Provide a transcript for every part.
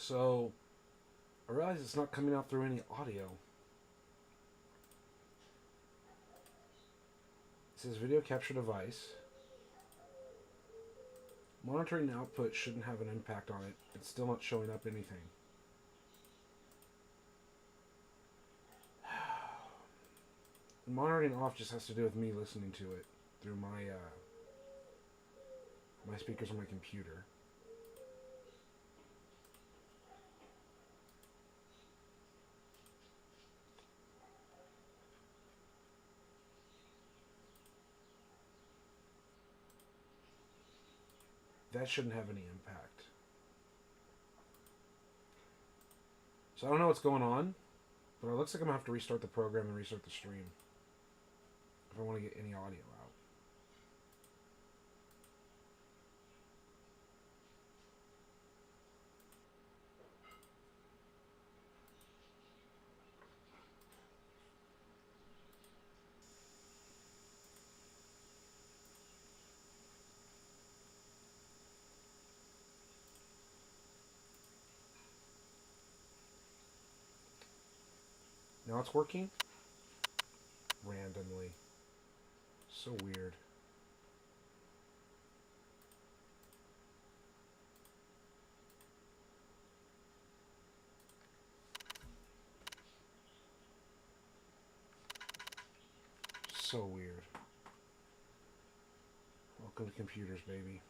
So, I realize it's not coming out through any audio. It says video capture device. Monitoring output shouldn't have an impact on it. It's still not showing up anything. Monitoring off just has to do with me listening to it through my my speakers on my computer. That shouldn't have any impact. So I don't know what's going on, but it looks like I'm going to have to restart the program and restart the stream if I want to get any audio out. Now it's working randomly. So weird. So weird. Welcome to computers, baby.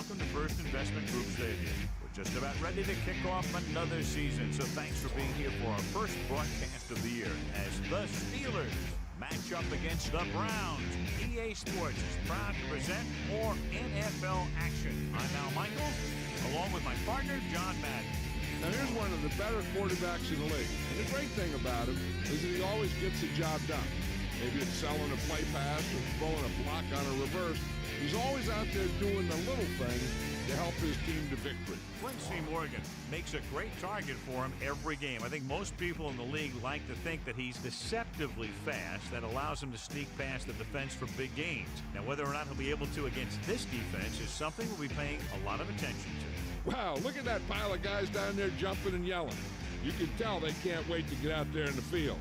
welcome to First Investment Group Stadium. We're just about ready to kick off another season, so thanks for being here for our first broadcast of the year as the Steelers match up against the Browns. EA Sports is proud to present more NFL action. I'm Al Michaels, along with my partner, John Madden. Now here's one of the better quarterbacks in the league. And the great thing about him is that he always gets the job done. Maybe it's selling a play pass or throwing a block on a reverse. He's always out there doing the little things to help his team to victory. Quincy Morgan makes a great target for him every game. I think most people in the league like to think that he's deceptively fast. That allows him to sneak past the defense for big gains. Now, whether or not he'll be able to against this defense is something we'll be paying a lot of attention to. Wow, look at that pile of guys down there jumping and yelling. You can tell they can't wait to get out there in the field.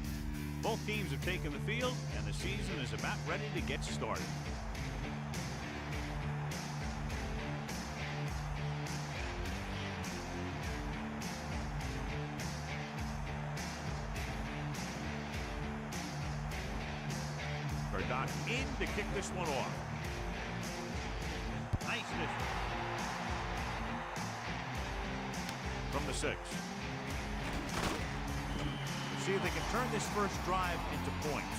Both teams have taken the field, and the season is about ready to get started. Doc in to kick this one off. Nice distance. From the 6. See if they can turn this first drive into points.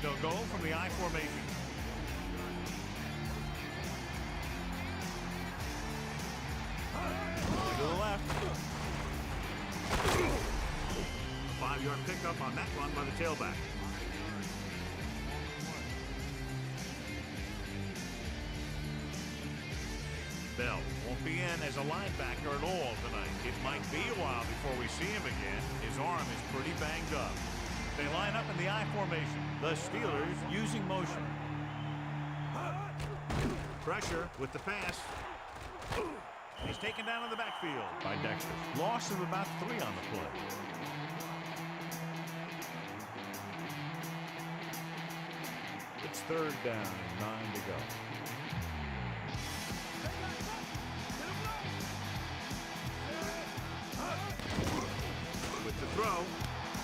They'll go from the I formation. To the left. 5-yard pickup on that run by the tailback. Bell won't be in as a linebacker at all tonight. It might be a while before we see him again. His arm is pretty banged up. They line up in the I formation. The Steelers using motion. Pressure with the pass. He's taken down in the backfield by Dexter. Loss of about 3 on the play. It's 3rd down and 9 to go. With the throw,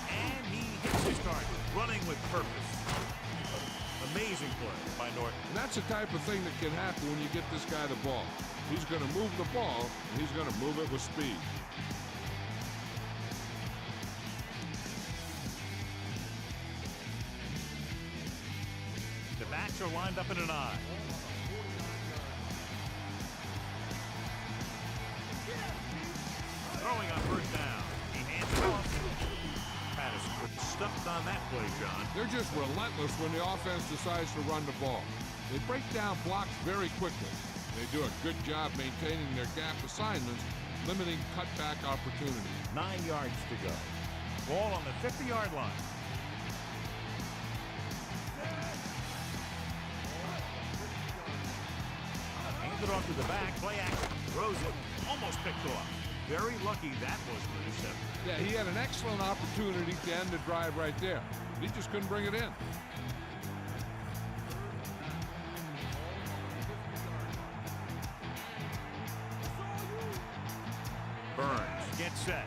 and he hits his target, running with purpose. Amazing play by Norton. And that's the type of thing that can happen when you get this guy the ball. He's going to move the ball, and he's going to move it with speed. The backs are lined up in an I. Throwing on 1st down. He hands it off. Patterson stuffed on that play, John. They're just relentless when the offense decides to run the ball. They break down blocks very quickly. They do a good job maintaining their gap assignments, limiting cutback opportunities. 9 yards to go. Ball on the 50-yard line. Hands it off to the back. Play action. Throws it. Almost picked off. Very lucky that wasn't intercepted. Yeah, he had an excellent opportunity to end the drive right there. He just couldn't bring it in. Burns gets set.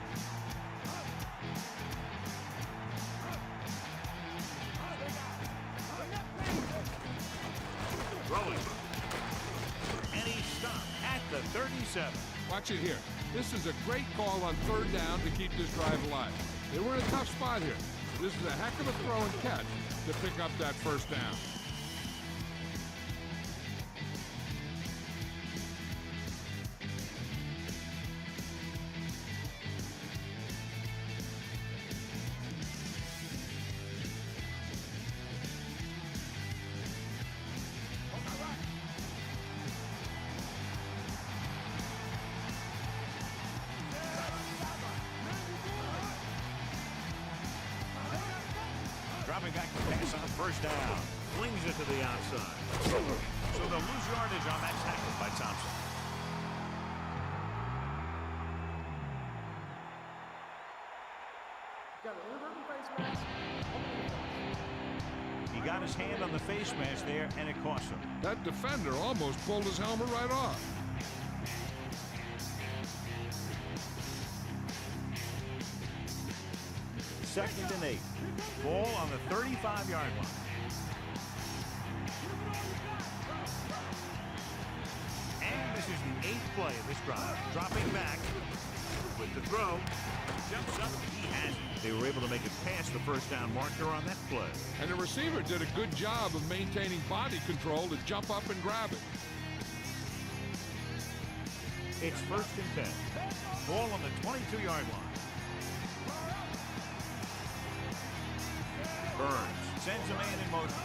Throwing. And he's stopped at the 37. Watch it here. This is a great call on 3rd down to keep this drive alive. They were in a tough spot here. This is a heck of a throw and catch to pick up that 1st down. Dropping back to pass on 1st down. Flings it to the outside. So they'll lose yardage on that tackle by Thompson. He got his hand on the face mask there, and it cost him. That defender almost pulled his helmet right off. 2nd and 8. Ball on the 35-yard line. play of this drive. Dropping back with the throw. Jumps up. He has it. They were able to make it past the first down marker on that play. And the receiver did a good job of maintaining body control to jump up and grab it. It's 1st and 10. Ball on the 22-yard line. Burns sends a man in motion.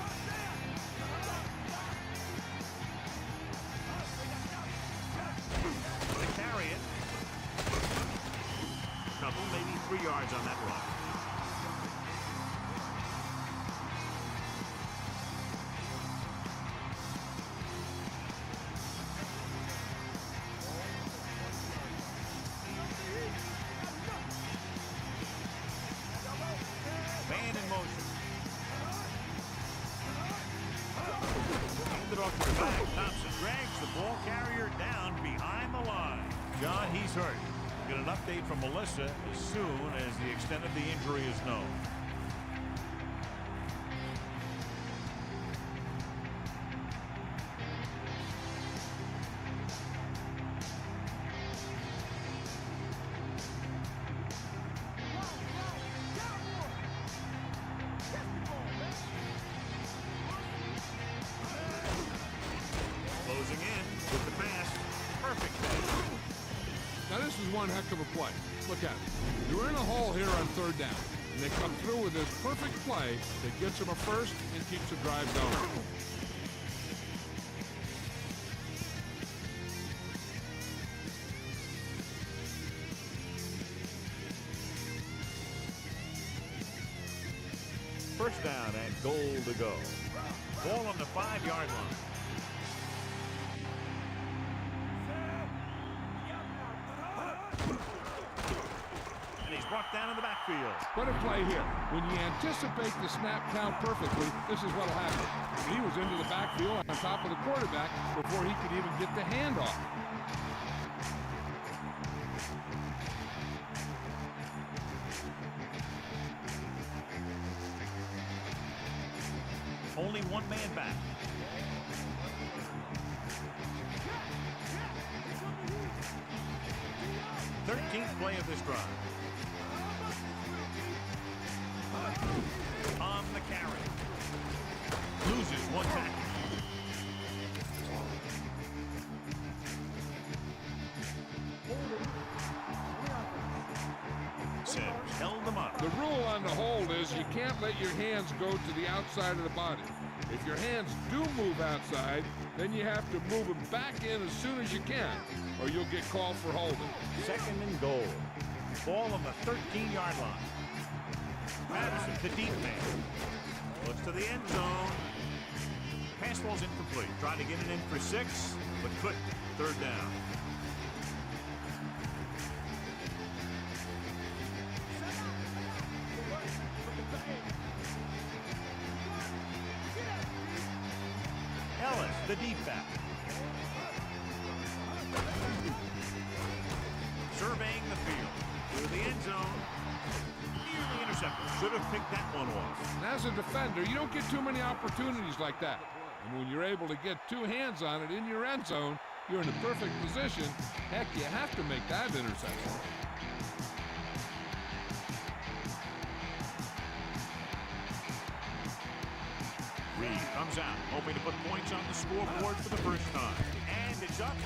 They carry it. Couple, maybe 3 yards on that run. Man in motion. Hand it off to the back. Thompson drags the ball carrier down behind the line. John, he's hurt. We'll get an update from Melissa as soon as the extent of the injury is known. Closing in with the pass. Perfect. Now this is one heck of a play. Look at it. You're in a hole here on 3rd down, and they come through with this perfect play that gets them a first and keeps the drive going. First down and goal to go. Ball on the 5-yard line. And he's brought down in the backfield. What a play here. When you anticipate the snap count perfectly, this is what will happen. He was into the backfield on top of the quarterback before he could even get the handoff. Only one man back. Thirteenth play of this drive. On the carry. Loses one tackle. Sanders held them up. The rule on the hold is you can't let your hands go to the outside of the body. If your hands do move outside, then you have to move them back in as soon as you can, or you'll get called for holding. 2nd and goal. Ball on the 13-yard line. Madison, the deep man. Looks to the end zone. Pass ball's incomplete. Trying to get it in for 6, but couldn't. 3rd down. Ellis, the deep back. Surveying the field. Through the end zone. Nearly intercepted. Should have picked that one off. And as a defender, you don't get too many opportunities like that. And when you're able to get 2 hands on it in your end zone, you're in a perfect position. Heck, you have to make that interception. Reed comes out, hoping to put points on the scoreboard for the first time. And it's up.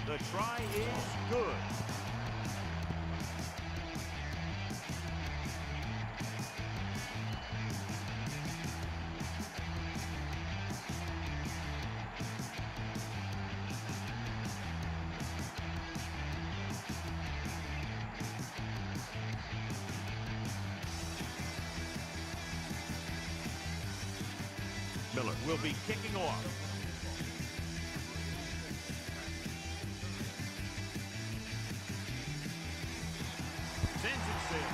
The try is good. Miller will be kicking off. Sends it sail.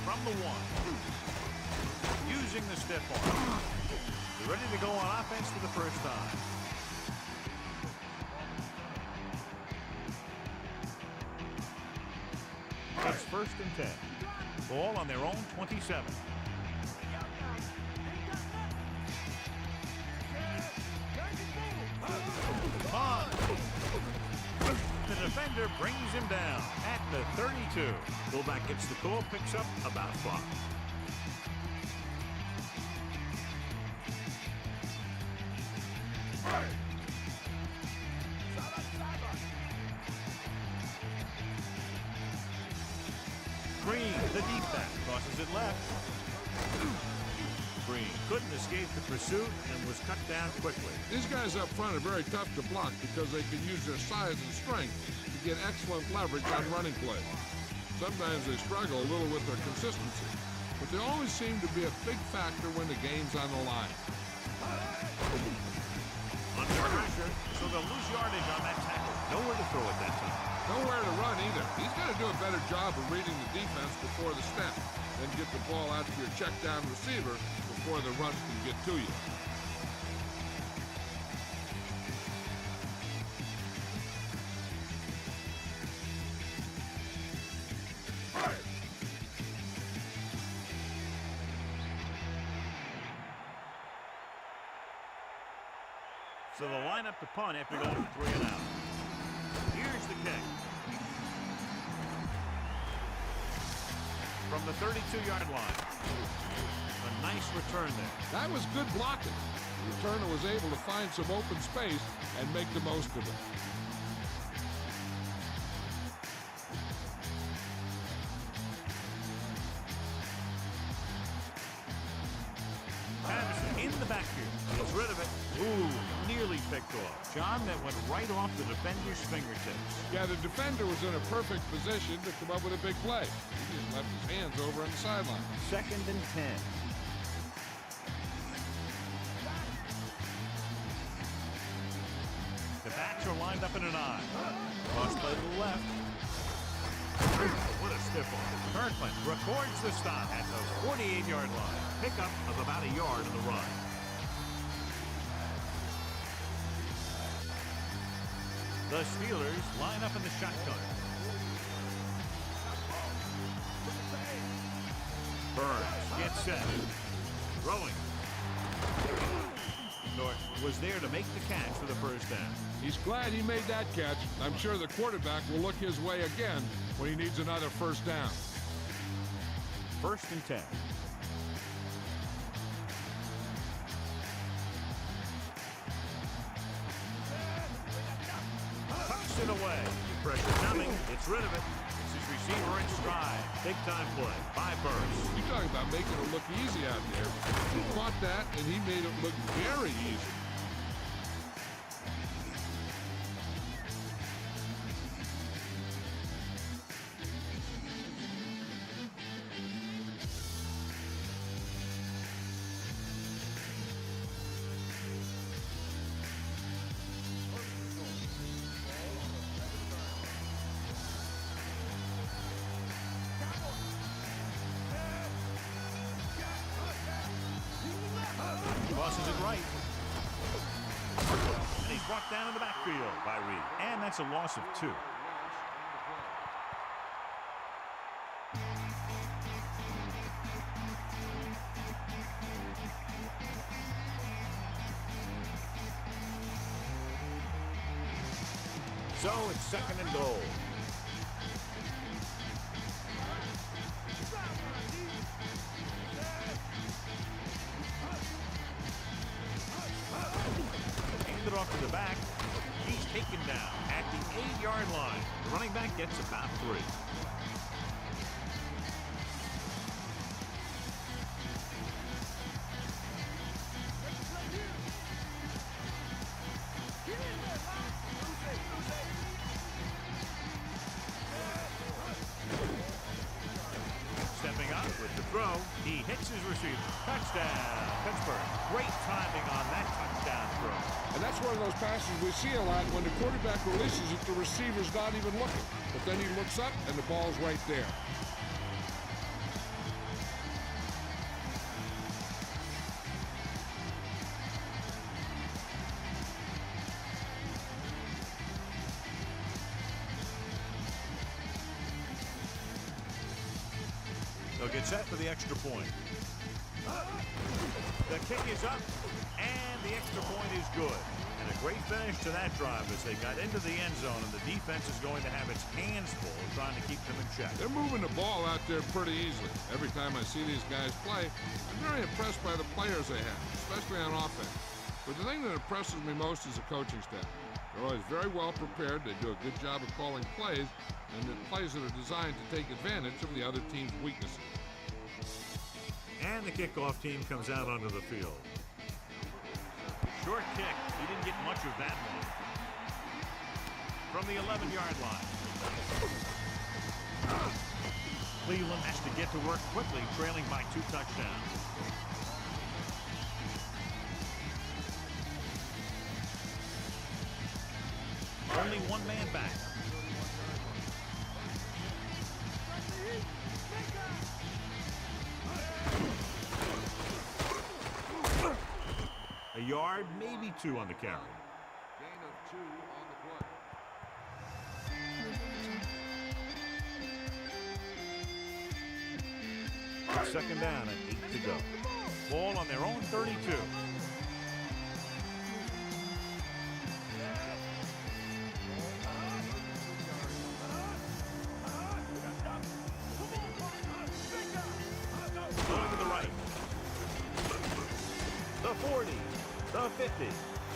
From the 1. Using the stiff arm. They're ready to go on offense for the first time. It's 1st and 10. Ball on their own 27. defender brings him down at the 32. Fullback gets the call, picks up about 5. Green, the deep back, crosses it left. Green couldn't escape the pursuit and was cut down quickly. These guys up front are very tough to block because they can use their size and strength to get excellent leverage on running plays. Sometimes they struggle a little with their consistency, but they always seem to be a big factor when the game's on the line. Under pressure, so they'll lose yardage on that tackle. Nowhere to throw at that time. Nowhere to run either. He's got to do a better job of reading the defense before the snap, then get the ball out to your check down receiver before the run can get to you. So they'll line up to punt after going 3 and out. Here's the kick. From the 32-yard line. A nice return there. That was good blocking. The returner was able to find some open space and make the most of it. Patterson in the backfield. Gets rid of it. Ooh, nearly picked off. John, that went right off the defender's fingertips. Yeah, the defender was in a perfect position to come up with a big play. He just left his hands over on the sideline. 2nd and 10. The backs are lined up in an eye. Cross play to the left. What a stiff one. Kirkland records the stop at the 48-yard line. Pickup of about a yard on the run. The Steelers line up in the shotgun. Burns gets set. Throwing. Norton was there to make the catch for the first down. He's glad he made that catch. I'm sure the quarterback will look his way again when he needs another first down. 1st and 10. Tucks it away. Pressure coming. Gets rid of it. It's his receiver in stride. Big time play by Burns. You're talking about making it look easy out there. He caught that, and he made it look very easy. Crosses it right. And he's brought down in the backfield by Reed. And that's a loss of 2. So it's 2nd and goal. Handed off to the back. He's taken down at the 8-yard line. The running back gets about 3. Stepping up with the throw. He hits his receiver. Touchdown, Pittsburgh. Great timing on that touchdown throw. And that's one of those passes we see a lot when the quarterback releases it, the receiver's not even looking. But then he looks up and the ball's right there. They'll get set for the extra point. The kick is up, and the extra point is good. And a great finish to that drive as they got into the end zone, and the defense is going to have its hands full trying to keep them in check. They're moving the ball out there pretty easily. Every time I see these guys play, I'm very impressed by the players they have, especially on offense. But the thing that impresses me most is the coaching staff. They're always very well prepared. They do a good job of calling plays, and the plays that are designed to take advantage of the other team's weaknesses. And the kickoff team comes out onto the field. Short kick. He didn't get much of that one. From the 11-yard line. Cleveland has to get to work quickly, trailing by 2 touchdowns. Only one man back. A yard, maybe 2 on the carry. Gain of 2 on the play. Second down and 8 to go. Ball on their own 32. Going to the right. The 40. The 50,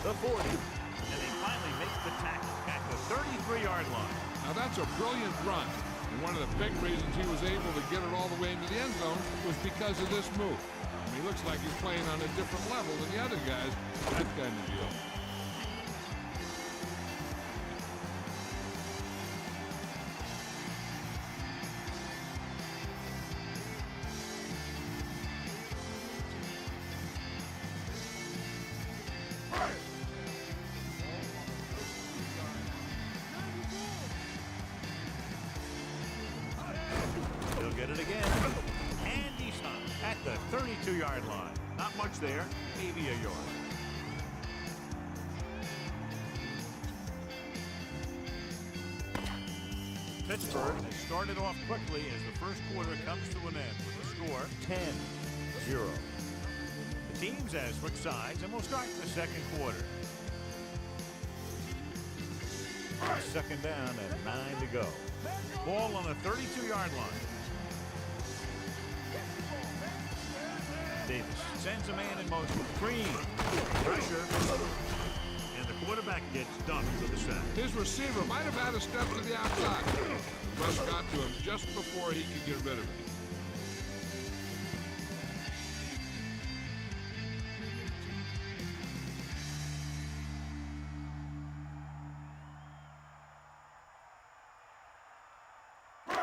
the 40, and they finally make the tackle at the 33-yard line. Now that's a brilliant run, and one of the big reasons he was able to get it all the way into the end zone was because of this move. I mean, he looks like he's playing on a different level than the other guys. That kind of deal. Get it again. And he's stopped at the 32-yard line. Not much there, maybe a yard. Pittsburgh has started off quickly as the first quarter comes to an end with the score 10-0. The teams have switched sides and will start the second quarter. Second down and 9 to go. Ball on the 32-yard line. Davis sends a man in motion. Green. Pressure. And the quarterback gets dumped for the sack. His receiver might have had a step to the outside. Russ got to him just before he could get rid of it.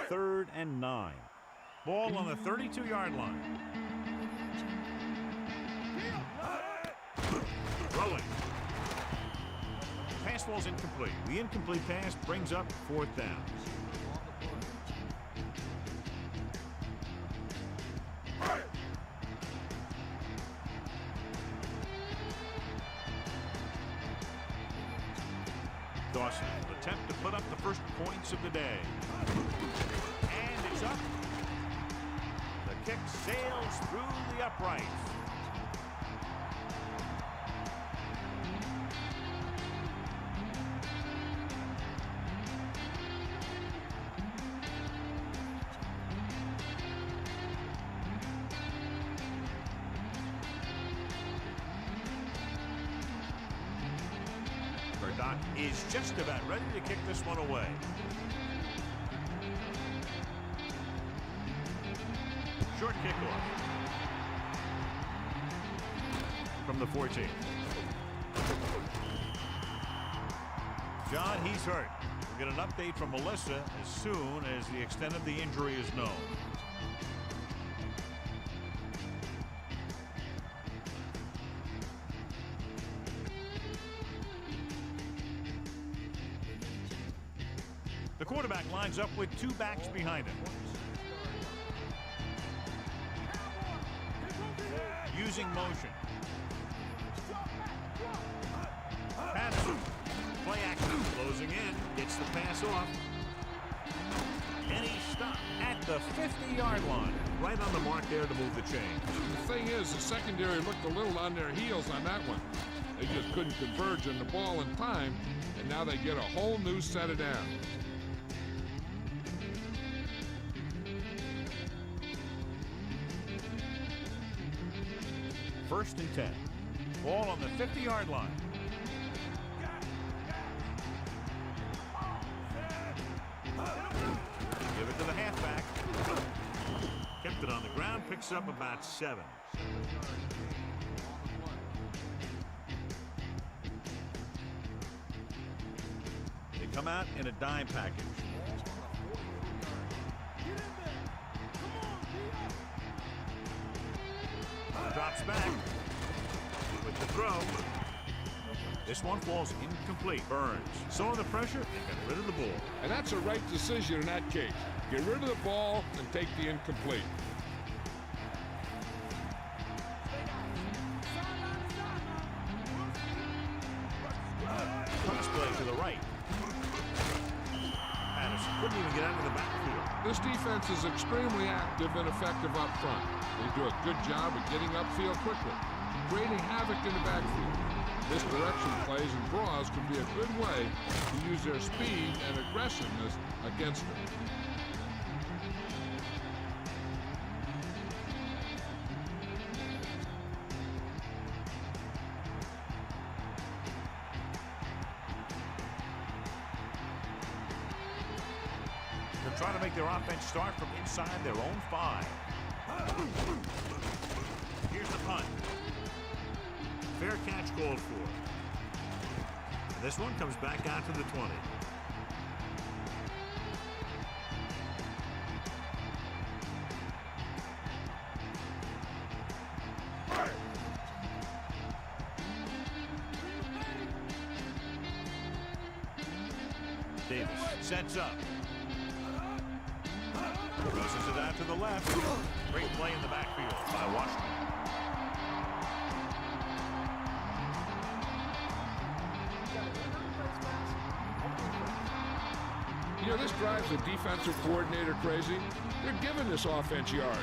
Third and 9. Ball on the 32-yard line. Throwing. Pass ball's incomplete. The incomplete pass brings up 4th down. Dawson will attempt to put up the first points of the day. And it's up. The kick sails through the uprights. Doc is just about ready to kick this one away. Short kickoff from the 14. John, he's hurt. We'll get an update from Melissa as soon as the extent of the injury is known. The quarterback lines up with 2 backs behind him. Using motion. Patterson. Play action. Closing in. Gets the pass off. And he stopped at the 50-yard line. Right on the mark there to move the chain. The thing is, the secondary looked a little on their heels on that one. They just couldn't converge on the ball in time, and now they get a whole new set of downs. First and 10. Ball on the 50-yard line. Give it to the halfback. Kept it on the ground, picks up about 7. They come out in a dime package. Drops back with the throw. This one falls incomplete. Burns saw the pressure and got rid of the ball. And that's a right decision in that case. Get rid of the ball and take the incomplete. Cross play to the right. Patterson couldn't even get out of the backfield. This defense is extremely active and effective up front. They do a good job of getting upfield quickly, creating havoc in the backfield. This direction plays and draws can be a good way to use their speed and aggressiveness against them. They're trying to make their offense start from inside their own 5. Here's the punt. Fair catch called for. And this one comes back out to the 20. Davis sets up. Crosses it out to the left. Great play in the backfield by Washington. You know, this drives the defensive coordinator crazy. They're giving this offense yards.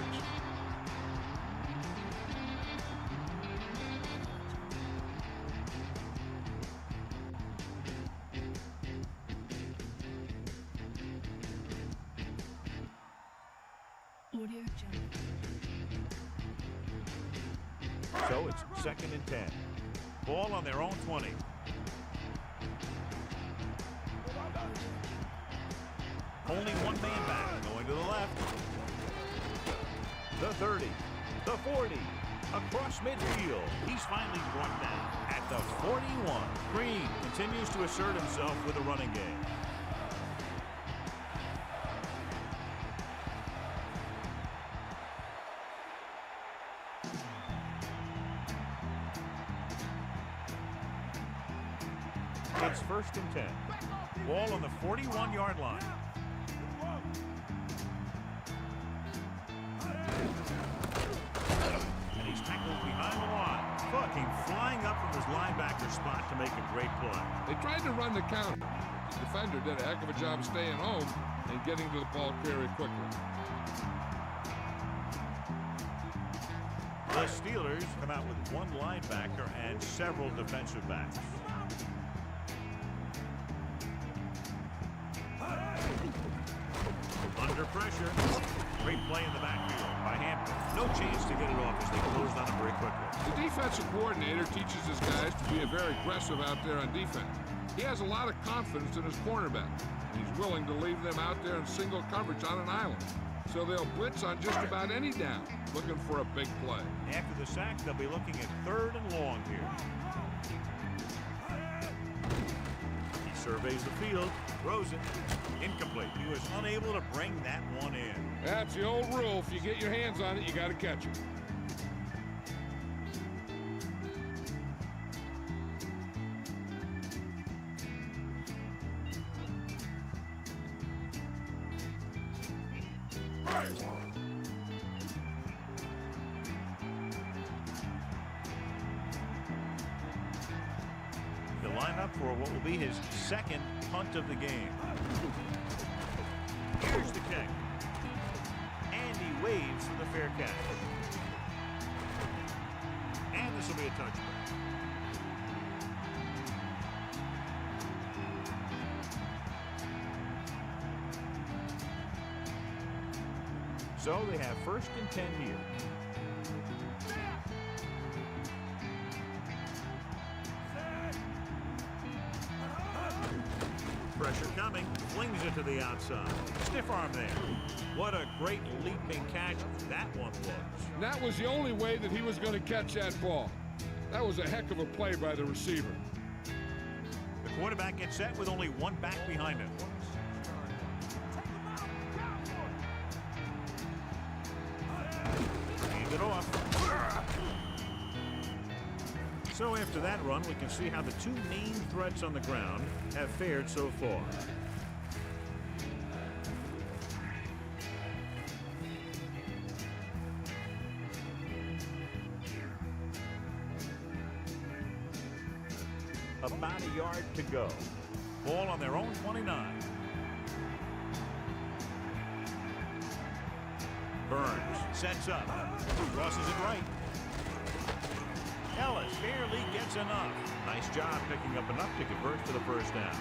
So it's 2nd and 10. Ball on their own 20. Only one man back, going to the left. The 30, the 40, across midfield. He's finally brought down at the 41. Green continues to assert himself with a running game. It's 1st and 10. Ball on the 41-yard line. And he's tackled behind the line. Fucking flying up from his linebacker spot to make a great play. They tried to run the counter. The defender did a heck of a job staying home and getting to the ball very quickly. The Steelers come out with one linebacker and several defensive backs. Under pressure. Great play in the backfield by Hampton. No chance to get it off as they closed on him very quickly. The defensive coordinator teaches his guys to be very aggressive out there on defense. He has a lot of confidence in his cornerback. He's willing to leave them out there in single coverage on an island. So they'll blitz on just about any down, looking for a big play. After the sack, they'll be looking at 3rd and long here. He surveys the field, throws it, incomplete. He was unable to bring that one in. That's the old rule. If you get your hands on it, you got to catch it. He'll line up for what will be his 2nd punt of the game. Here's the kick. And he waves for the fair catch. And this will be a touchback. So they have 1st and 10 here. Pressure coming, flings it to the outside. Stiff arm there. What a great leaping catch that one was. And that was the only way that he was going to catch that ball. That was a heck of a play by the receiver. The quarterback gets set with only one back behind him. Hand it off. So after that run, we can see how the two main threats on the ground have fared so far. About a yard to go. Ball on their own 29. Burns sets up. Crosses it right. Ellis barely gets enough. Nice job picking up enough to convert for the first down.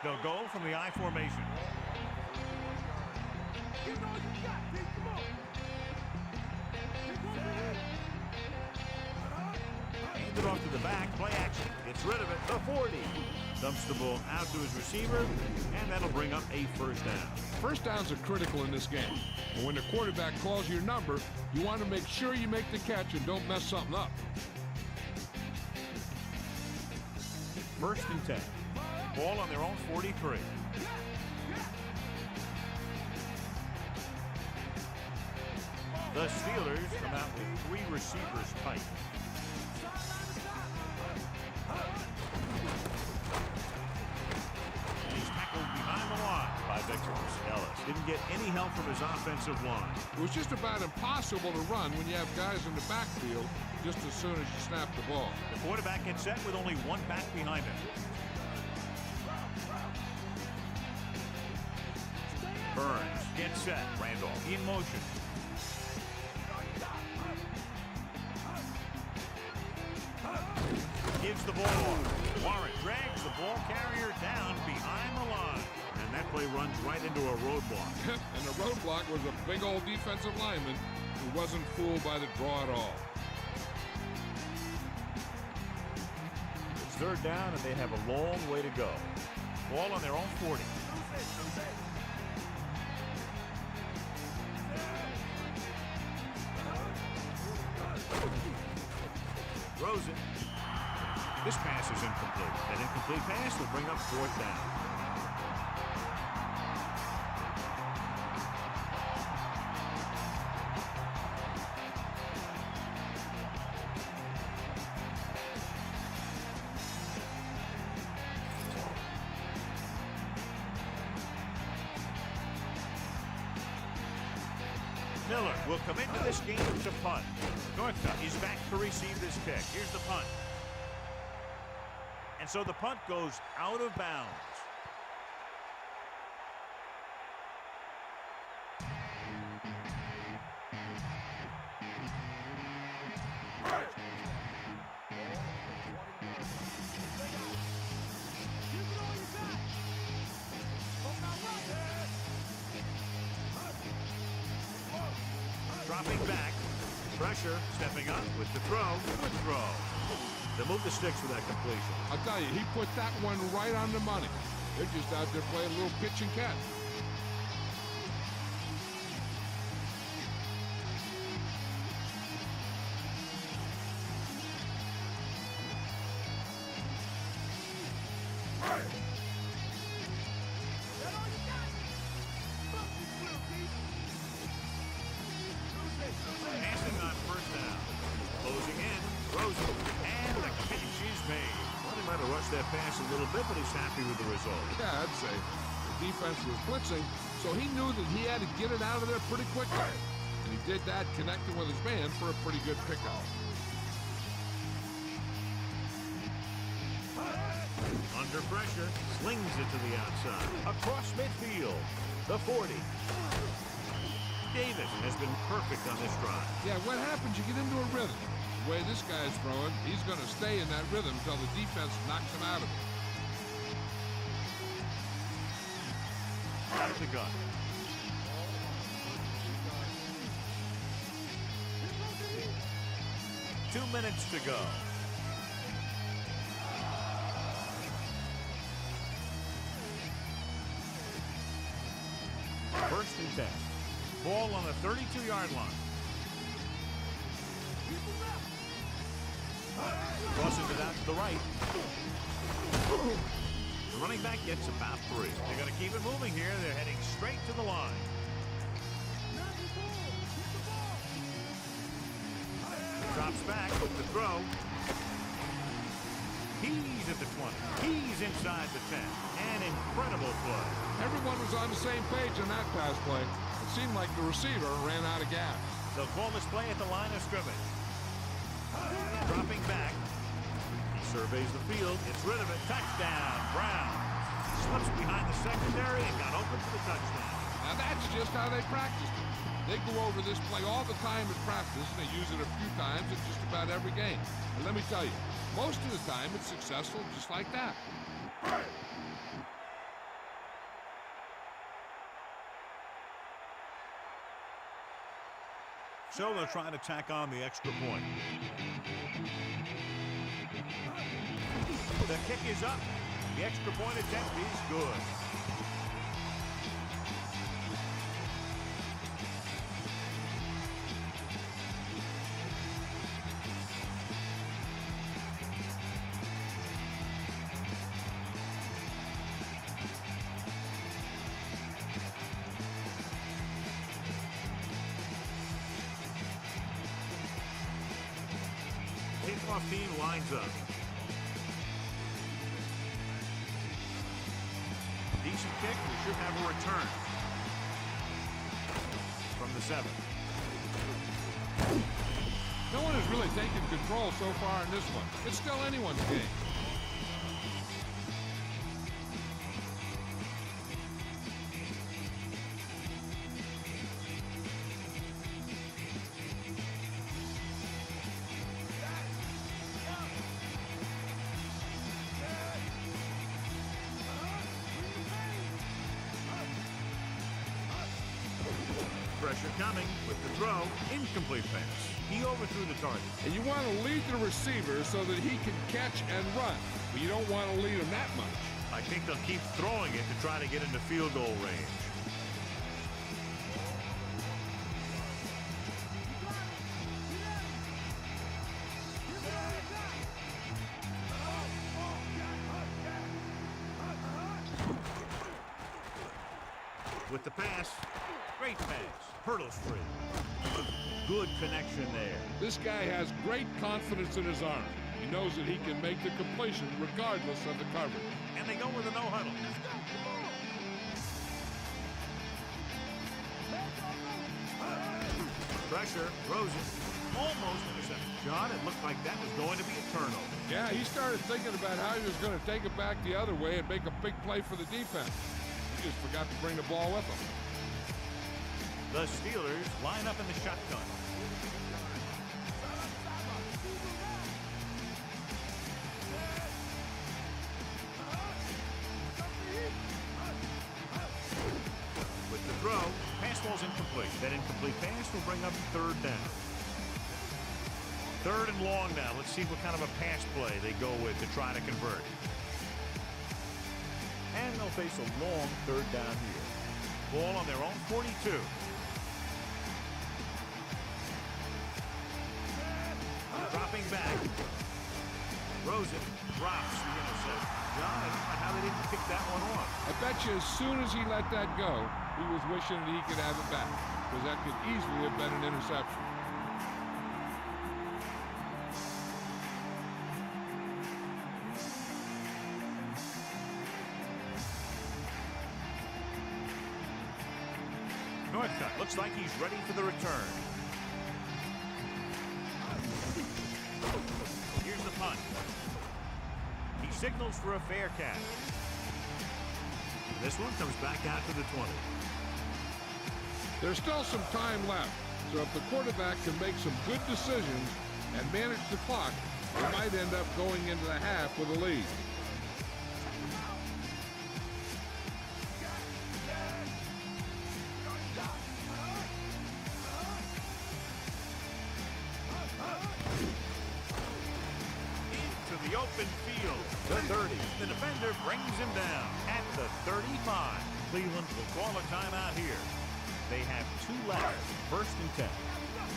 They'll go from the I formation. Hand it off to the back. Play action. Gets rid of it. The 40. Dumps the ball out to his receiver, and that'll bring up a first down. First downs are critical in this game. And when the quarterback calls your number, you want to make sure you make the catch and don't mess something up. 1st and 10. Ball on their own 43. The Steelers come out with 3 receivers tight. He's tackled behind the line by Victor's. Ellis didn't get any help from his offensive line. It was just about impossible to run when you have guys in the backfield just as soon as you snap the ball. The quarterback gets set with only one back behind him. Burns gets set. Randolph in motion. Gives the ball. Warren drags the ball carrier down behind the line. And that play runs right into a roadblock. And the roadblock was a big old defensive lineman who wasn't fooled by the draw at all. It's 3rd down, and they have a long way to go. Ball on their own 40. Throws it. This pass is incomplete. That incomplete pass will bring up 4th down. Miller will come into this game to punt. Northcutt is back to receive this kick. Here's the punt. And so the punt goes out of bounds. Dropping back. Pressure, stepping up with the throw. Good throw. They move the sticks with that completion. I'll tell you, he put that one right on the money. They're just out there playing a little pitch and catch. Passing on 1st down. Closing in. Throws it. And the catch is made. Well, he might have rushed that pass a little bit, but he's happy with the result. Yeah, I'd say. The defense was blitzing, so he knew that he had to get it out of there pretty quickly. And he did that, connecting with his man for a pretty good pickoff. Under pressure, slings it to the outside. Across midfield, the 40. Davis has been perfect on this drive. Yeah, what happens? You get into a rhythm. The way this guy's throwing, he's going to stay in that rhythm until the defense knocks him out of it. Out of the gun. Two minutes to go. First and 10. Ball on the 32-yard line. Crosses it out to the right. The running back gets about 3. They're going to keep it moving here. They're heading straight to the line. Drops back with the throw. He's at the 20. He's inside the 10. An incredible play. Everyone was on the same page on that pass play. It seemed like the receiver ran out of gas. They'll call this play at the line of scrimmage. Dropping back. He surveys the field. Gets rid of it. Touchdown, Brown. Slips behind the secondary and got open for the touchdown. Now that's just how they practiced it. They go over this play all the time in practice, and they use it a few times in just about every game. And let me tell you, most of the time it's successful just like that. So they'll try to tack on the extra point. The kick is up. The extra point attempt is good. Kickoff team lines up. Decent kick. We should have a return from the 7. No one has really taken control so far in this one. It's still anyone's game. Pressure coming with the throw. Incomplete pass. He overthrew the target. And you want to lead the receiver so that he can catch and run. But you don't want to lead him that much. I think they'll keep throwing it to try to get into field goal range. With the pass. Great pass. Hurdles free. Good connection there. This guy has great confidence in his arm. He knows that he can make the completion regardless of the coverage. And they go with a no huddle. Pressure. Rosen. Almost intercepted. John, it looked like that was going to be a turnover. Yeah, he started thinking about how he was going to take it back the other way and make a big play for the defense. He just forgot to bring the ball with him. The Steelers line up in the shotgun. With the throw, pass ball's incomplete. That incomplete pass will bring up 3rd down. 3rd and long now. Let's see what kind of a pass play they go with to try to convert. And they'll face a long 3rd down here. Ball on their own 42. Dropping back. Rosen drops the interception. John, I don't know how they didn't pick that one off. I bet you as soon as he let that go, he was wishing that he could have it back, because that could easily have been an interception. Northcutt looks like he's ready for the return. Here's the punt. He signals for a fair catch. This one comes back out to the 20. There's still some time left, so if the quarterback can make some good decisions, and manage the clock, they might end up going into the half with a lead. Into the open field. The 30. The defender brings him down at the 35. Cleveland will call a timeout here. They have 2 left. 1st and 10.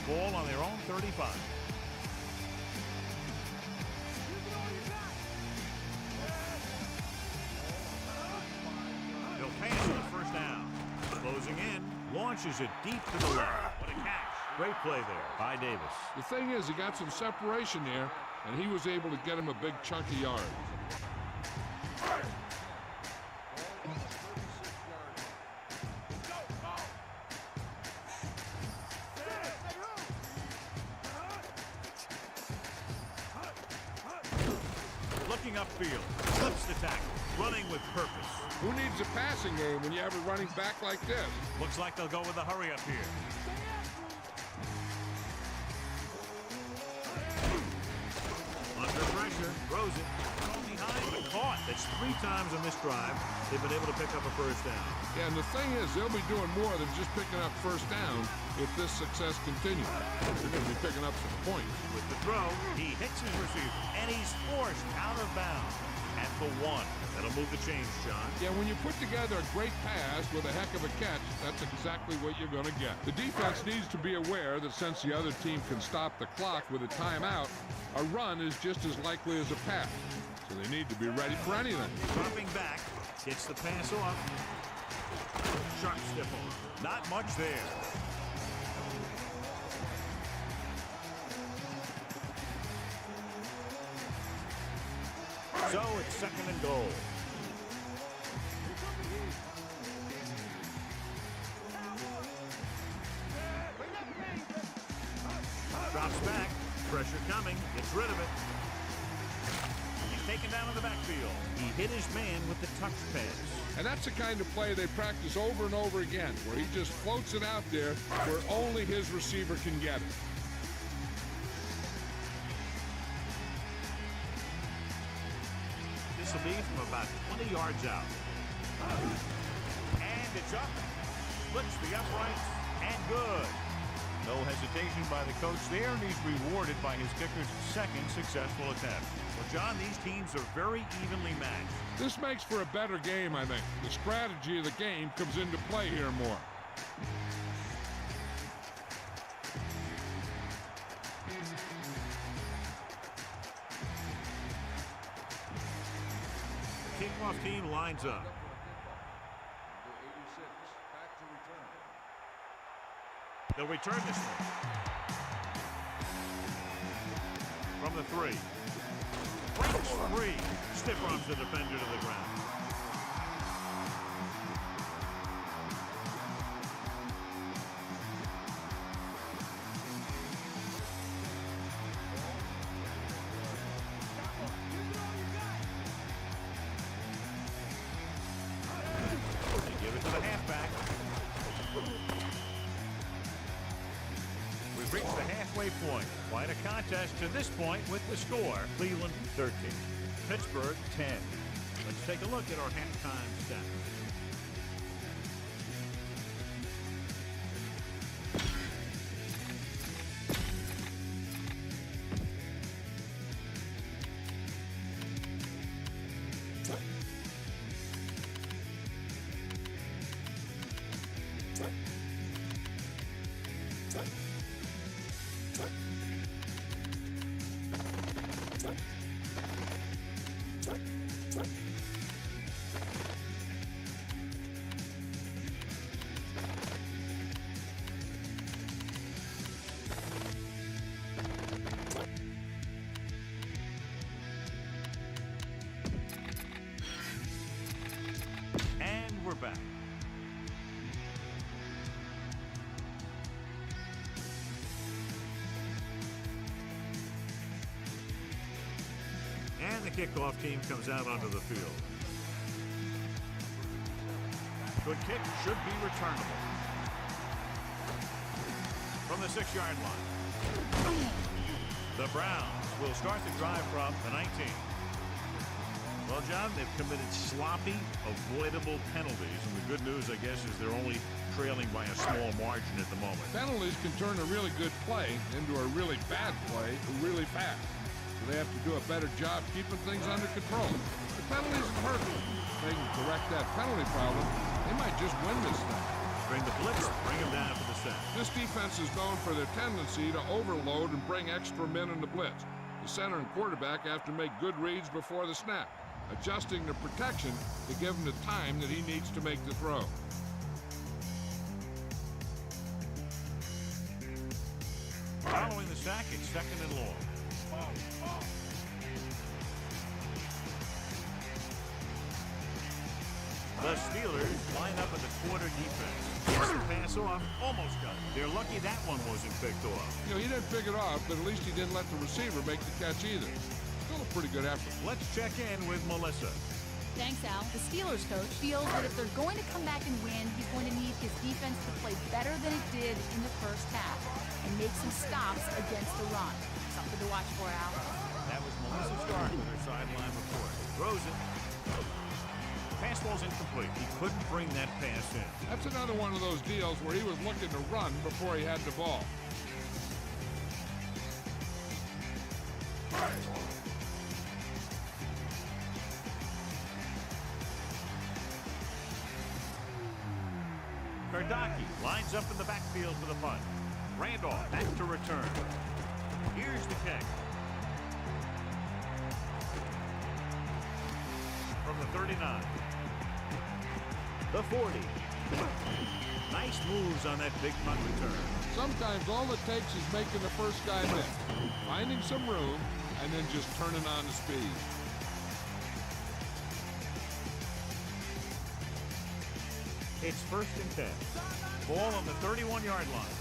Ball on their own 35. They'll pass on the 1st down. Closing in. Launches it deep to the left. What a catch. Great play there by Davis. The thing is, he got some separation there, and he was able to get him a big chunk of yards. Looking upfield. Flips the tackle. Running with purpose. Who needs a passing game when you have a running back like this? Looks like they'll go with a hurry up here. Under pressure. Throws it. Thrown behind but caught. That's 3 times on this drive they've been able to pick up a 1st down. Yeah, and the thing is, they'll be doing more than just picking up 1st down if this success continues. They're going to be picking up some points. With the throw, he hits his receiver, and he's forced out of bounds at the 1. That'll move the chains, John. Yeah, when you put together a great pass with a heck of a catch, that's exactly what you're going to get. The defense needs to be aware that since the other team can stop the clock with a timeout, a run is just as likely as a pass. So they need to be ready for anything. Dropping back, gets the pass off. Sharp stiff arm. Not much there. So it's 2nd and goal. Drops back. Pressure coming. Gets rid of it. He's taken down in the backfield. He hit his man with the touch pass. And that's the kind of play they practice over and over again, where he just floats it out there where only his receiver can get it. This will be from about 20 yards out. And it's up. Splits the uprights. And good. No hesitation by the coach there, and he's rewarded by his kicker's 2nd successful attempt. Well, John, these teams are very evenly matched. This makes for a better game, I think. The strategy of the game comes into play here more. The kickoff team lines up. They'll return this one. From the 3. Breaks free. Stiff arms the defender to the ground. They give it to the halfback. We've reached the halfway point. Quite a contest to this point with the score. Cleveland 13. Pittsburgh 10. Let's take a look at our halftime stats. We're back. And the kickoff team comes out onto the field. Good kick, should be returnable. From the 6-yard line. The Browns will start the drive from the 19. Well, John, they've committed sloppy, avoidable penalties. And the good news, I guess, is they're only trailing by a small margin at the moment. Penalties can turn a really good play into a really bad play really fast. So they have to do a better job keeping things under control. The penalties hurt them. If they can correct that penalty problem, they might just win this thing. Bring the blitz, bring him down for the set. This defense is known for their tendency to overload and bring extra men in the blitz. The center and quarterback have to make good reads before the snap, adjusting the protection to give him the time that he needs to make the throw. Following the sack, it's 2nd and long. The Steelers line up in the quarter defense. Gets the pass off, almost got it. They're lucky that one wasn't picked off. You know, he didn't pick it off, but at least he didn't let the receiver make the catch either. Still a pretty good effort. Let's check in with Melissa. Thanks, Al. The Steelers coach feels that if they're going to come back and win, he's going to need his defense to play better than it did in the first half and make some stops against the run. Something to watch for, Al. That was Melissa Stark with her sideline report. Throws it. Pass ball's incomplete. He couldn't bring that pass in. That's another one of those deals where he was looking to run before he had the ball. Kardaki lines up in the backfield for the punt. Randolph back to return. Here's the kick. From the 39. The 40. Nice moves on that big punt return. Sometimes all it takes is making the first guy miss, finding some room, and then just turning on the speed. It's 1st and 10. Ball on the 31-yard line.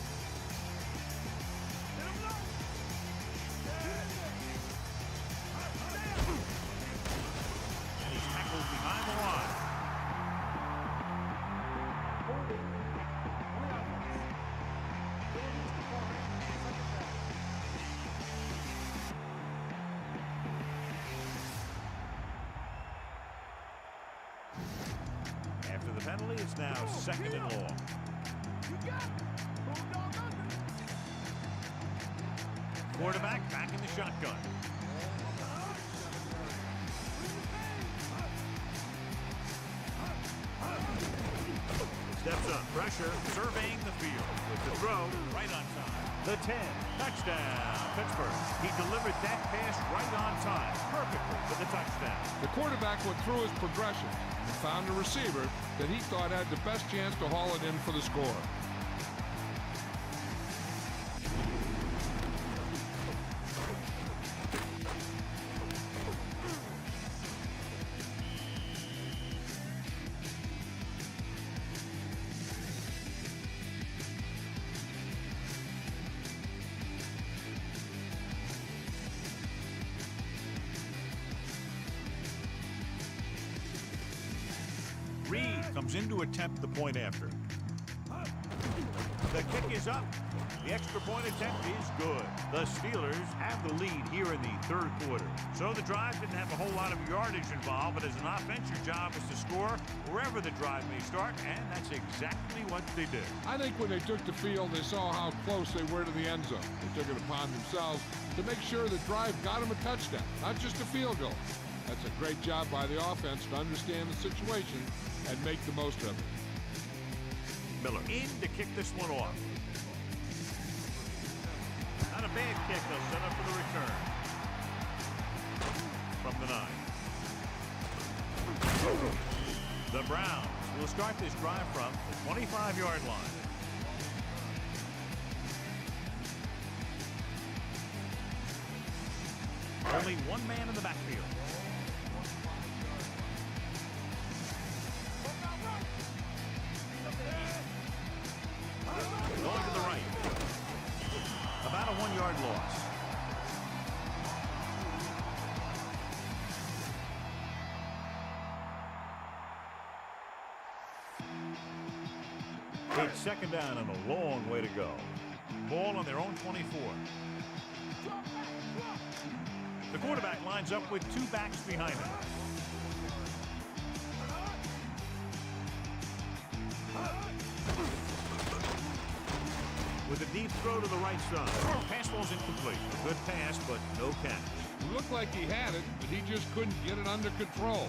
And he's tackled behind the line. After the penalty, it's now 2nd and long. Quarterback back in the shotgun. Steps up, pressure, surveying the field. With the throw, right on time. The 10, touchdown, Pittsburgh. He delivered that pass right on time, perfectly for the touchdown. The quarterback went through his progression and found a receiver that he thought had the best chance to haul it in for the score. Reed comes in to attempt the point after. The kick is up. The extra point attempt is good. The Steelers have the lead here in the 3rd quarter. So the drive didn't have a whole lot of yardage involved, but as an offense, your job is to score wherever the drive may start, and that's exactly what they did. I think when they took the field, they saw how close they were to the end zone. They took it upon themselves to make sure the drive got them a touchdown, not just a field goal. That's a great job by the offense to understand the situation and make the most of it. Miller in to kick this one off. Not a bad kick. They'll set up for the return. From the 9. The Browns will start this drive from the 25-yard line. Only one man in the backfield. Going to the right. About a 1-yard loss. It's 2nd down and a long way to go. Ball on their own 24. The quarterback lines up with two backs behind him. With a deep throw to the right side. Pass ball's incomplete. A good pass, but no catch. It looked like he had it, but he just couldn't get it under control.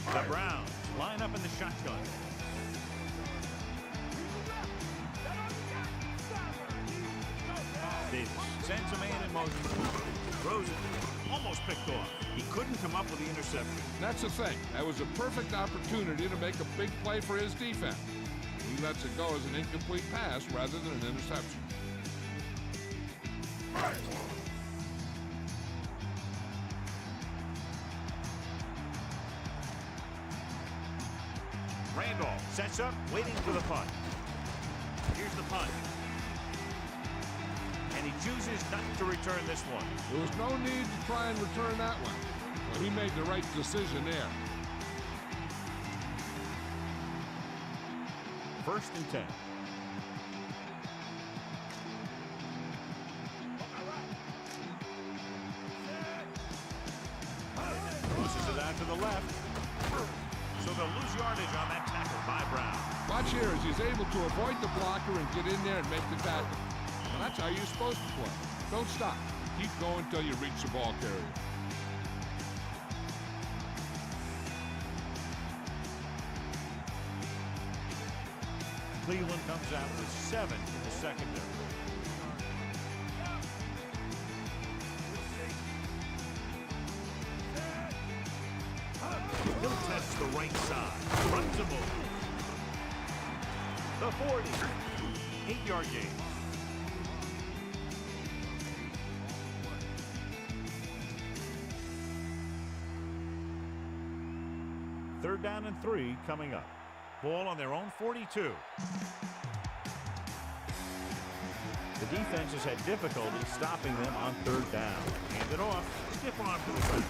The Browns line up in the shotgun. Davis sends a man in motion. Throws it. Almost picked off. He couldn't come up with the interception. That's the thing. That was a perfect opportunity to make a big play for his defense. He lets it go as an incomplete pass rather than an interception. Randolph sets up, waiting for the punt. Here's the punt. And he chooses not to return this one. There was no need to try and return that one. But he made the right decision there. 1st and 10. Crosses it out to the left. So they'll lose yardage on that tackle by Brown. Watch here as he's able to avoid the blocker and get in there and make the tackle. Well, that's how you're supposed to play. Don't stop. Keep going until you reach the ball carrier. Cleveland comes out with 7 in the secondary. He'll test the right side. Runs him over. The 40. 8-yard gain. Third down and 3 coming up. Ball on their own 42. The defense has had difficulty stopping them on 3rd down. Hand it off. Stiff arm to the back.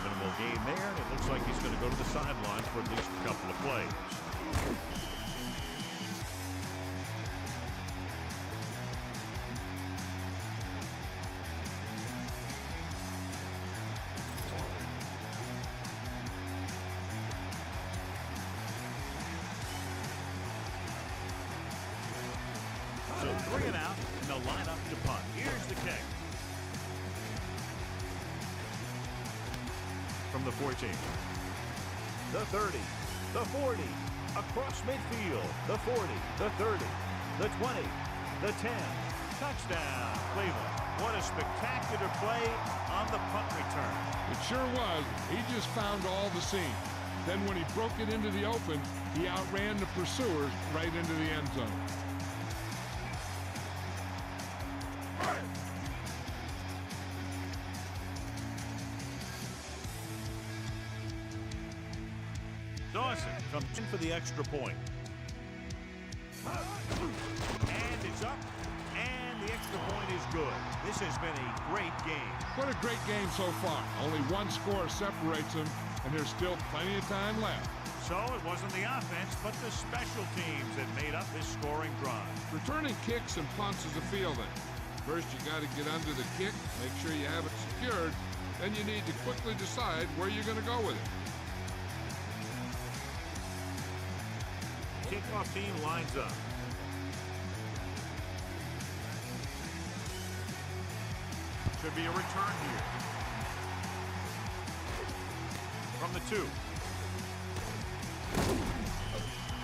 Minimal gain there, and it looks like he's going to go to the sidelines for at least a couple of plays. So 3 and out, and they'll line up to punt. Here's the kick. From the 14. The 30. The 40. Across midfield. The 40. The 30. The 20. The 10. Touchdown, Cleveland. What a spectacular play on the punt return. It sure was. He just found all the seams. Then when he broke it into the open, he outran the pursuers right into the end zone. Dawson comes in for the extra point. And it's up. And the extra point is good. This has been a great game. What a great game so far. Only one score separates them, and there's still plenty of time left. So it wasn't the offense, but the special teams that made up this scoring drive. Returning kicks and punts is a fielding. First, you got to get under the kick, make sure you have it secured. Then you need to quickly decide where you're going to go with it. Kickoff team lines up. Should be a return here. From the 2.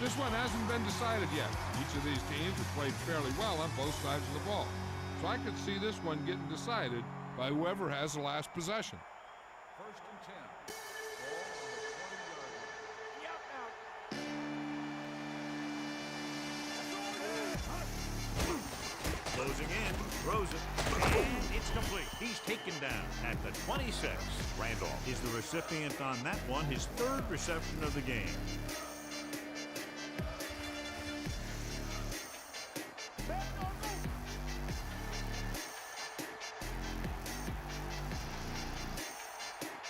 This one hasn't been decided yet. Each of these teams have played fairly well on both sides of the ball. So I could see this one getting decided by whoever has the last possession. 1st and 10. Closing in, throws it, and it's complete. He's taken down at the 26. Randolph is the recipient on that one, his 3rd reception of the game.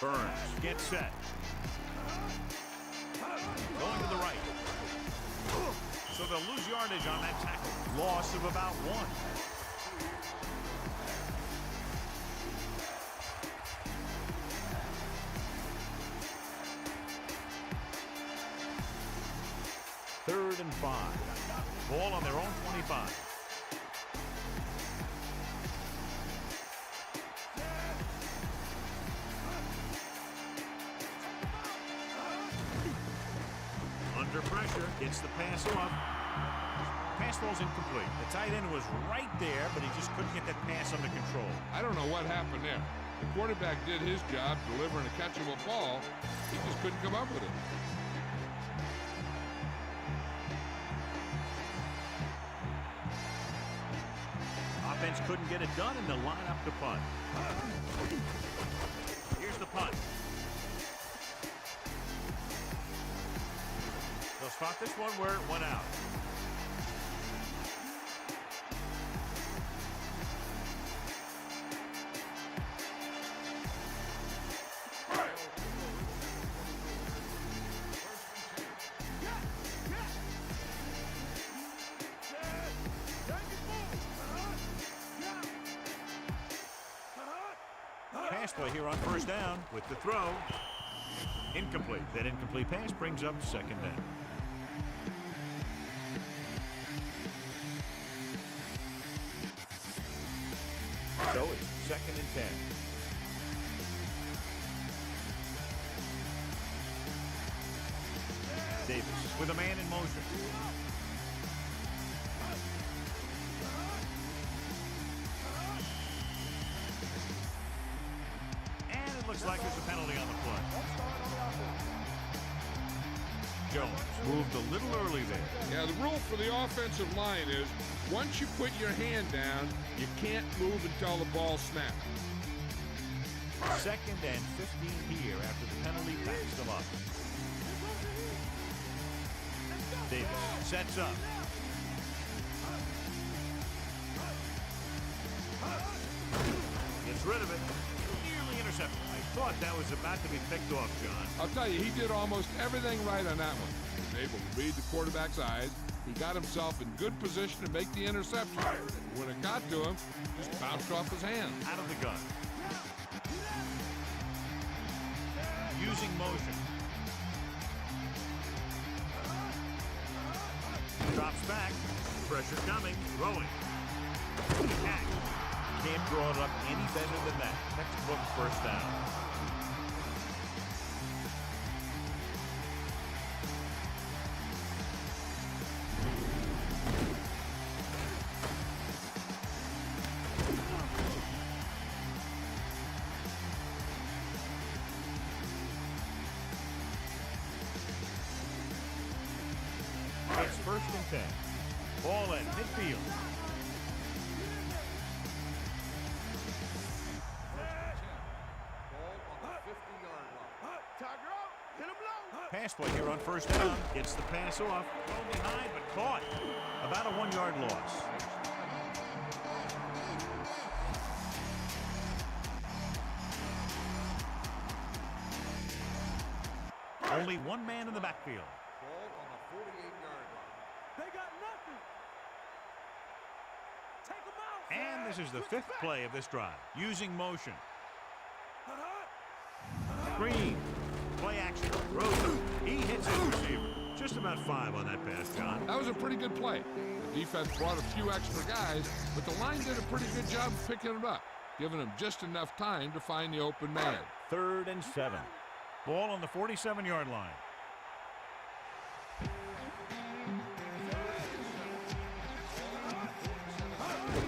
Burns gets set. Going to the right. So they'll lose yardage on that tackle. Loss of about 1. 3rd and 5. Ball on their own 25. Under pressure, gets the pass off. Pass ball's incomplete. The tight end was right there, but he just couldn't get that pass under control. I don't know what happened there. The quarterback did his job delivering a catchable ball. He just couldn't come up with it. Offense couldn't get it done, and they'll line up to punt. Here's the punt. They'll spot this one where it went out. Pass play here on 1st down with the throw. Incomplete. That incomplete pass brings up 2nd down. So it's 2nd and 10. Davis with a man in motion. And it looks like there's a penalty on the play. Jones moved a little early there. Yeah, the rule for the offensive line is once you put your hand down, you can't move until the ball snaps. 2nd and 15 here after the penalty backs them up. Davis sets up. Gets rid of it. Nearly intercepted. I thought that was about to be picked off, John. I'll tell you, he did almost everything right on that one. He was able to read the quarterback's eyes. He got himself in good position to make the interception. When it got to him, just bounced off his hand. Out of the gun. Using motion. Drops back. Pressure coming. Throwing. Catch. Can't draw it up any better than that. Textbook 1st down. It's 1st and 10. Ball at midfield. Pass play here on 1st down. Gets the pass off. Thrown behind, but caught. About a 1-yard loss. Only one man in the backfield. Ball on the 48-yard line. They got nothing. Take them out. And this is the 5th play of this drive. Using motion. Green. Play action. Rosen. He hits his receiver. Just about 5 on that pass, John. That was a pretty good play. The defense brought a few extra guys, but the line did a pretty good job of picking it up, giving him just enough time to find the open man. 3rd and 7. Ball on the 47-yard line.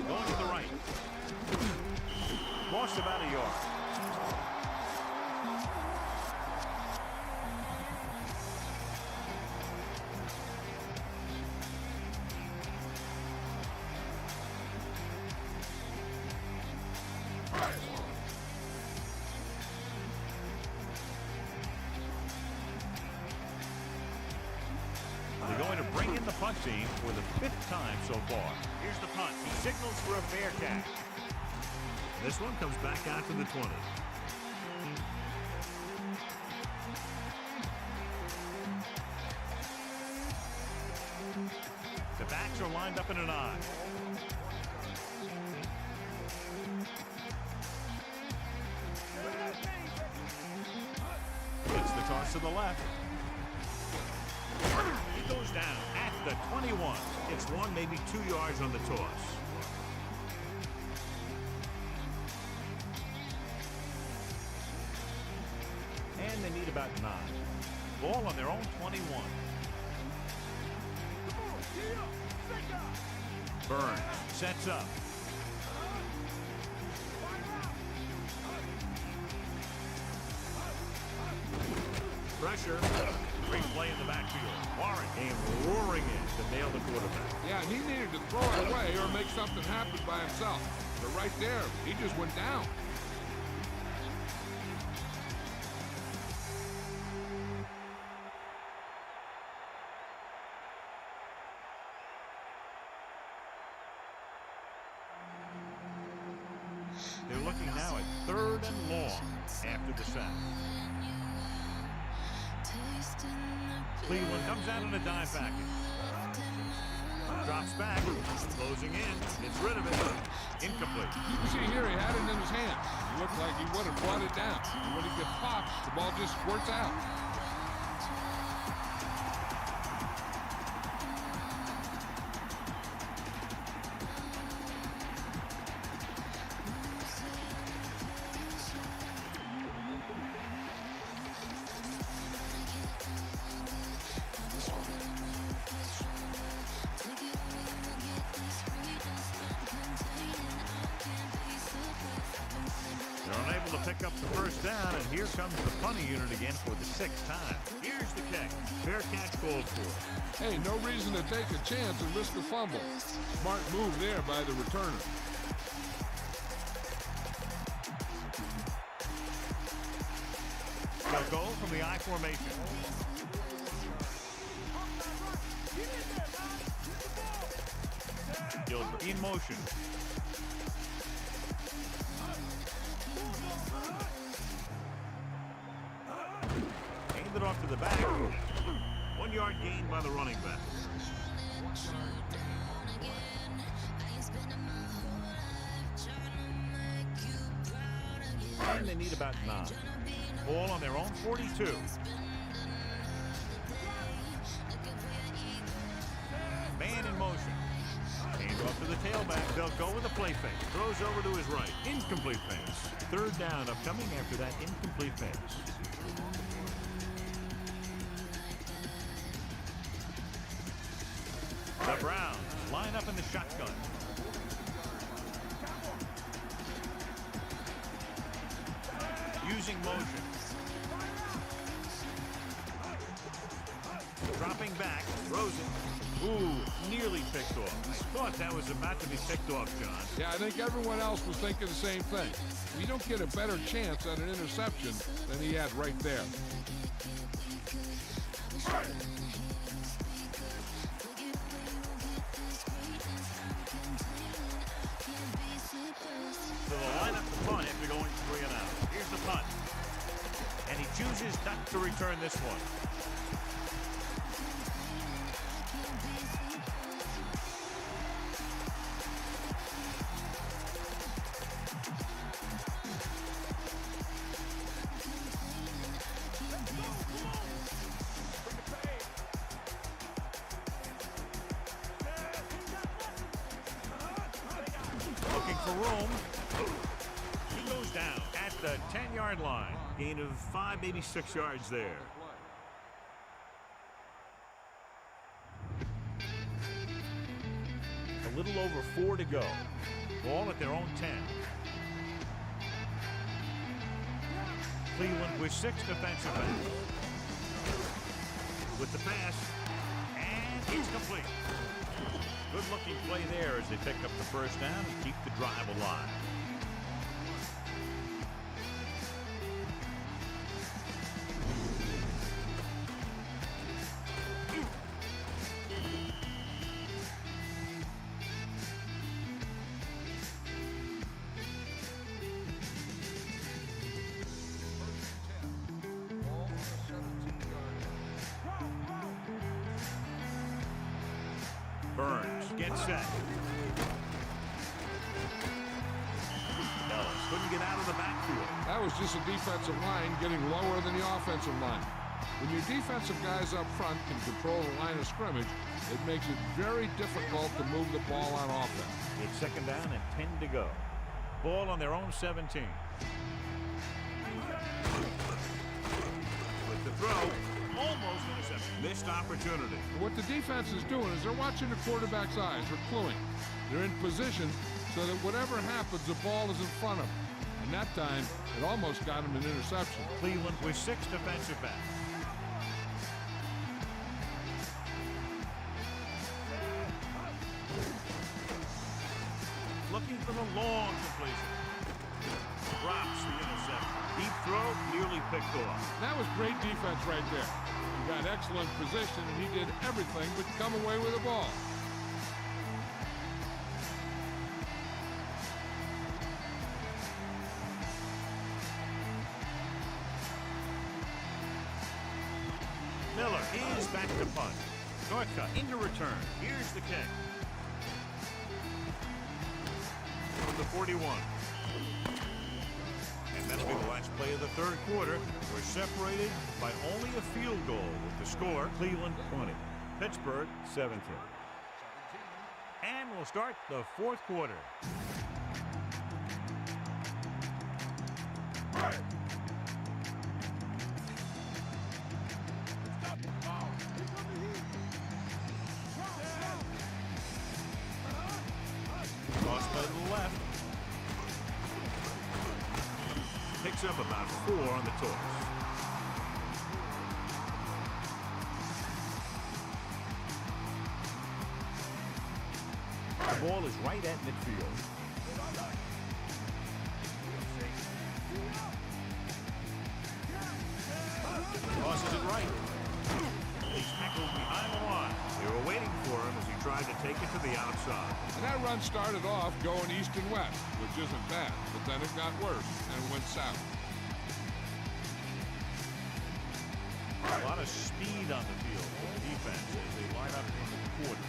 Going to the right. Lost about a yard. They're going to bring in the punt team for the 5th time so far. Here's the punt. He signals for a fair catch. This one comes back out to the 20. The backs are lined up in an I. Gets the toss to the left. He goes down. 21. It's 1, maybe 2 yards on the toss. And they need about 9. Ball on their own 21. Burns sets up. Pressure. Great play in the backfield. Warren came roaring in to nail the quarterback. Yeah, he needed to throw it away or make something happen by himself. But right there, he just went down. They're looking now at 3rd and long after the sack. Cleveland comes out in a dive package. Drops back, closing in, gets rid of it. Incomplete. You can see here he had it in his hand. It looked like he would have brought it down. And when he gets popped, the ball just squirts out. They're unable to pick up the first down, and here comes the punting unit again for the 6th time. Here's the kick. Fair catch called for. Hey, no reason to take a chance and risk a fumble. Smart move there by the returner. They'll go from the I formation. Gilbert in motion. Hand it off to the back. 1 yard gain by the running back. And they need about 9. Ball on their own 42. Man in motion. Hand off to the tailback. They'll go with a play fake. Throws over to his right. Incomplete pass. 3rd down upcoming after that incomplete pass. The Browns line up in the shotgun. Using motion. Dropping back. Throws it. Ooh, nearly picked off. I thought that was about to be picked off, John. Yeah, I think everyone else was thinking the same thing. You don't get a better chance at an interception than he had right there. So they'll line up the punt after going 3 and out. Here's the punt. And he chooses not to return this one. Looking for room. He goes down at the 10-yard line. Gain of 5, maybe 6 yards there. A little over 4 to go. Ball at their own 10. Cleveland with 6 defensive backs. With the pass. And it's complete. Good-looking play there as they pick up the first down and keep the drive alive. Burns gets set. Ellis couldn't get out of the backfield. That was just a defensive line getting lower than the offensive line. When your defensive guys up front can control the line of scrimmage, It makes it very difficult to move the ball on offense. It's second down and 10 to go. Ball on their own 17. With the throw, almost intercepted. Missed opportunity. What the defense is doing is they're watching the quarterback's eyes. They're cluing. They're in position so that whatever happens, the ball is in front of them. And that time, it almost got him an interception. Cleveland with 6 defensive backs. Looking for the long completion. Drops the interception. Deep throw, nearly picked off. That was great defense right there. He got excellent position, and he did everything but come away with the ball. Miller is back to punt. Northcutt into return. Here's the kick. From the 41. And that'll be the last play of the third quarter. We're separated by only a field goal with the score Cleveland 20, Pittsburgh 17. And we'll start the fourth quarter. Toss play to the left. Picks up about 4 on the toss. The ball is right at midfield. Tosses it right. He's tackled behind the line. They were waiting for him as he tried to take it to the outside. And that run started off going east and west, which isn't bad, but then it got worse and it went south. A lot of speed on the field for the defense as they line up into the quarter.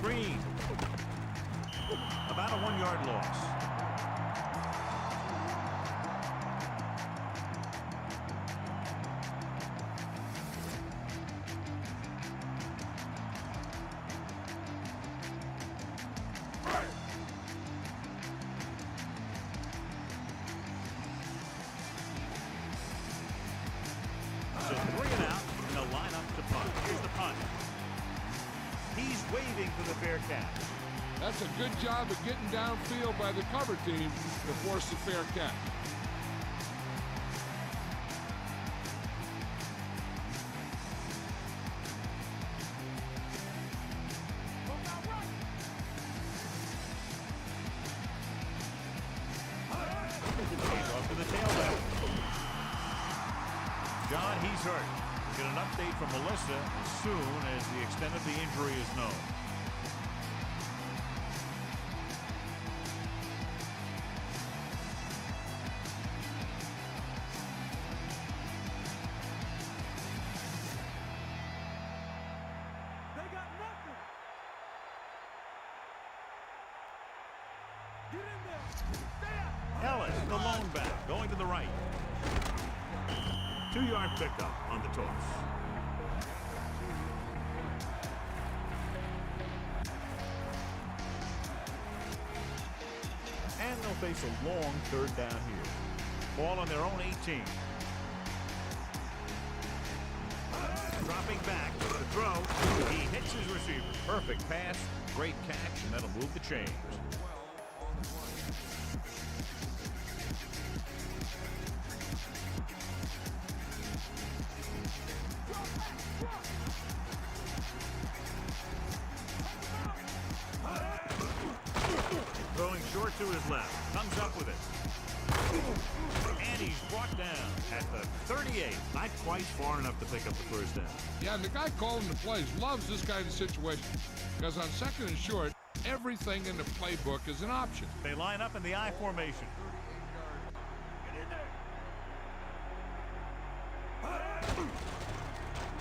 Green. About a 1-yard loss. So 3 and out, and they'll line up to punt. Here's the punt. He's waving for the fair catch. That's a good job of getting downfield by the cover team to force the fair catch. He's off to the tailback. John, he's hurt. We'll get an update from Melissa as soon as the extent of the injury is known. They got nothing. Get in there. Stay out. Ellis, the lone back, going to the right. 2-yard pickup on the toss. And they'll face a long third down here. Ball on their own 18. Dropping back with the throw. He hits his receiver. Perfect pass, great catch, and that'll move the chains. Throwing short to his left. Comes up with it. And he's brought down at the 38. Not quite far enough to pick up the first down. Yeah, and the guy calling the plays loves this kind of situation because on second and short, everything in the playbook is an option. They line up in the I formation.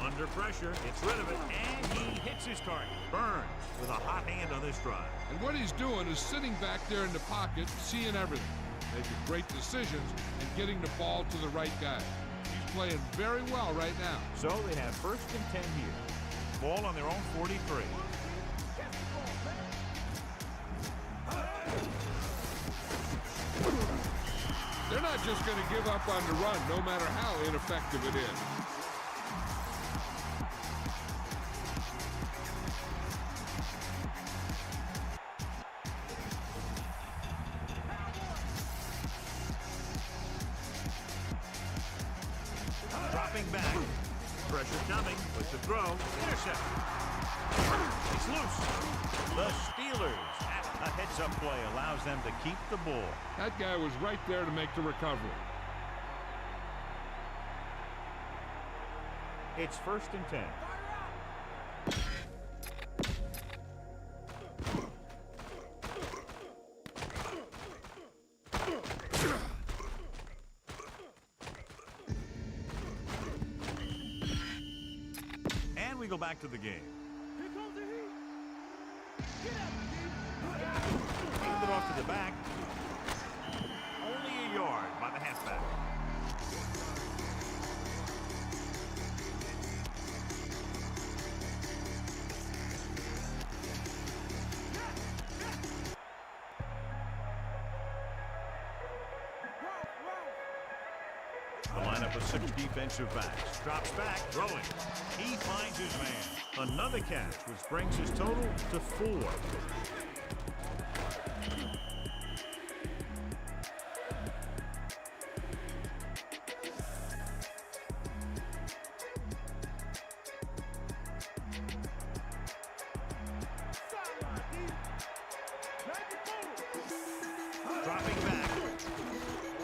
Under pressure, gets rid of it, and he hits his target. Burns with a hot hand on this drive. And what he's doing is sitting back there in the pocket, seeing everything, making great decisions, and getting the ball to the right guy. He's playing very well right now. So they have 1st and 10 here. Ball on their own 43. They're not just going to give up on the run, no matter how ineffective it is. Dropping back. Pressure coming with the throw. Intercept. It's loose. The Steelers. A heads-up play allows them to keep the ball. That guy was right there to make the recovery. It's 1st and 10. And we go back to the game. Here comes the heat. Get out of Hand it off to the back. Only a yard by the halfback. The lineup of 6 defensive backs. Drops back, throwing. He finds his man. Another catch, which brings his total to 4. Dropping back.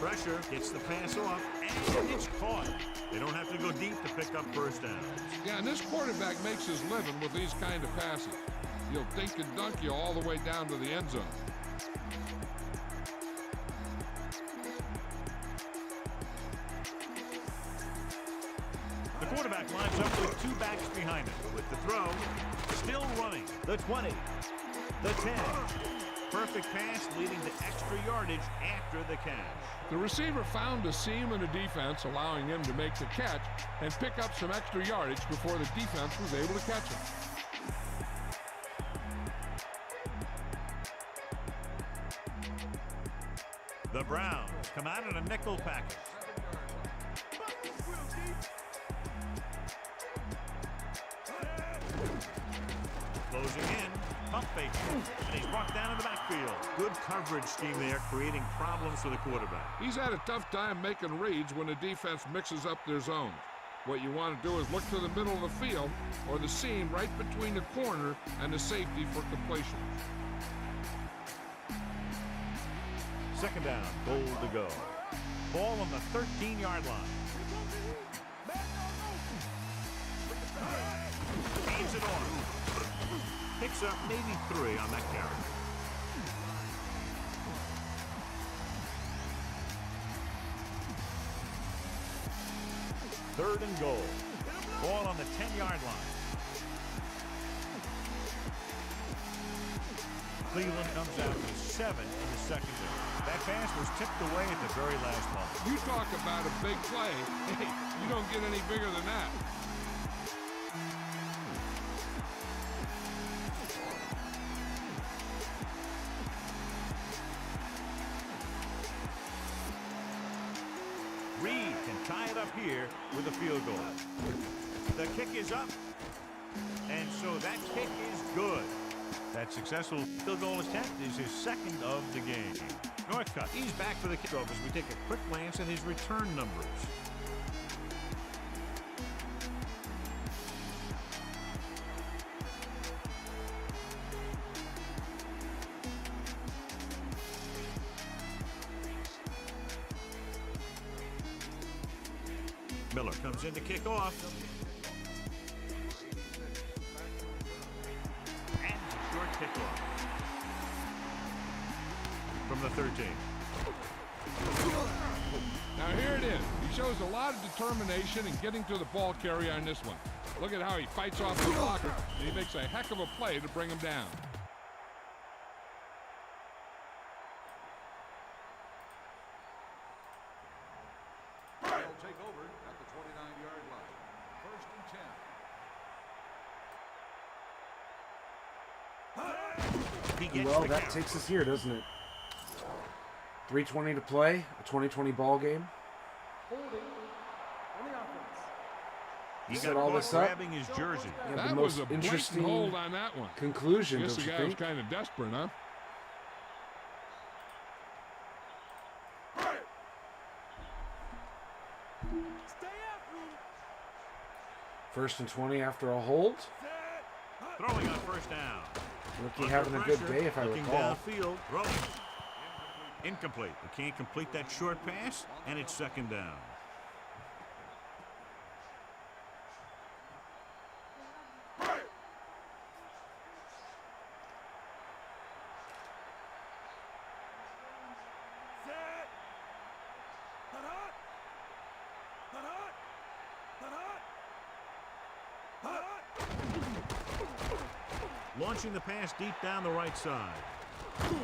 Pressure gets the pass off, and it's caught. They don't have to go deep to pick up 1st down. Yeah, and this quarterback makes his living with these kind of passes. He'll dink and dunk you all the way down to the end zone. The quarterback lines up with 2 backs behind him. With the throw, still running. The 20, the 10. Perfect pass leading to extra yardage after the catch. The receiver found a seam in the defense, allowing him to make the catch and pick up some extra yardage before the defense was able to catch him. The Browns come out in a nickel package. Closing in, pump fake, and he's brought down in the backfield. Good coverage scheme there, creating problems for the quarterback. He's had a tough time making reads when the defense mixes up their zones. What you want to do is look to the middle of the field or the seam right between the corner and the safety for completion. 2nd down, goal to go. Ball on the 13-yard line. Hands it on. Picks up maybe 3 on that carry. Third and goal. Ball on the 10-yard line. Cleveland comes out with 7 in the secondary. That pass was tipped away at the very last moment. You talk about a big play. Hey, you don't get any bigger than that. Reed can tie it up here with a field goal. The kick is up, and so that kick is good. That successful field goal attempt is his 2nd of the game. Northcutt, he's back for the kickoff as we take a quick glance at his return numbers. Miller comes in to kick off. And a short kickoff from the 13. Now here it is. He shows a lot of determination in getting to the ball carrier on this one. Look at how he fights off the blocker, and he makes a heck of a play to bring him down. Take over at the 20. he gets Well, the that count. takes us here, doesn't it? 3:20 to play, a 2020 ball game. Holding on the offense. He Set got all caught this up. grabbing his jersey. Yeah, That the was most a blatant interesting hold on that one. conclusion, Guess don't the you guy was think? kind of desperate, huh? Stay after him. 1st and 20 after a hold. Throwing on first down. Rookie Under having a good pressure, day, if I looking recall. downfield, throwing. Incomplete. He can't complete that short pass, and it's 2nd down. Launching the pass deep down the right side. The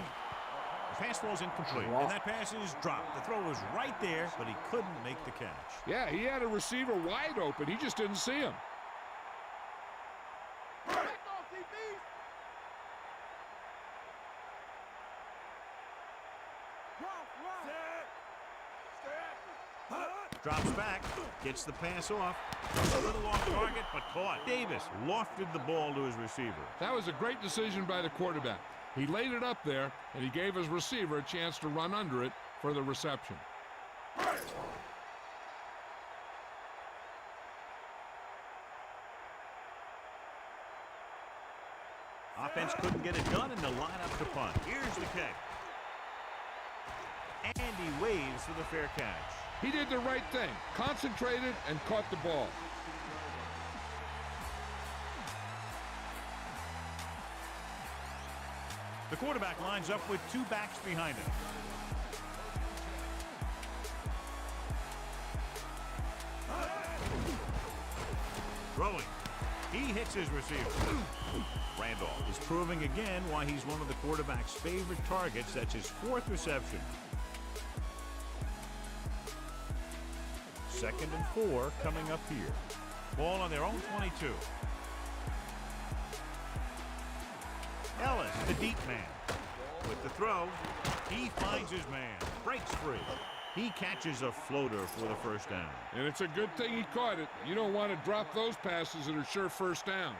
pass falls incomplete, and that pass is dropped. The throw was right there, but he couldn't make the catch. Yeah, he had a receiver wide open. He just didn't see him. Drops back, gets the pass off. A little off target, but caught. Davis lofted the ball to his receiver. That was a great decision by the quarterback. He laid it up there, and he gave his receiver a chance to run under it for the reception. Offense couldn't get it done, and the lineup to punt. Here's the kick. And he waves for the fair catch. He did the right thing, concentrated and caught the ball. The quarterback lines up with 2 backs behind him. Throwing. He hits his receiver. Randolph is proving again why he's one of the quarterback's favorite targets. That's his 4th reception. 2nd and 4 coming up here. Ball on their own 22. Ellis, the deep man. With the throw, he finds his man. Breaks free. He catches a floater for the 1st down. And it's a good thing he caught it. You don't want to drop those passes that are sure 1st downs.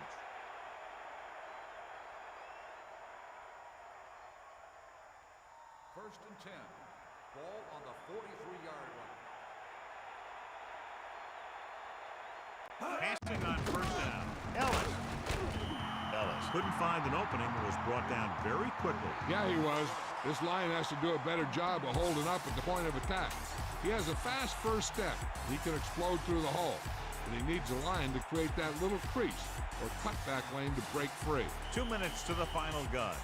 First and 10. Ball on the 43-yard line. Passing on 1st down. Ellis couldn't find an opening and was brought down very quickly. Yeah, he was. This line has to do a better job of holding up at the point of attack. He has a fast first step. He can explode through the hole. But he needs a line to create that little crease or cutback lane to break free. 2 minutes to the final gun.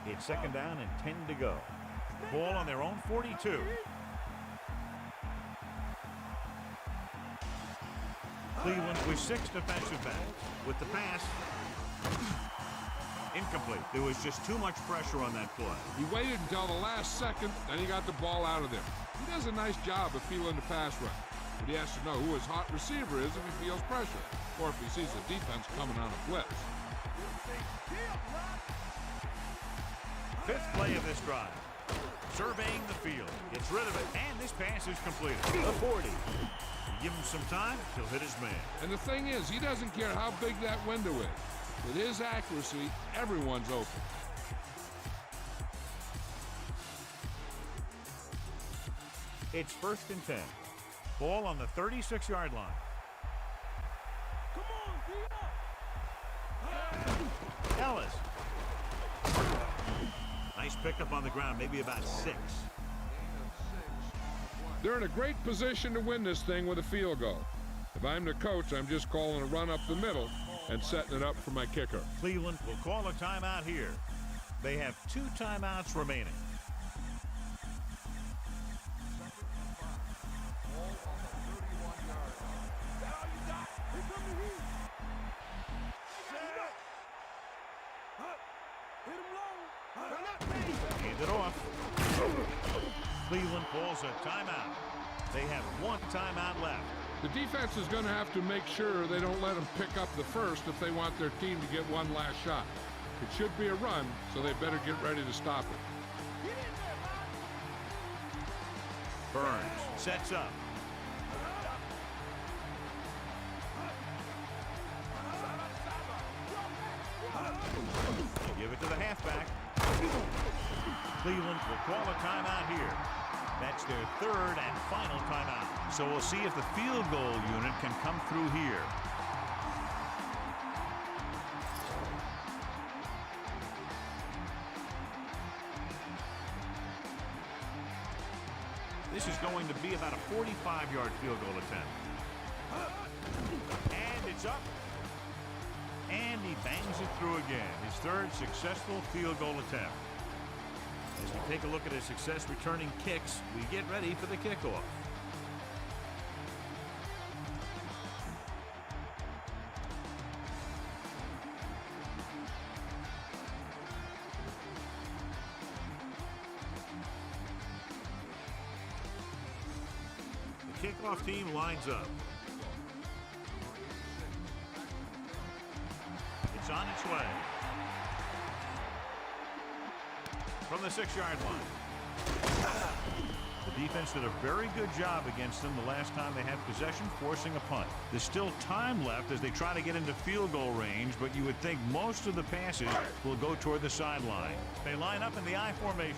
It's 2nd down and 10 to go. Ball on their own 42. Cleveland with 6 defensive backs. With the pass, incomplete. There was just too much pressure on that play. He waited until the last second, then he got the ball out of there. He does a nice job of feeling the pass rush, but he has to know who his hot receiver is if he feels pressure, or if he sees the defense coming on a blitz. 5th play of this drive. Surveying the field. Gets rid of it, and this pass is completed. The 40. Give him some time, he'll hit his man. And the thing is, he doesn't care how big that window is. With his accuracy, everyone's open. It's 1st and 10. Ball on the 36-yard line. Come on, Ellis. Nice pickup on the ground, maybe about 6. They're in a great position to win this thing with a field goal. If I'm the coach, I'm just calling a run up the middle and setting it up for my kicker. Cleveland will call a timeout here. They have 2 timeouts remaining. Hand it off. Cleveland calls a timeout. They have 1 timeout left. The defense is going to have to make sure they don't let them pick up the first if they want their team to get one last shot. It should be a run, so they better get ready to stop it. Burns sets up. They give it to the halfback. Cleveland will call a timeout here. That's their third and final timeout. So we'll see if the field goal unit can come through here. This is going to be about a 45-yard field goal attempt. And it's up. And he bangs it through again. His third successful field goal attempt. As we take a look at his success returning kicks, we get ready for the kickoff. The kickoff team lines up. It's on its way. From the 6-yard line. The defense did a very good job against them the last time they had possession, forcing a punt. There's still time left as they try to get into field goal range, but you would think most of the passes will go toward the sideline. They line up in the I formation.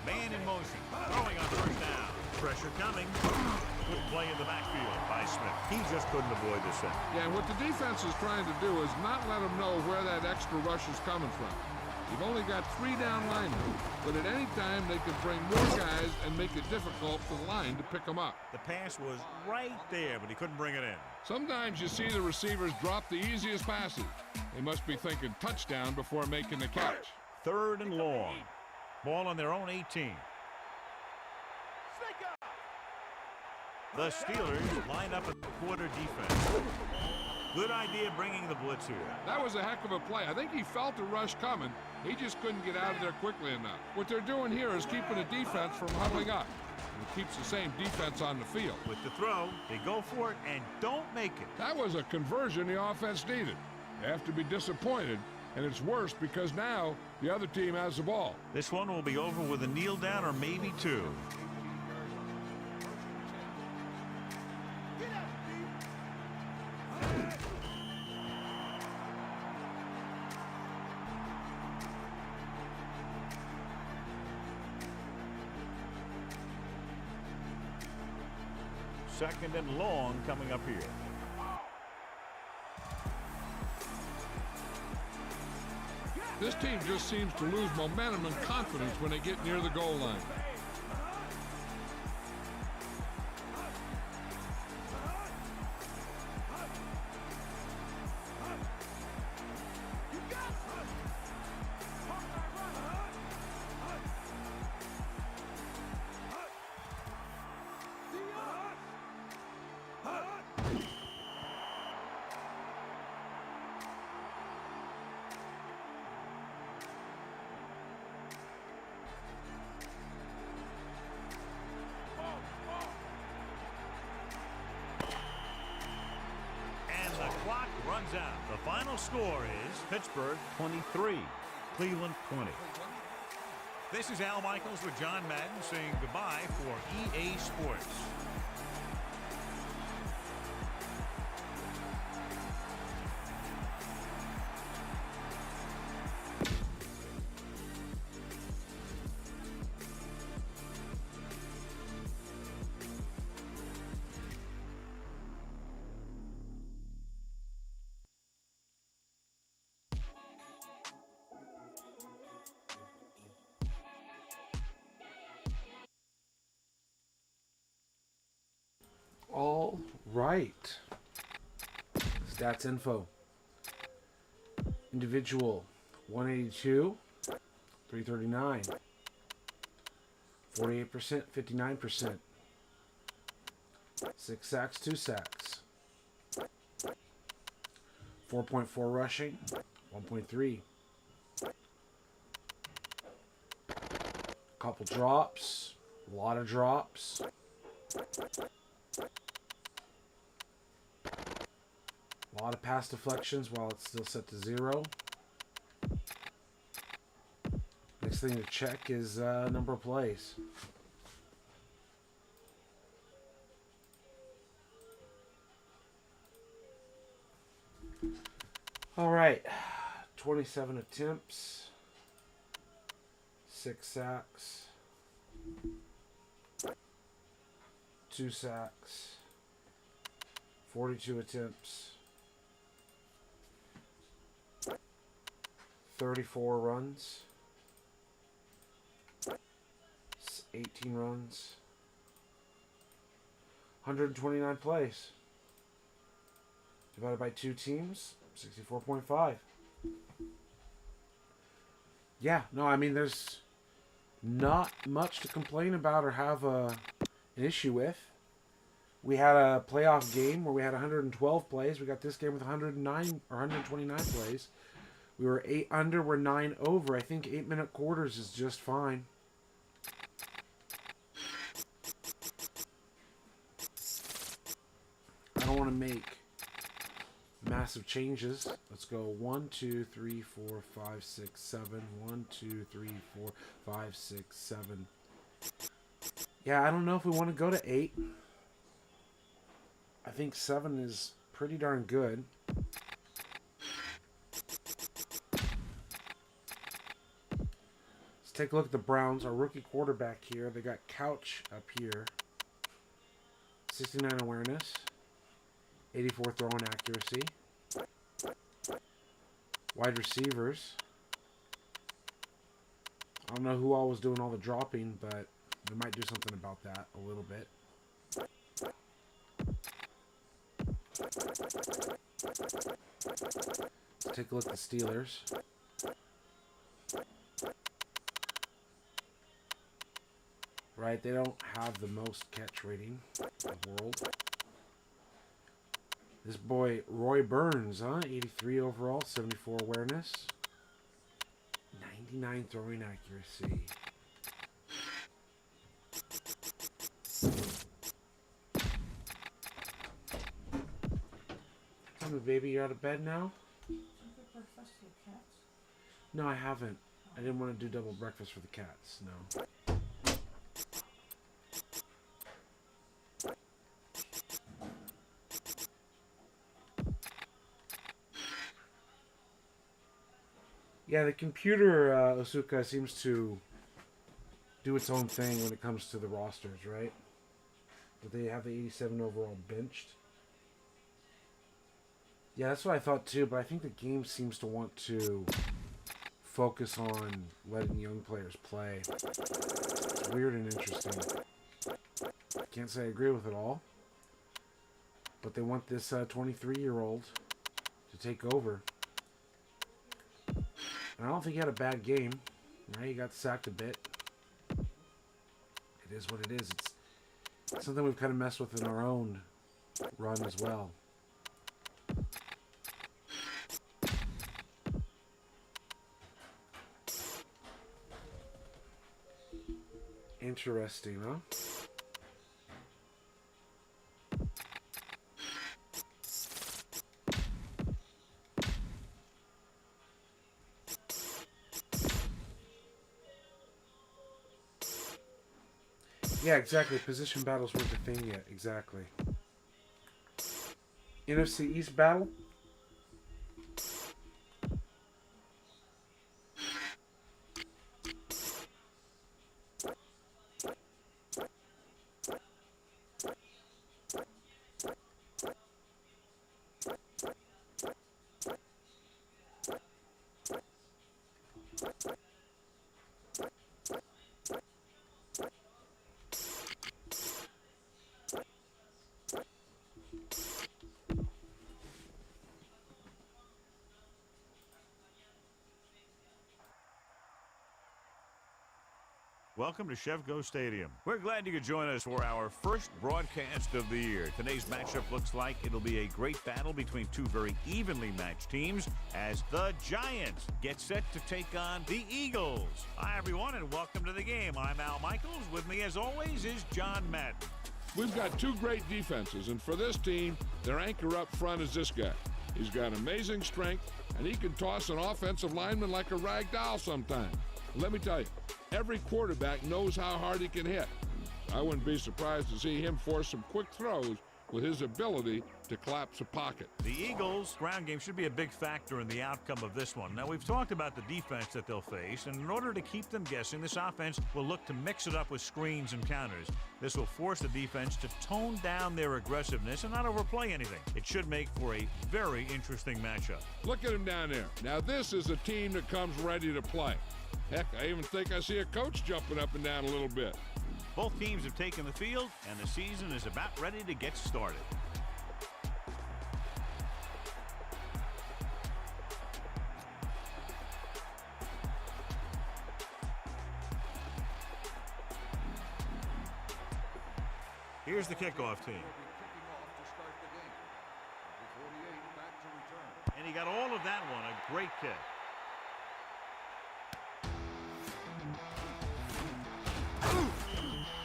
Man in motion, throwing on first down. Pressure coming. Good play in the backfield by Smith. He just couldn't avoid this thing. Yeah, and what the defense is trying to do is not let them know where that extra rush is coming from. You've only got 3 down linemen, but at any time they can bring more guys and make it difficult for the line to pick them up. The pass was right there, but he couldn't bring it in. Sometimes you see the receivers drop the easiest passes. They must be thinking touchdown before making the catch. 3rd and long. Ball on their own 18. The Steelers line up at the quarter defense. Good idea bringing the blitz here. That was a heck of a play. I think he felt the rush coming. He just couldn't get out of there quickly enough. What they're doing here is keeping the defense from huddling up. It keeps the same defense on the field. With the throw, they go for it and don't make it. That was a conversion the offense needed. They have to be disappointed, and it's worse because now the other team has the ball. This one will be over with a kneel down or maybe 2. Second and long coming up here. This team just seems to lose momentum and confidence when they get near the goal line. Clock runs out. The final score is Pittsburgh 23, Cleveland 20. This is Al Michaels with John Madden saying goodbye for EA Sports. All right. Stats info. Individual 182, 339, 48%, 59%, 6 sacks, 2 sacks, 4.4 rushing, 1.3, couple drops, A lot of drops. A lot of pass deflections while it's still set to 0. Next thing to check is number of plays. All right, 27 attempts, 6 sacks, 2 sacks, 42 attempts, 34 runs, 18 runs, 129 plays. Divided by 2 teams, 64.5. Yeah, no, I mean, there's not much to complain about or have an issue with. We had a playoff game where we had 112 plays. We got this game with 109 or 129 plays. We were 8 under, we're 9 over. I think 8-minute quarters is just fine. I don't want to make massive changes. Let's go 1, 2, 3, 4, 5, 6, 7. 1, 2, 3, 4, 5, 6, 7. Yeah, I don't know if we want to go to 8. I think 7 is pretty darn good. Let's take a look at the Browns. Our rookie quarterback here. They got Couch up here. 69 awareness. 84 throwing accuracy. Wide receivers. I don't know who all was doing all the dropping, but we might do something about that a little bit. Let's take a look at the Steelers. Right, they don't have the most catch rating in the world. This boy, Roy Burns, huh? 83 overall, 74 awareness. 99 throwing accuracy. Tell me, baby, you're out of bed now? No, I haven't. I didn't want to do double breakfast for the cats, no. Yeah, the computer, Asuka, seems to do its own thing when it comes to the rosters, right? But they have the 87 overall benched. Yeah, that's what I thought too, but I think the game seems to want to focus on letting young players play. It's weird and interesting. I can't say I agree with it all, but they want this 23-year-old to take over. And I don't think he had a bad game. Right? He got sacked a bit. It is what it is. It's something we've kind of messed with in our own run as well. Interesting, huh? Yeah, exactly. Position battles weren't a thing yet. Exactly. NFC East battle. Welcome to Chevco Stadium. We're glad you could join us for our first broadcast of the year. Today's matchup looks like it'll be a great battle between two very evenly matched teams as the Giants get set to take on the Eagles. Hi, everyone, and welcome to the game. I'm Al Michaels. With me, as always, is John Madden. We've got two great defenses, and for this team, their anchor up front is this guy. He's got amazing strength, and he can toss an offensive lineman like a rag doll sometimes. Let me tell you, every quarterback knows how hard he can hit. I wouldn't be surprised to see him force some quick throws with his ability to collapse a pocket. The Eagles' ground game should be a big factor in the outcome of this one. Now, we've talked about the defense that they'll face, and in order to keep them guessing, this offense will look to mix it up with screens and counters. This will force the defense to tone down their aggressiveness and not overplay anything. It should make for a very interesting matchup. Look at him down there. Now, this is a team that comes ready to play. Heck, I even think I see a coach jumping up and down a little bit. Both teams have taken the field, and the season is about ready to get started. Here's the kickoff team. Kicking off to start the game. Number 48 back to return. And he got all of that one, a great kick.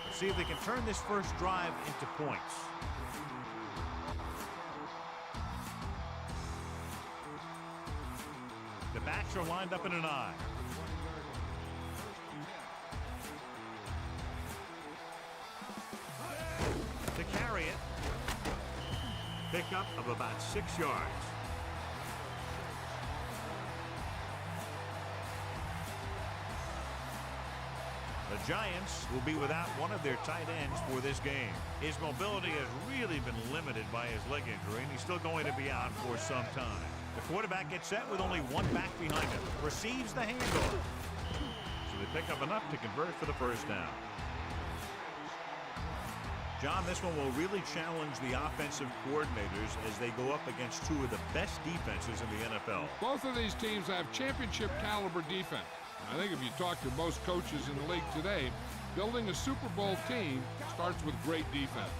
Let's see if they can turn this first drive into points. The backs are lined up in an eye. To carry it. Pickup of about 6 yards. The Giants will be without one of their tight ends for this game. His mobility has really been limited by his leg injury, and he's still going to be out for some time. The quarterback gets set with only one back behind him. Receives the handoff. So they pick up enough to convert for the first down. John, this one will really challenge the offensive coordinators as they go up against two of the best defenses in the NFL. Both of these teams have championship caliber defense. I think if you talk to most coaches in the league today, building a Super Bowl team starts with great defense.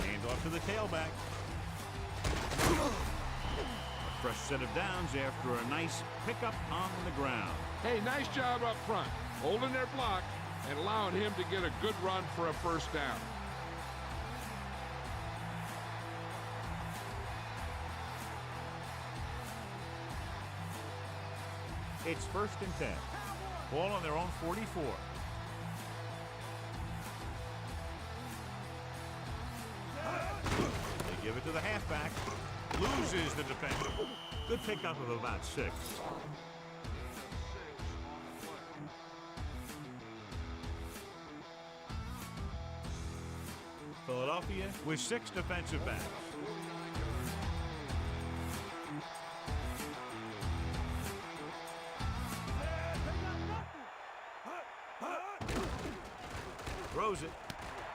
Hand off to the tailback. A fresh set of downs after a nice pickup on the ground. Hey, nice job up front, holding their block and allowing him to get a good run for a first down. It's 1st and 10. Ball on their own 44. They give it to the halfback. Loses the defender. Good pickup of about 6. Philadelphia with 6 defensive backs. Throws it,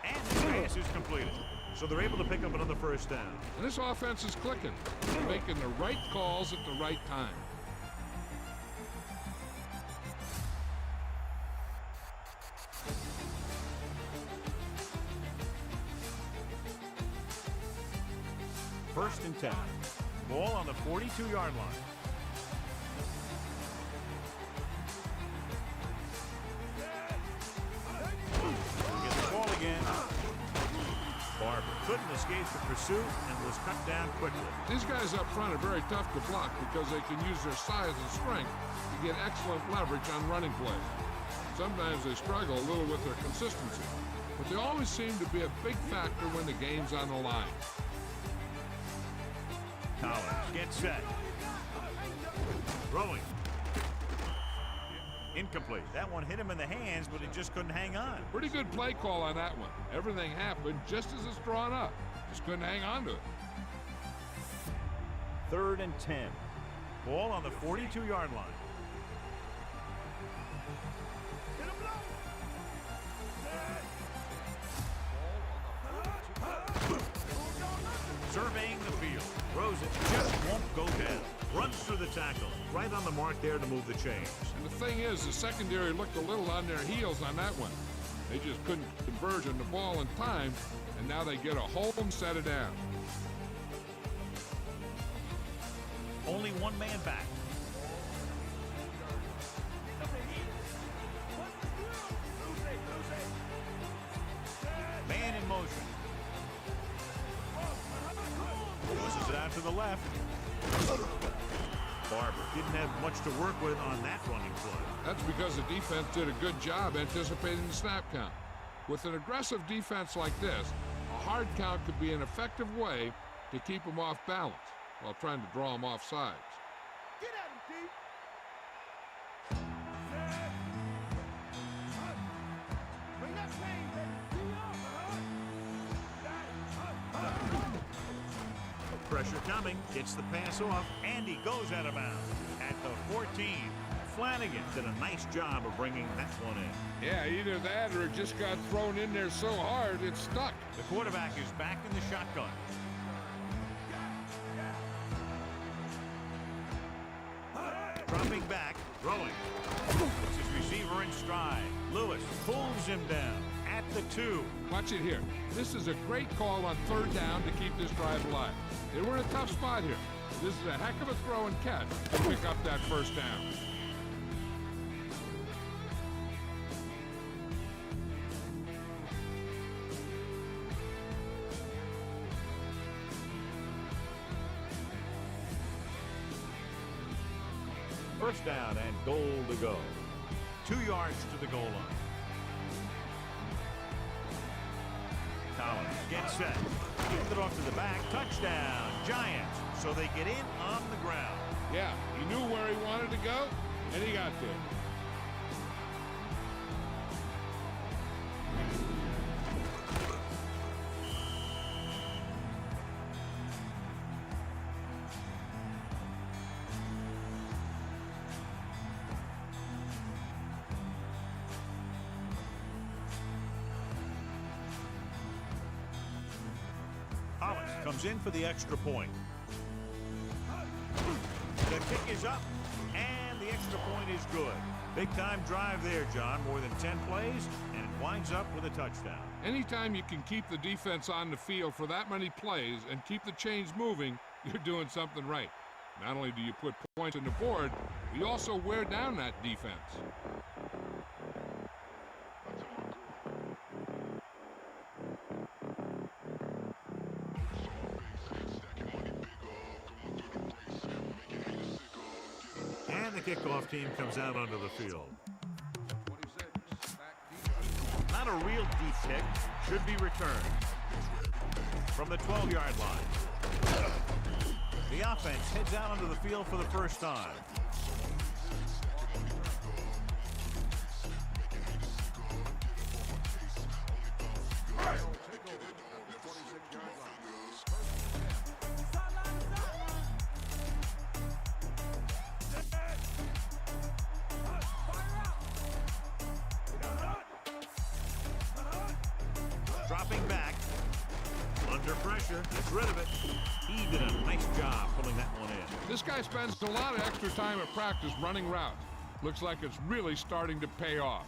and the pass is completed. So they're able to pick up another first down. And this offense is clicking. They're making the right calls at the right time. First and 10. Ball on the 42-yard line. Get the ball again. Barber couldn't escape the pursuit and was cut down quickly. These guys up front are very tough to block because they can use their size and strength to get excellent leverage on running plays. Sometimes they struggle a little with their consistency, but they always seem to be a big factor when the game's on the line. Collins gets set. Throwing. Incomplete. That one hit him in the hands, but he just couldn't hang on. Pretty good play call on that one. Everything happened just as it's drawn up. Just couldn't hang on to it. 3rd and 10. Ball on the 42-yard line. Surveying the field. Throws it. Just won't go down. runs through the tackle. Right on the mark there to move the chains. And the thing is, the secondary looked a little on their heels on that one. They just couldn't converge on the ball in time, and now they get a hold and set it down. Only one man back. Man in motion. Pushes it out to the left. Barber didn't have much to work with on that running play. That's because the defense did a good job anticipating the snap count. With an aggressive defense like this, a hard count could be an effective way to keep them off balance while trying to draw them off sides. Get at him, D. Bring that pain, baby. Pressure coming, gets the pass off, and he goes out of bounds at the 14. Flanagan did a nice job of bringing that one in. Yeah, either that or it just got thrown in there so hard it stuck. The quarterback is back in the shotgun. Dropping back, throwing. Puts his receiver in stride. Lewis pulls him down at the 2. Watch it here. This is a great call on third down to keep this drive alive. They were in a tough spot here. This is a heck of a throw and catch to pick up that first down. First down and goal to go. 2 yards to the goal line. Collins gets set. Gives it off to the back. Touchdown, Giants. So they get in on the ground. Yeah, he knew where he wanted to go, and he got there. Collins comes in for the extra point. The kick is up, and the extra point is good. Big-time drive there, John. More than 10 plays, and it winds up with a touchdown. Anytime you can keep the defense on the field for that many plays and keep the chains moving, you're doing something right. Not only do you put points on the board, you also wear down that defense. And the kickoff team comes out onto the field. 26, back deep. Not a real deep kick. Should be returned. From the 12-yard line. The offense heads out onto the field for the first time. Dropping back. Under pressure. Gets rid of it. He did a nice job pulling that one in. This guy spends a lot of extra time at practice running routes. Looks like it's really starting to pay off.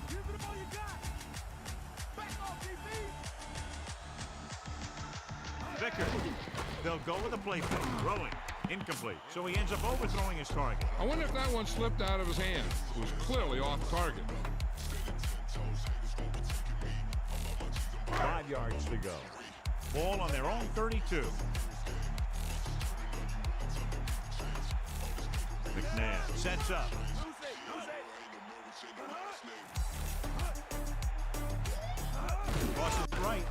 Give it all you got. Back off, DB. Vickers. They'll go with a play fake. Throwing. Incomplete. So he ends up overthrowing his target. I wonder if that one slipped out of his hand. It was clearly off target. 5 yards to go. Ball on their own 32. McNabb sets up. Crosses it right.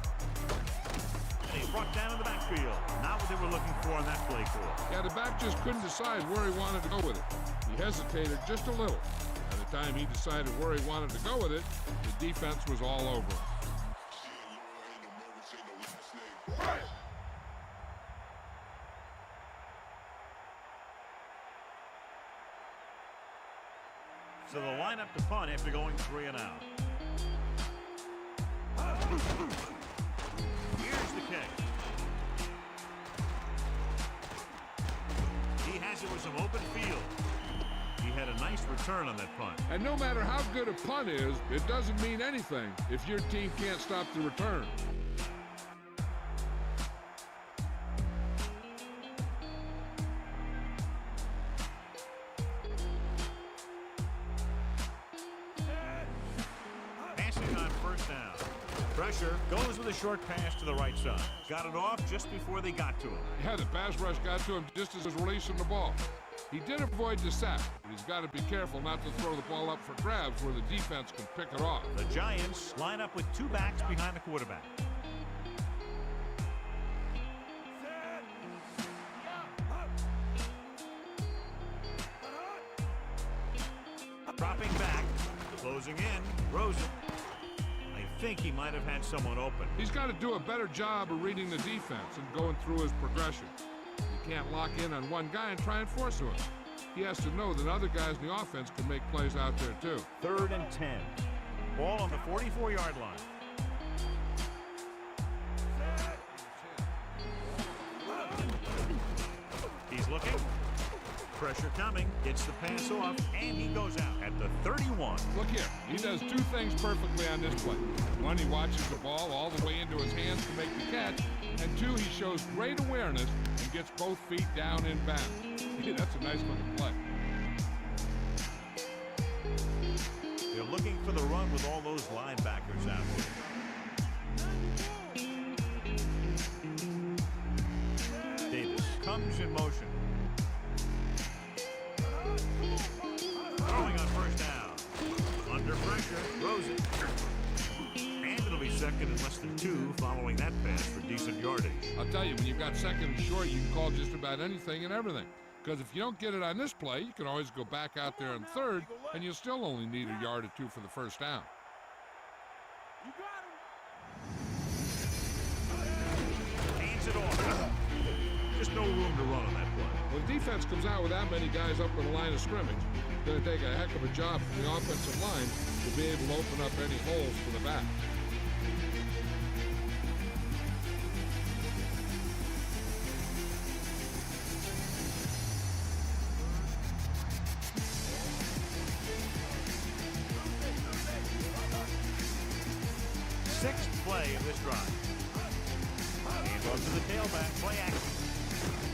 And he's brought down in the backfield. Not what they were looking for on that play call. Yeah, the back just couldn't decide where he wanted to go with it. He hesitated just a little. By the time he decided where he wanted to go with it, the defense was all over him. So they'll line up to punt after going 3 and out. Here's the kick. He has it with some open field. He had a nice return on that punt. And no matter how good a punt is, it doesn't mean anything if your team can't stop the return. Passing on first down. Pressure goes with a short pass to the right side. Got it off just before they got to him. Yeah, the pass rush got to him just as he was releasing the ball. He did avoid the sack, but he's got to be careful not to throw the ball up for grabs where the defense can pick it off. The Giants line up with two backs behind the quarterback. Dropping back, closing in, Rosen. I think he might have had someone open. He's got to do a better job of reading the defense and going through his progression. You can't lock in on one guy and try and force him. He has to know that other guys in the offense can make plays out there too. 3rd and 10. Ball on the 44-yard line. He's looking. Pressure coming. Gets the pass off, and he goes out at the 31. Look here. He does two things perfectly on this play. One, he watches the ball all the way into his hands to make the catch. And two, he shows great awareness and gets both feet down in bounds. That's a nice looking play. They're looking for the run with all those linebackers out there. Davis comes in motion. Throwing on first down. Under pressure, Rosen. And it'll be second and less than 2 following that pass for decent yardage. I'll tell you, when you've got second and short, you can call just about anything and everything. Because if you don't get it on this play, you can always go back out there on third, and you'll still only need a yard or two for the first down. You got him. Hands it off. Just no room to run on that play. When defense comes out with that many guys up in the line of scrimmage, it's going to take a heck of a job from the offensive line to be able to open up any holes for the back. Sixth play of this drive. Hands off to the tailback. Play action.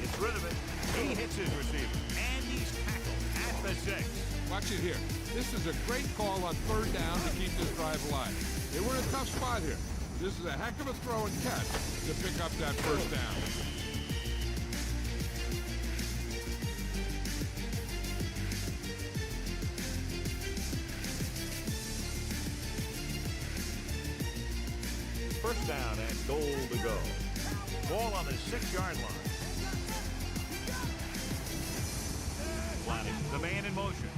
Gets rid of it. He hits his receiver. And he's tackled at the 6. Watch it here. This is a great call on third down to keep this drive alive. They were in a tough spot here. This is a heck of a throw and catch to pick up that first down. First down and goal to go. Ball on the 6-yard line. Planning the man in motion.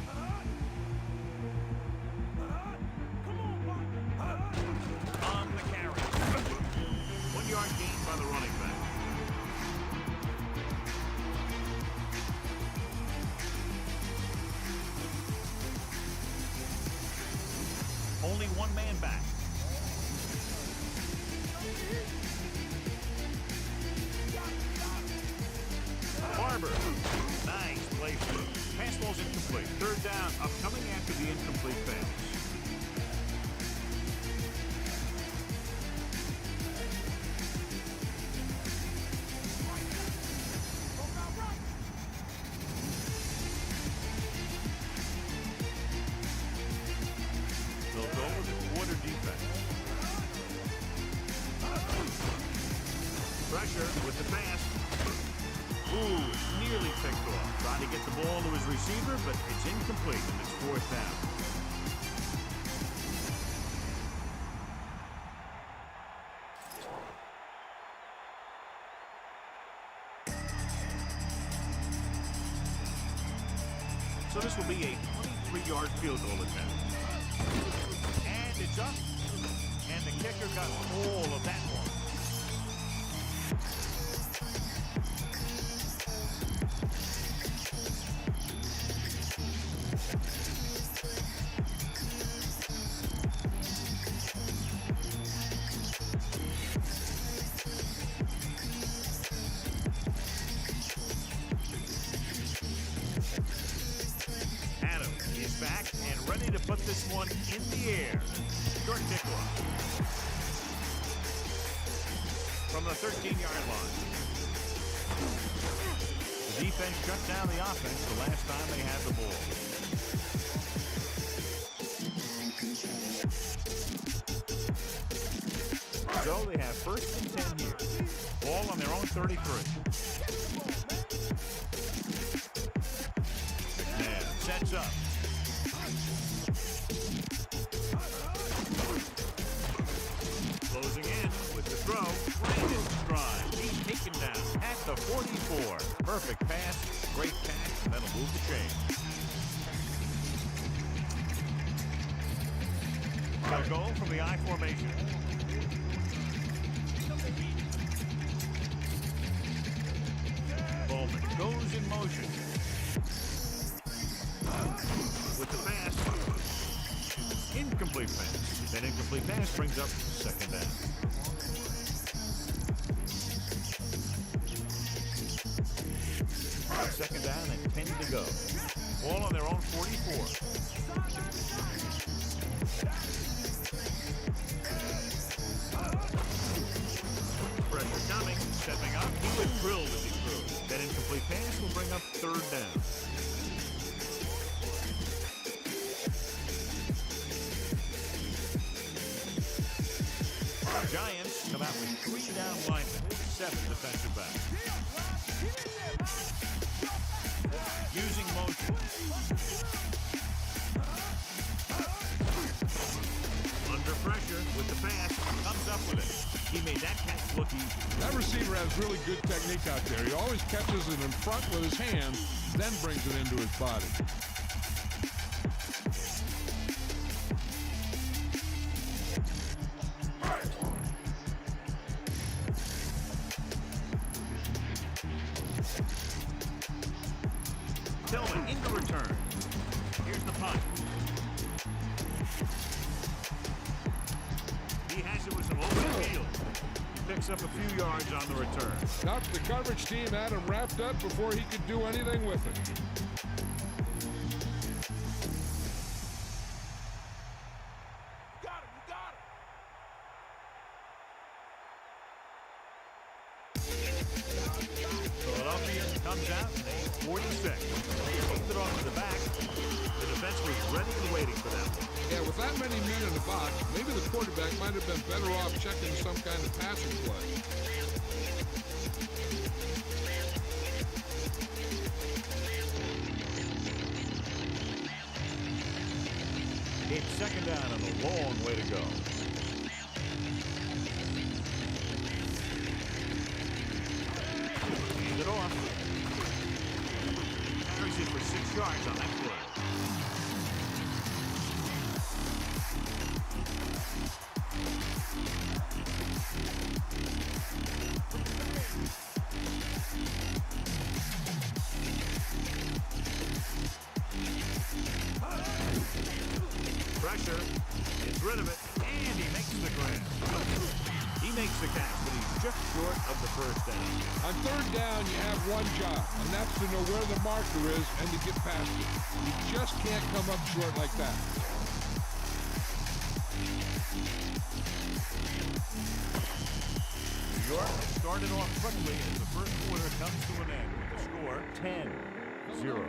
On the carry. 1 yard gain by the running back. Only one man back. Barber. Nice play through. Pass ball's incomplete. Third down, upcoming after the incomplete pass. They'll go with the quarter defense. Pressure with the pass. Ooh, nearly picked off. Trying to get the ball to his receiver, but it's incomplete, and it's 4th down. So this will be a 23-yard field goal attempt. And it's up. And the kicker got all of that one. put this one in the air. Short kickoff. From the 13-yard line. The defense shut down the offense the last time they had the ball. So they have 1st and 10 here. Ball on their own 33. McNabb sets up. Closing in with the throw. Brandon stride. He's taken down at the 44. Perfect pass. Great catch. And that'll move the chain. Got a goal from the I formation. Bowman goes in motion. With the pass. Incomplete pass. That incomplete pass brings up 2nd down. Second down and 10 to go. Ball on their own 44. Pressure coming, stepping up. He was drilled as he threw. That incomplete pass will bring up 3rd down. Giants come out with 3 down linemen, 7 defensive backs. Using motion. Under pressure with the pass. Comes up with it. He made that catch look easy. That receiver has really good technique out there. He always catches it in front with his hand, then brings it into his body. Tillman into return. Here's the punt. He has it with some open field. He picks up a few yards on the return. Now the coverage team had him wrapped up before he could do anything with it. Got him, you got him. Philadelphia comes out in a 46. They kicked it off to the back. The defense was ready and waiting for that one. Yeah, with that many men in the box, maybe the quarterback might have been better off checking some kind of passing play. It's 2nd down and a long way to go. Hand it off. Carries it for 6 yards on that play. Pressure, gets rid of it, and he makes the grab. He makes the catch, but he's just short of the 1st down. On 3rd down, you have one job, and that's to know where the marker is and to get past it. You just can't come up short like that. New York started off quickly as the 1st quarter comes to an end with the score 10-0.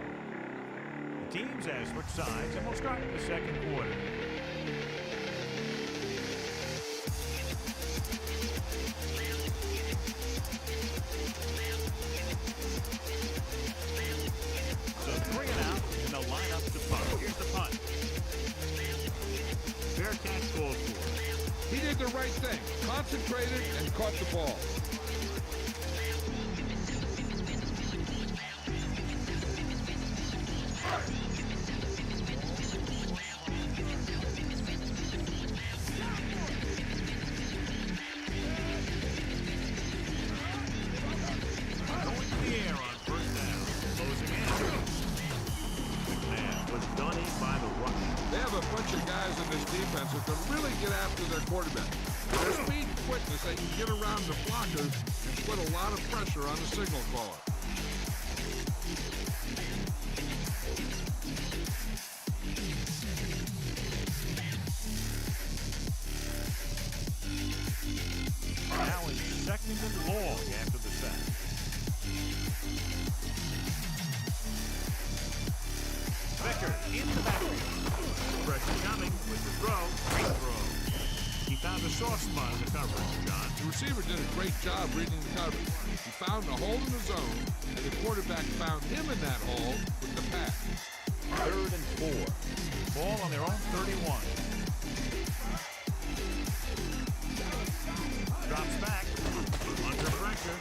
The teams have switched sides, and we'll start the 2nd quarter. So 3 and out, and they'll line up to punt. Here's the punt. Fair catch called for. He did the right thing, concentrated and caught the ball. Going to the air on 1st down. Closing in. McNabb was done in by the rush. They have a bunch of guys in this defense that can really get after their quarterback. With their speed and quickness, they can get around the blockers and put a lot of pressure on the signal caller. Second and long after the sack. Becker in the backfield. Pressure coming with the throw. Great throw. He found a soft spot in the coverage, John. The receiver did a great job reading the coverage. He found a hole in the zone, and the quarterback found him in that hole with the pass. 3rd and 4. Ball on their own 31. Drops back. Under pressure.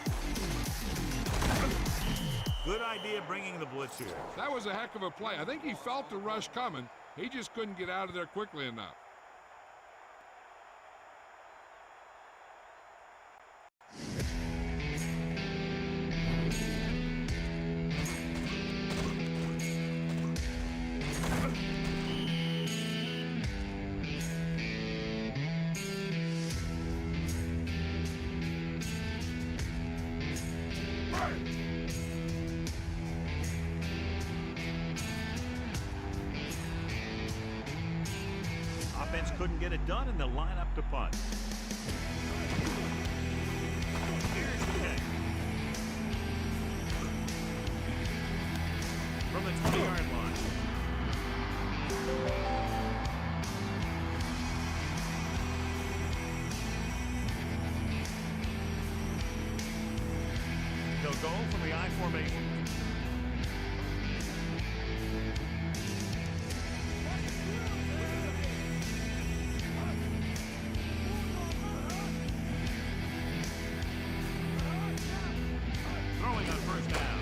Good idea bringing the blitz here. That was a heck of a play. I think he felt the rush coming. He just couldn't get out of there quickly enough. Offense couldn't get it done, and they'll line up to punt. Here's the kick. From the 20-yard line. He'll go from the I formation. Throwing on first down.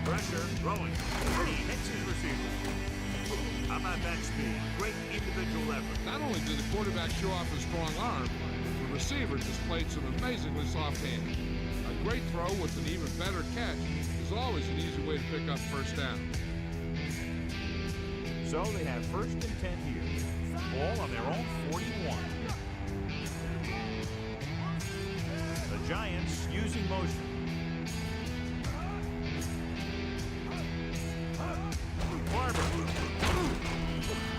Pressure, throwing. He hits his receiver. How about that speed? Great individual effort. Not only did the quarterback show off his strong arm, the receiver displayed some amazingly soft hands. A great throw with an even better catch is always an easy way to pick up first down. So they have 1st and 10 here. Ball on their own 41. The Giants using motion.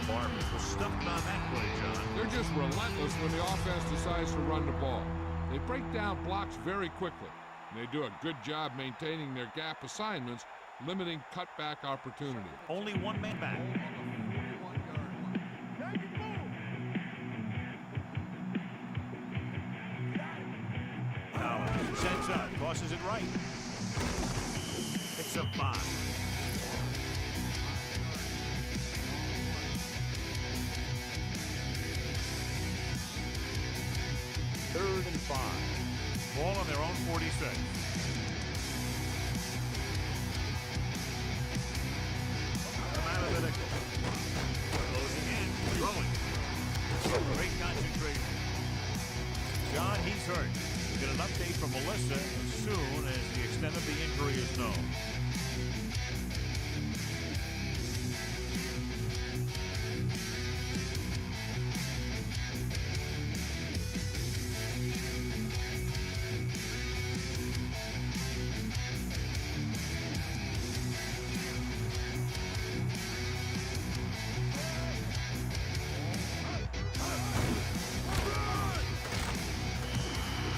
Barber was stumped on that play, John. They're just relentless when the offense decides to run the ball. They break down blocks very quickly. And they do a good job maintaining their gap assignments, limiting cutback opportunity. Only one man back. Collins sets up, tosses it right. Picks up 5. Third and 5. Ball on their own 46. Come out of the nickel. Closing in. Throwing. Great concentration. John, he's hurt. We'll get an update from Melissa as soon as the extent of the injury is known.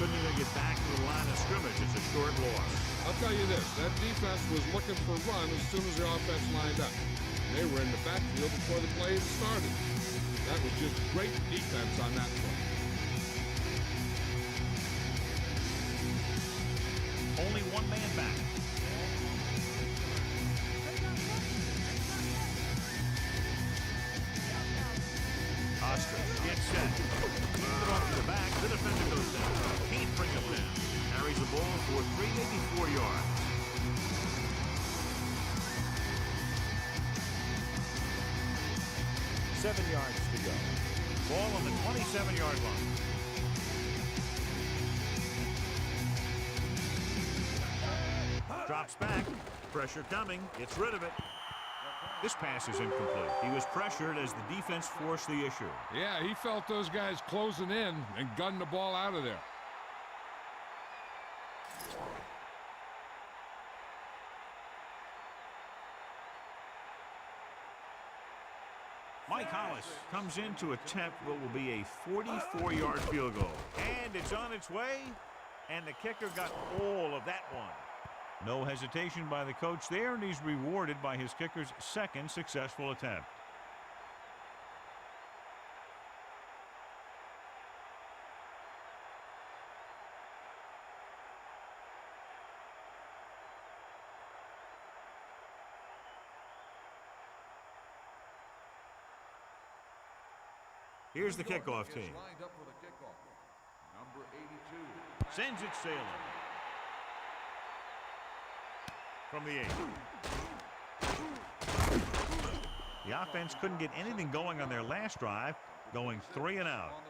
Couldn't even get back to the line of scrimmage. It's a short loss. I'll tell you this, that defense was looking for a run as soon as the offense lined up. They were in the backfield before the play even started. That was just great defense on that play. Only one man back. Oscar gets set. Moves it off to the back. The defender goes down. Can't bring him down. Carries the ball for 3, maybe 4 yards. Seven yards to go. Ball on the 27-yard line. Drops back. Pressure coming. Gets rid of it. This pass is incomplete. He was pressured as the defense forced the issue. Yeah, he felt those guys closing in and gunned the ball out of there. Mike Hollis comes in to attempt what will be a 44-yard field goal. And it's on its way, And the kicker got all of that one. No hesitation by the coach there, and he's rewarded by his kicker's second successful attempt. Here's the kickoff team. Lined up for the kickoff. Number 82. Sends it sailing. From the 8. The offense couldn't get anything going on their last drive, going 3 and out. On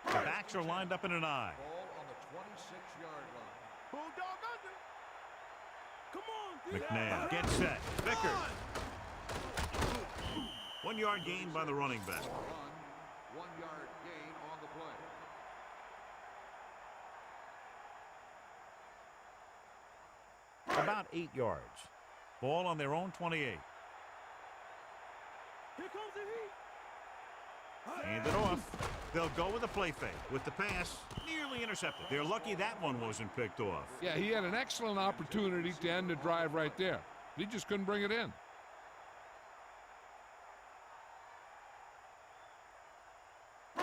the return. The backs are lined up in an I. Ball on the 26-yard line. Bulldog under. Come on, McNabb gets set. Vickers. 1 yard gain by the running back. Run. 1-yard gain on the play. About 8 yards. Ball on their own 28. Here comes the heat. Hand it off. They'll go with a play fake. With the pass, nearly intercepted. They're lucky that one wasn't picked off. Yeah, he had an excellent opportunity to end the drive right there. He just couldn't bring it in.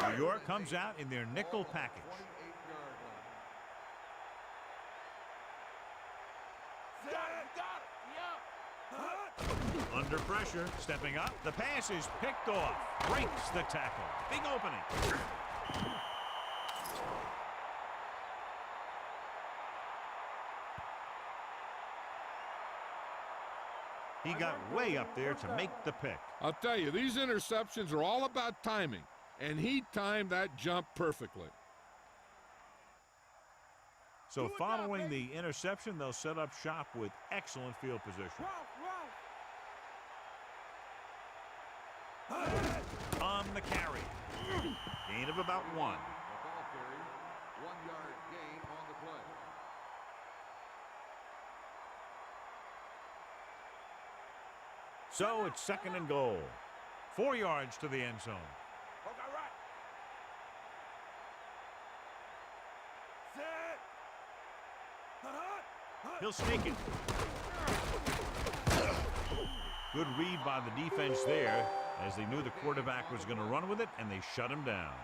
New York comes out in their nickel package. 28-yard line. Got it. Yeah. Under pressure, stepping up. The pass is picked off. Breaks the tackle. Big opening. He got way up there to make the pick. I'll tell you, these interceptions are all about timing, and he timed that jump perfectly. So following the interception, they'll set up shop with excellent field position. On the carry. Gain of about 1. The ball carrier. 1-yard gain on the play. So it's 2nd and goal. 4 yards to the end zone. Okay, right. Set. Hut. He'll sneak it. Good read by the defense there, as they knew the quarterback was going to run with it, and they shut him down.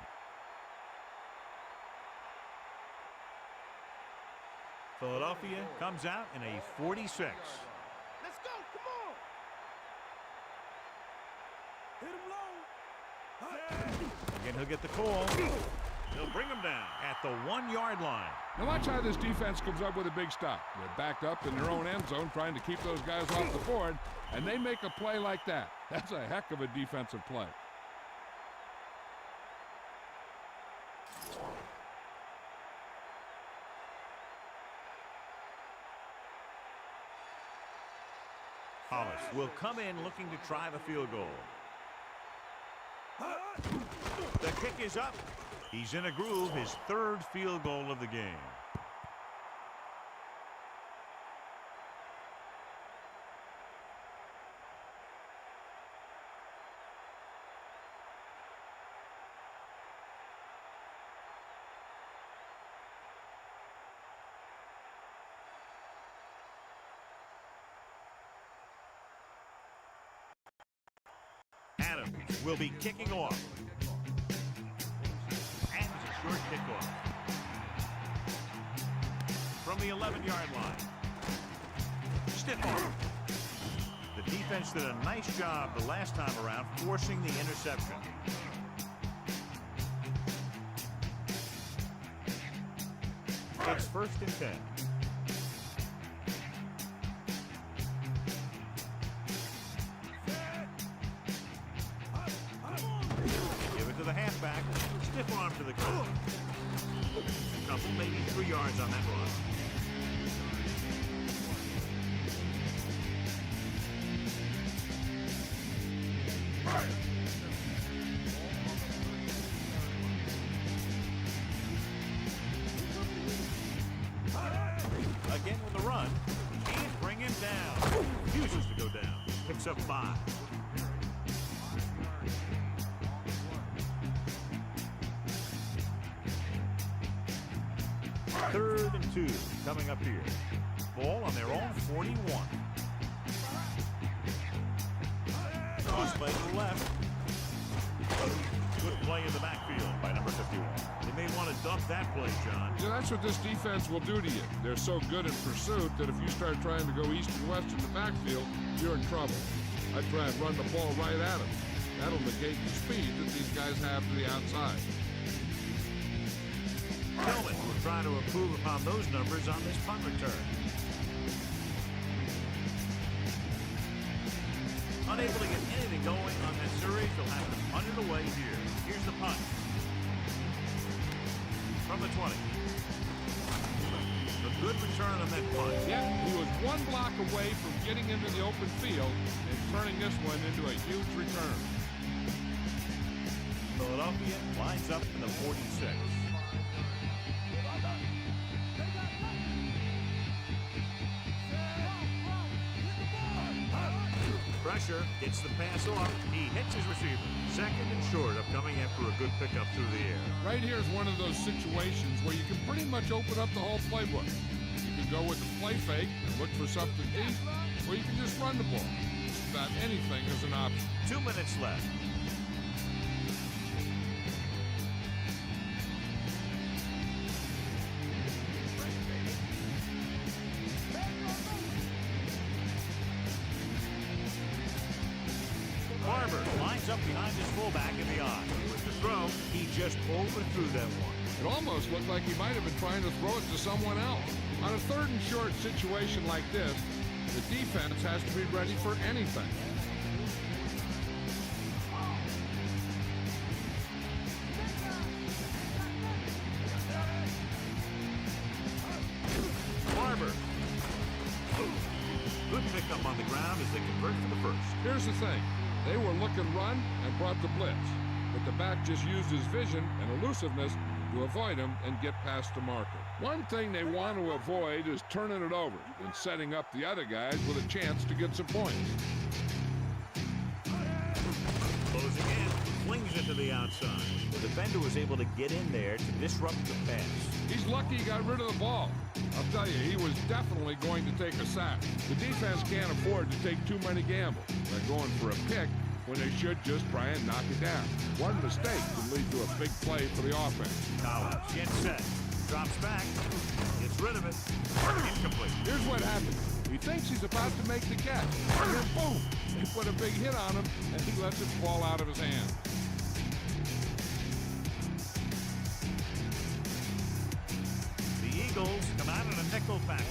Philadelphia comes out in a 46. Let's go. Come on. Hit him low. Set. Again, he'll get the call. He'll bring him down at the 1-yard line. Now watch how this defense comes up with a big stop. They're backed up in their own end zone trying to keep those guys off the board, and they make a play like that. That's a heck of a defensive play. Hollis will come in looking to try the field goal. The kick is up. He's in a groove, his 3rd field goal of the game. Adams will be kicking off. And it's a short kickoff. From the 11-yard line. Stiff arm. The defense did a nice job the last time around forcing the interception. It's 1st and 10. To the halfback, stiff arm to the coach. A couple, maybe 3 yards on that run. Again with the run, can't bring him down. Refuses to go down. Picks up 5. 3rd and 2 coming up here. Ball on their own 41. Cross play to the left. Good play in the backfield by number 51. They may want to dump that play, John. Yeah, that's what this defense will do to you. They're so good in pursuit that if you start trying to go east and west in the backfield, you're in trouble. I try and run the ball right at them. That'll negate the speed that these guys have to the outside. Tillman will try to improve upon those numbers on this punt return. Unable to get anything going on that series, they'll have to punt it away here. Here's the punt. From the 20. A good return on that punt. Yeah, he was one block away from getting into the open field and turning this one into a huge return. Philadelphia lines up in the 46. Pressure gets the pass off. He hits his receiver. 2nd and short upcoming after a good pickup through the air. Right here is one of those situations where you can pretty much open up the whole playbook. You can go with the play fake and look for something deep, or you can just run the ball. Just about anything is an option. 2 minutes left. Barber lines up behind his fullback in the eye. With the throw, he just overthrew that one. It almost looked like he might have been trying to throw it to someone else. On a 3rd and short situation like this, the defense has to be ready for anything. Barber. Good pickup on the ground as they convert for the first. Here's the thing. They were looking run and brought the blitz, but the back just used his vision and elusiveness to avoid him and get past the marker. One thing they want to avoid is turning it over and setting up the other guys with a chance to get some points. Closing in, flings it to the outside. The defender was able to get in there to disrupt the pass. He's lucky he got rid of the ball. I'll tell you, he was definitely going to take a sack. The defense can't afford to take too many gambles by going for a pick when they should just try and knock it down. One mistake can lead to a big play for the offense. Collins gets set, drops back, gets rid of it, incomplete. Here's what happens. He thinks he's about to make the catch, and then boom, they put a big hit on him, and he lets it fall out of his hand. The Eagles come out in a nickel package.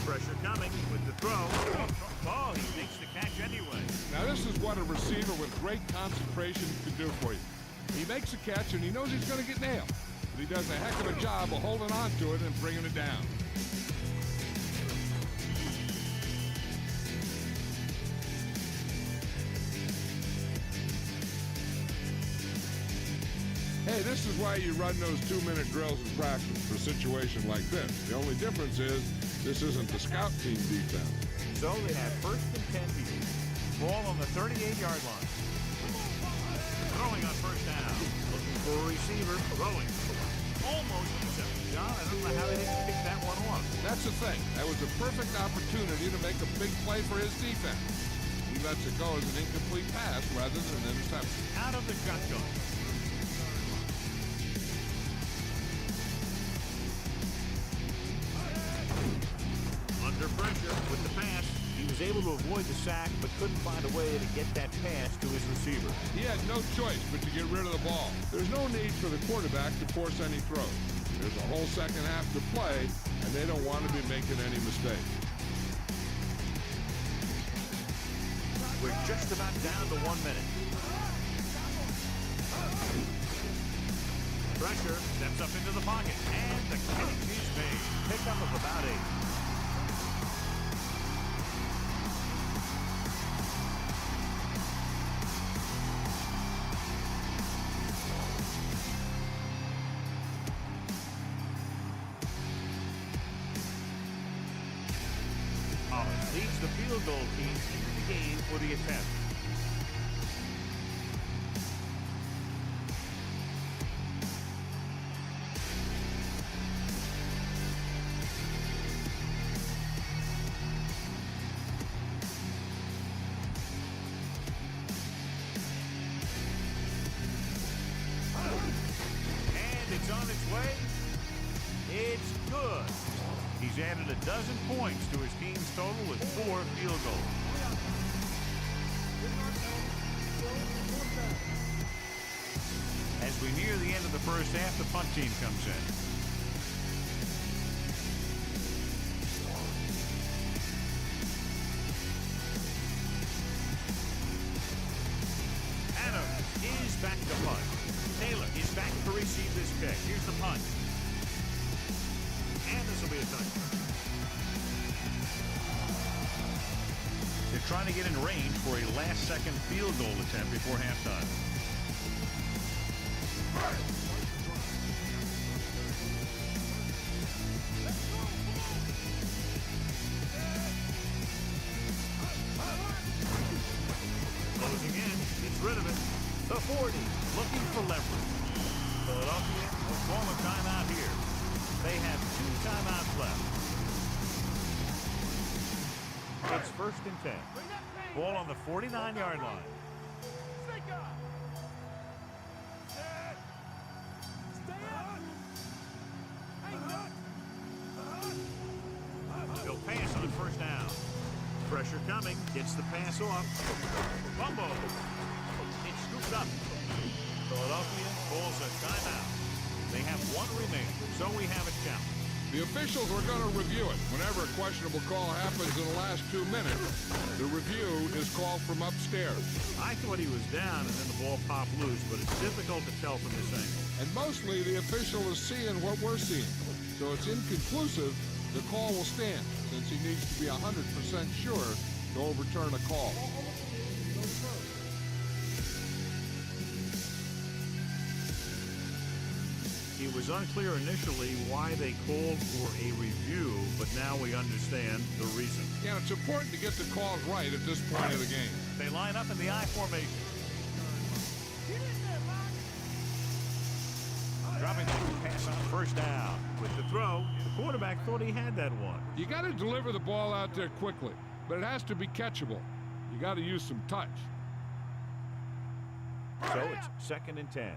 Pressure coming with the throw. Oh, he makes the catch anyway. Now this is what a receiver with great concentration can do for you. He makes a catch and he knows he's going to get nailed, but he does a heck of a job of holding on to it and bringing it down. Hey, this is why you run those 2-minute drills in practice for a situation like this. The only difference is this isn't the scout team defense. So they have 1st and 10 here. Ball on the 38-yard line. Throwing on 1st down. Looking for a receiver. Throwing. Almost intercepted. John, I don't know how they didn't pick that one off. That's the thing. That was a perfect opportunity to make a big play for his defense. He lets it go as an incomplete pass rather than an interception. Out of the shotgun. Under pressure with the pass. He was able to avoid the sack, but couldn't find a way to get that pass to his receiver. He had no choice but to get rid of the ball. There's no need for the quarterback to force any throws. There's a whole second half to play, and they don't want to be making any mistakes. We're just about down to 1 minute. Pressure steps up into the pocket, and the catch is made. Pickup of about 8. Leads the field goal team into the game for the attempt. He's added 12 points to his team's total with 4 field goals. As we near the end of the first half, the punt team comes in. Adams is back to punt. Taylor is back to receive this kick. Here's the punt. And this will be a touchdown. They're trying to get in range for a last-second field goal attempt before halftime. Closing in, gets rid of it. The 40, looking for leverage. Philadelphia will form a timeout here. They have 2 timeouts left. It's 1st and 10. Ball on the 49-yard line. He'll pass on 1st down. Pressure coming. Gets the pass off. Fumble. It's scooped up. Philadelphia calls a timeout. They have 1 remaining, so we have it counted. The officials are going to review it. Whenever a questionable call happens in the last 2 minutes, the review is called from upstairs. I thought he was down and then the ball popped loose, but it's difficult to tell from this angle. And mostly the official is seeing what we're seeing. So it's inconclusive. The call will stand, since he needs to be 100% sure to overturn a call. It was unclear initially why they called for a review, but now we understand the reason. Yeah, it's important to get the calls right at this point of the game. They line up in the I formation. Dropping the pass on 1st down. With the throw, the quarterback thought he had that one. You got to deliver the ball out there quickly, but it has to be catchable. You got to use some touch. So it's 2nd and 10.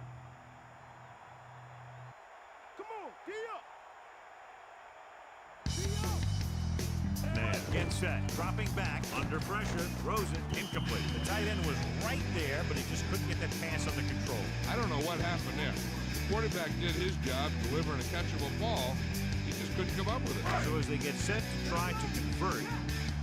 Man, again set, dropping back, under pressure, throws it, incomplete. The tight end was right there, but he just couldn't get that pass under control. I don't know what happened there. The quarterback did his job delivering a catchable ball. He just couldn't come up with it. So as they get set to try to convert,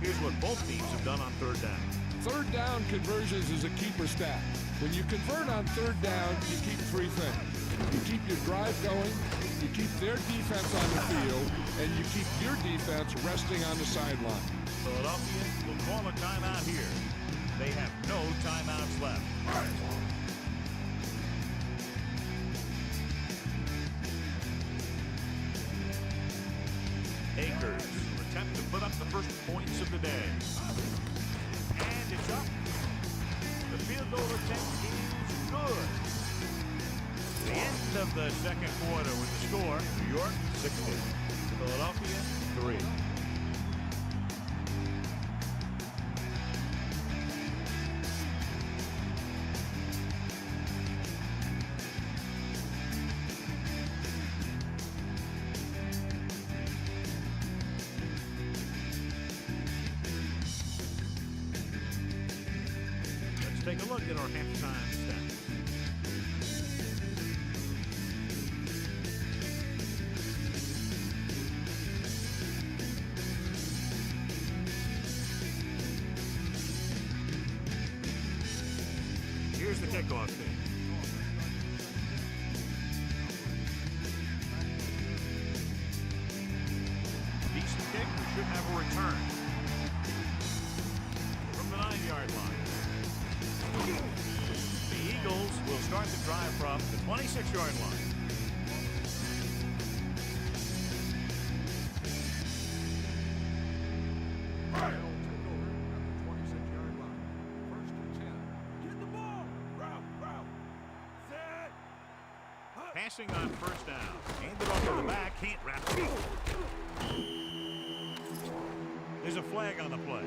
here's what both teams have done on 3rd down. 3rd down conversions is a keeper stat. When you convert on 3rd down, you keep 3 things. You keep your drive going, you keep their defense on the field, and you keep your defense resting on the sideline. Philadelphia will call a timeout here. They have no timeouts left. Akers will attempt to put up the first points of the day. And it's up. The field goal attempt is good. The end of the 2nd quarter with the score, New York 60, Philadelphia 3. Let's take a look at our halftime stats. Here's the kickoff team. Decent kick. We should have a return from the 9-yard line. The Eagles will start the drive from the 26-yard line. Passing on 1st down. Handed off to the back. Can't wrap it. There's a flag on the play.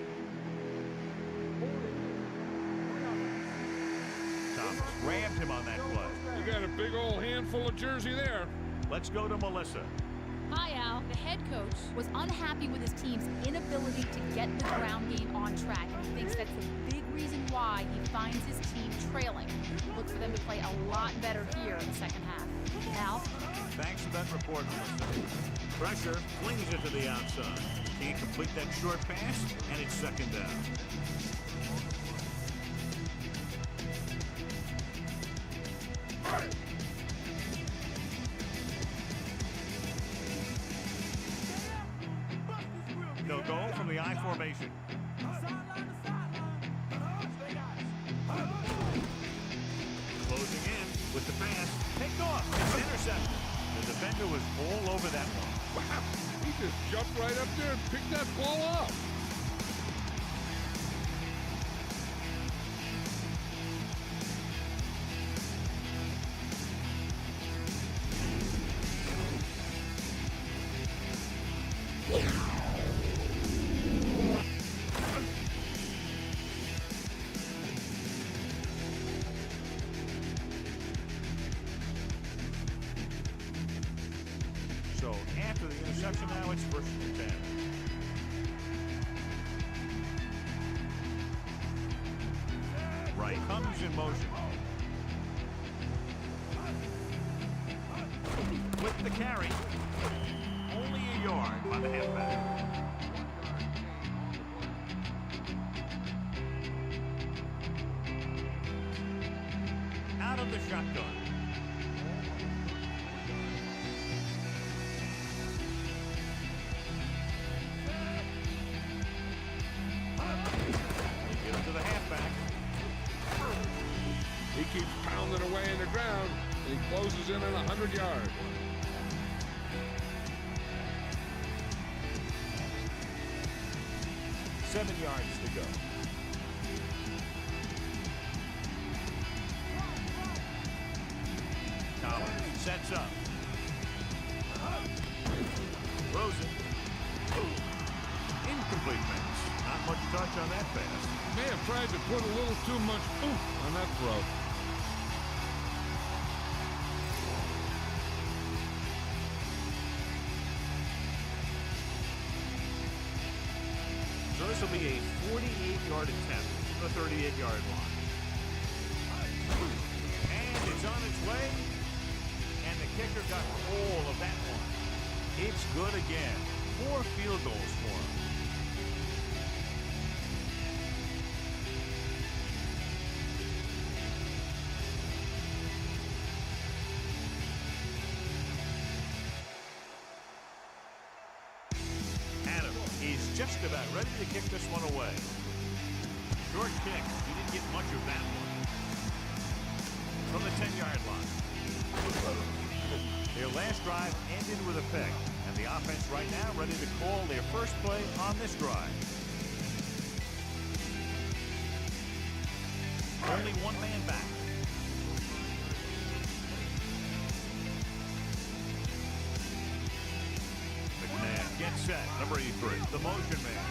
Thomas grabbed him on that play. You got a big old handful of jersey there. Let's go to Melissa. Hi, Al. The head coach was unhappy with his team's inability to get the ground game on track, and he thinks that's a big reason why he finds his team trailing. Look for them to play a lot better here in the second half. Al? Thanks for that report, Melissa. Pressure flings it to the outside. Can't complete that short pass, and it's second down. They'll go from the I formation. Closing in with the pass. Picked off. It's intercepted. The defender was all over that one. Wow, he just jumped right up there and picked that ball up. So after the interception now, it's first and 10. Right comes in motion. With the carry. Only a yard by the halfback. Out of the shotgun. Give it to the halfback. He keeps pounding away in the ground, and he closes in at 100 yards. Seven yards to go. Collins sets up. Rosen. Incomplete pass. Not much touch on that pass. May have tried to put a little too much oomph on that throw. So this will be a 48-yard attempt from the 38-yard line. And it's on its way. And the kicker got all of that one. It's good again. 4 field goals for him. Adam is just about ready to kick this one away. Short kick. He didn't get much of that one. From the 10-yard line. Their last drive ended with a pick. And the offense right now ready to call their first play on this drive. Only one man back. McMahon gets set. Number 83, the motion man.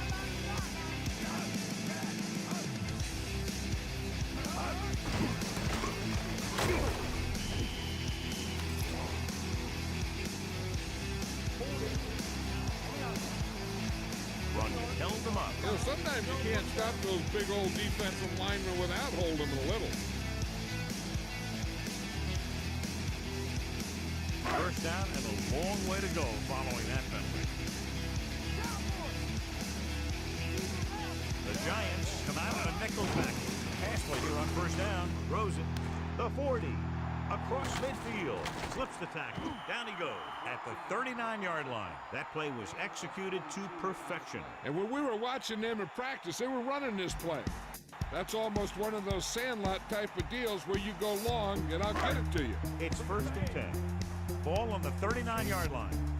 Run held them up. You know, sometimes you can't stop those big old defensive linemen without holding them a little. First down and a long way to go following that penalty. The Giants come out on a nickel back. Pass play here on first down. Rosen, the 40. Across midfield. Slips the tackle. Down he goes at the 39-yard line. That play was executed to perfection. And when we were watching them in practice, they were running this play. That's almost one of those sandlot type of deals where you go long and I'll get it to you. It's first and 10. Ball on the 39-yard line.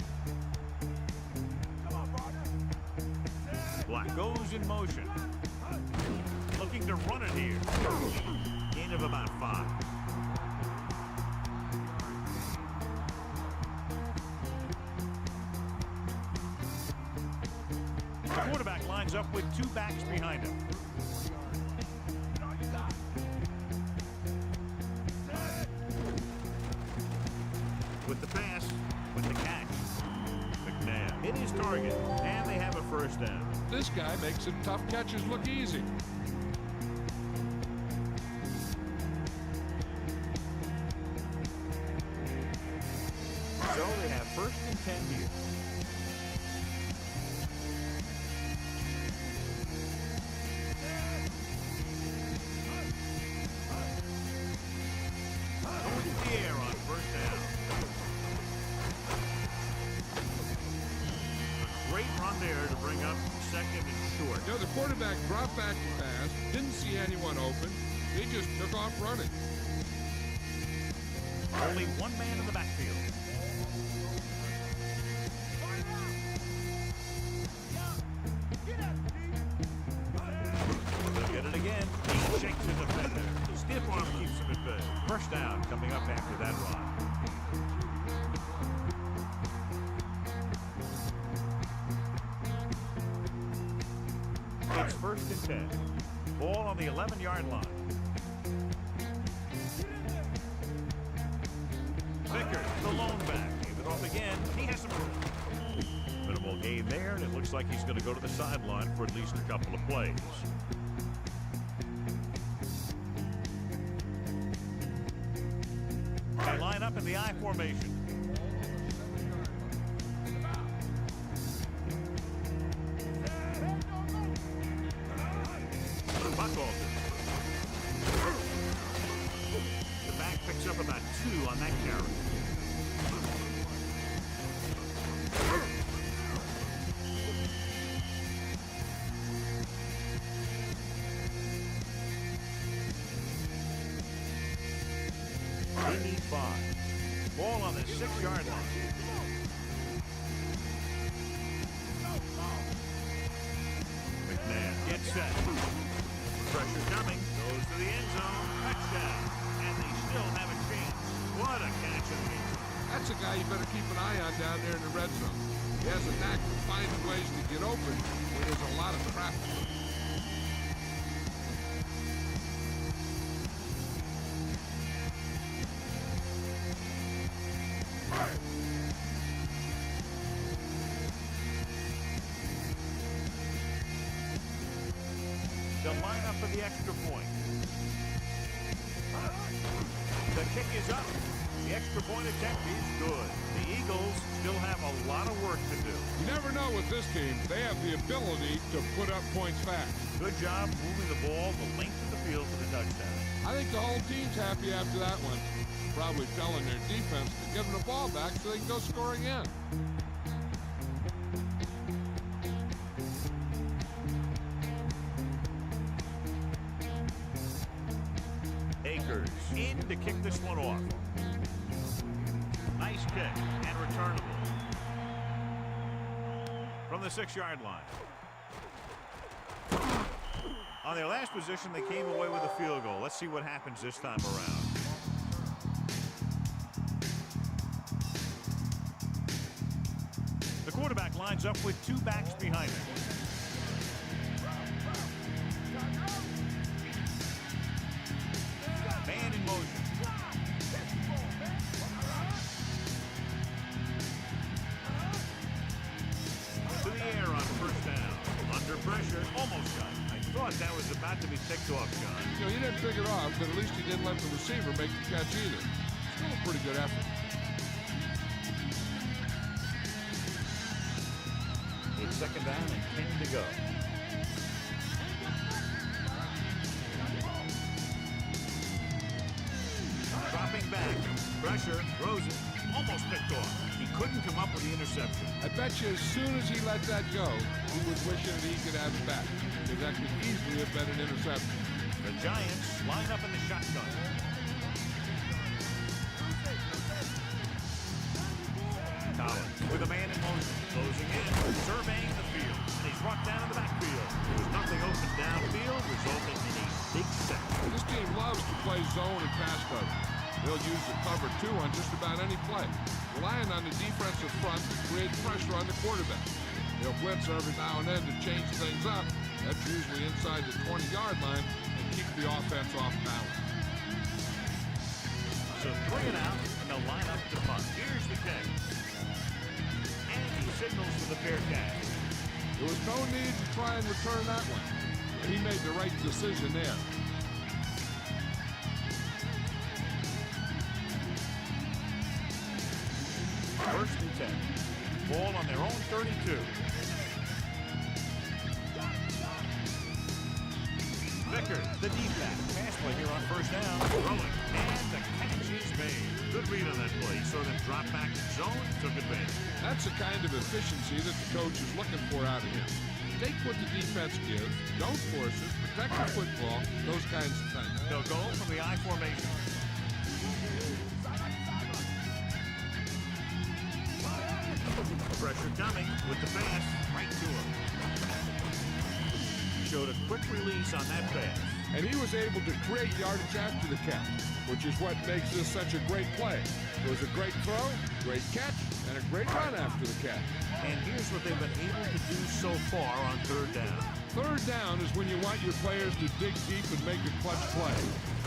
Black goes in motion. Looking to run it here. Gain of about 5. The quarterback lines up with 2 backs behind him. With the pass, with the catch. target, and they have a first down. This guy makes the tough catches look easy. So they have first and 10 here. Going to the air on first down. A great run there to bring up second and short. You know, the quarterback dropped back to pass, didn't see anyone open. They just took off running. Only one man in the backfield. They'll get it again. He shakes his defender. Stiff arm keeps him at bay. First down coming up after that run. It's first and 10. Ball on the 11-yard line. Vickers, the lone back, gave it off again. He has some room. Minimal gain there, and it looks like he's going to go to the sideline for at least a couple of plays. They line up in the I formation. Buckhalter. The back picks up about 2 on that carry. They need 5. Ball on the 6-yard line. McNabb gets set. Pressure coming. Goes to the end zone. Touchdown. And they still have a chance. What a catch in the end zone. That's a guy you better keep an eye on down there in the red zone. He has a knack for finding ways to get open when there's a lot of traffic. They'll line up for the extra point. The kick is up. The extra point attempt is good. The Eagles still have a lot of work to do. You never know with this team. They have the ability to put up points fast. Good job moving the ball the length of the field for the touchdown. I think the whole team's happy after that one. Probably telling their defense to give them the ball back so they can go score again. Akers in to kick this one off. Nice kick and returnable. From the 6-yard line. On their last position, they came away with a field goal. Let's see what happens this time around. The quarterback lines up with 2 backs behind him. Man in motion. To the air on first down. Under pressure, almost got it. I thought that was about to be picked off, John. You know, he didn't pick it off, but at least he didn't let the receiver make the catch either. Still a pretty good effort. It's second down and 10 to go. Dropping back. Pressure. Throws it. Almost picked off. He couldn't come up with the interception. I bet you as soon as he let that go, he was wishing that he could have it back. Because that could easily have been an interception. The Giants line up in the shotgun. Collins with a man in motion. Closing in. Surveying the field. And he's brought down in the backfield. There was nothing open downfield, resulting in a big sack. This team loves to play zone and pass cover. They'll use the cover 2 on just about any play, relying on the defensive front to create pressure on the quarterback. They'll blitz every now and then to change things up. That's usually inside the 20-yard line and keep the offense off balance. So 3 and out, and they'll line up to punt. Here's the kick. And he's signals for the Bearcats. There was no need to try and return that one. He made the right decision there. First and 10. Ball on their own 32. Vickers, the D-back. Pass play here on first down. Throwing. And the catch is made. Good read on that play. Saw them drop back in zone. Took advantage. That's the kind of efficiency that the coach is looking for out of him. Take what the defense gives, don't force it, protect the football, those kinds of things. They'll go from the I formation. Pressure coming with the pass right to him. Showed a quick release on that pass. And he was able to create yardage after the catch, which is what makes this such a great play. It was a great throw, great catch, and a great run after the catch. And here's what they've been able to do so far on third down. Third down is when you want your players to dig deep and make a clutch play.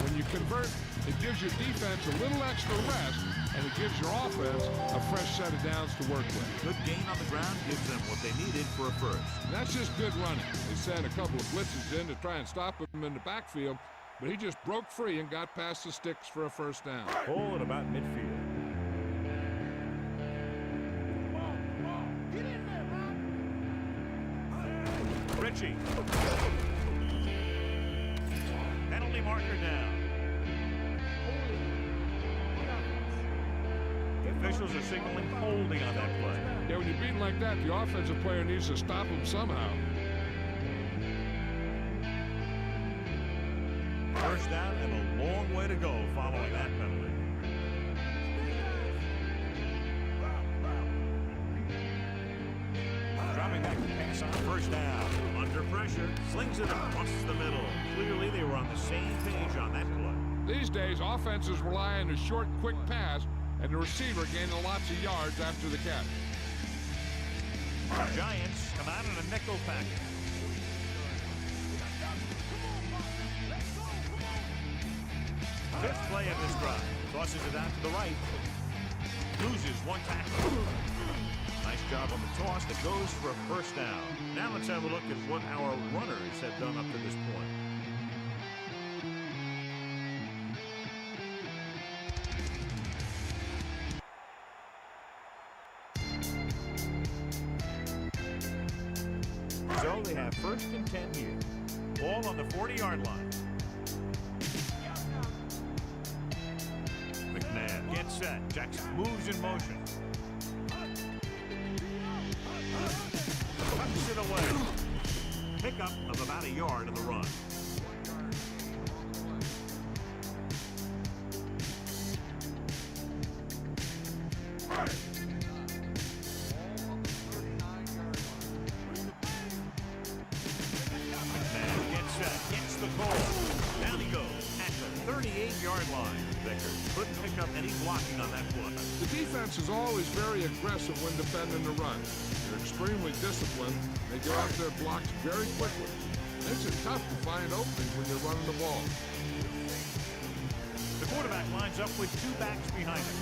When you convert, it gives your defense a little extra rest, and it gives your offense a fresh set of downs to work with. Good gain on the ground gives them what they needed for a first. And that's just good running. They sent a couple of blitzes in to try and stop him in the backfield, but he just broke free and got past the sticks for a first down. Ball at about midfield. Ritchie. Penalty marker down. The officials are signaling holding on that play. Yeah, when you're beaten like that, the offensive player needs to stop him somehow. First down and a long way to go following that penalty. Dropping back to pass on first down. Under pressure, slings it across the middle. Clearly they were on the same page on that play. These days, offenses rely on a short, quick pass, and the receiver gaining lots of yards after the catch. The Giants come out in a nickel package. Fifth play of this drive. Tosses it out to the right. Loses one tackle. Nice job on the toss that goes for a first down. Now let's have a look at what our runners have done up to this point. So they have first and 10 here. Ball on the 40-yard line. McNabb gets set. Jackson moves in motion. Tucks it away. Pickup of about a yard in the run. McNabb gets set. Gets the goal. Down he goes at the 38-yard line. Vickers couldn't pick up any blocking on that play. The defense is always very aggressive when defending the run. They're extremely disciplined. They get off their blocks very quickly. Makes it tough to find openings when you're running the ball. The quarterback lines up with two backs behind him.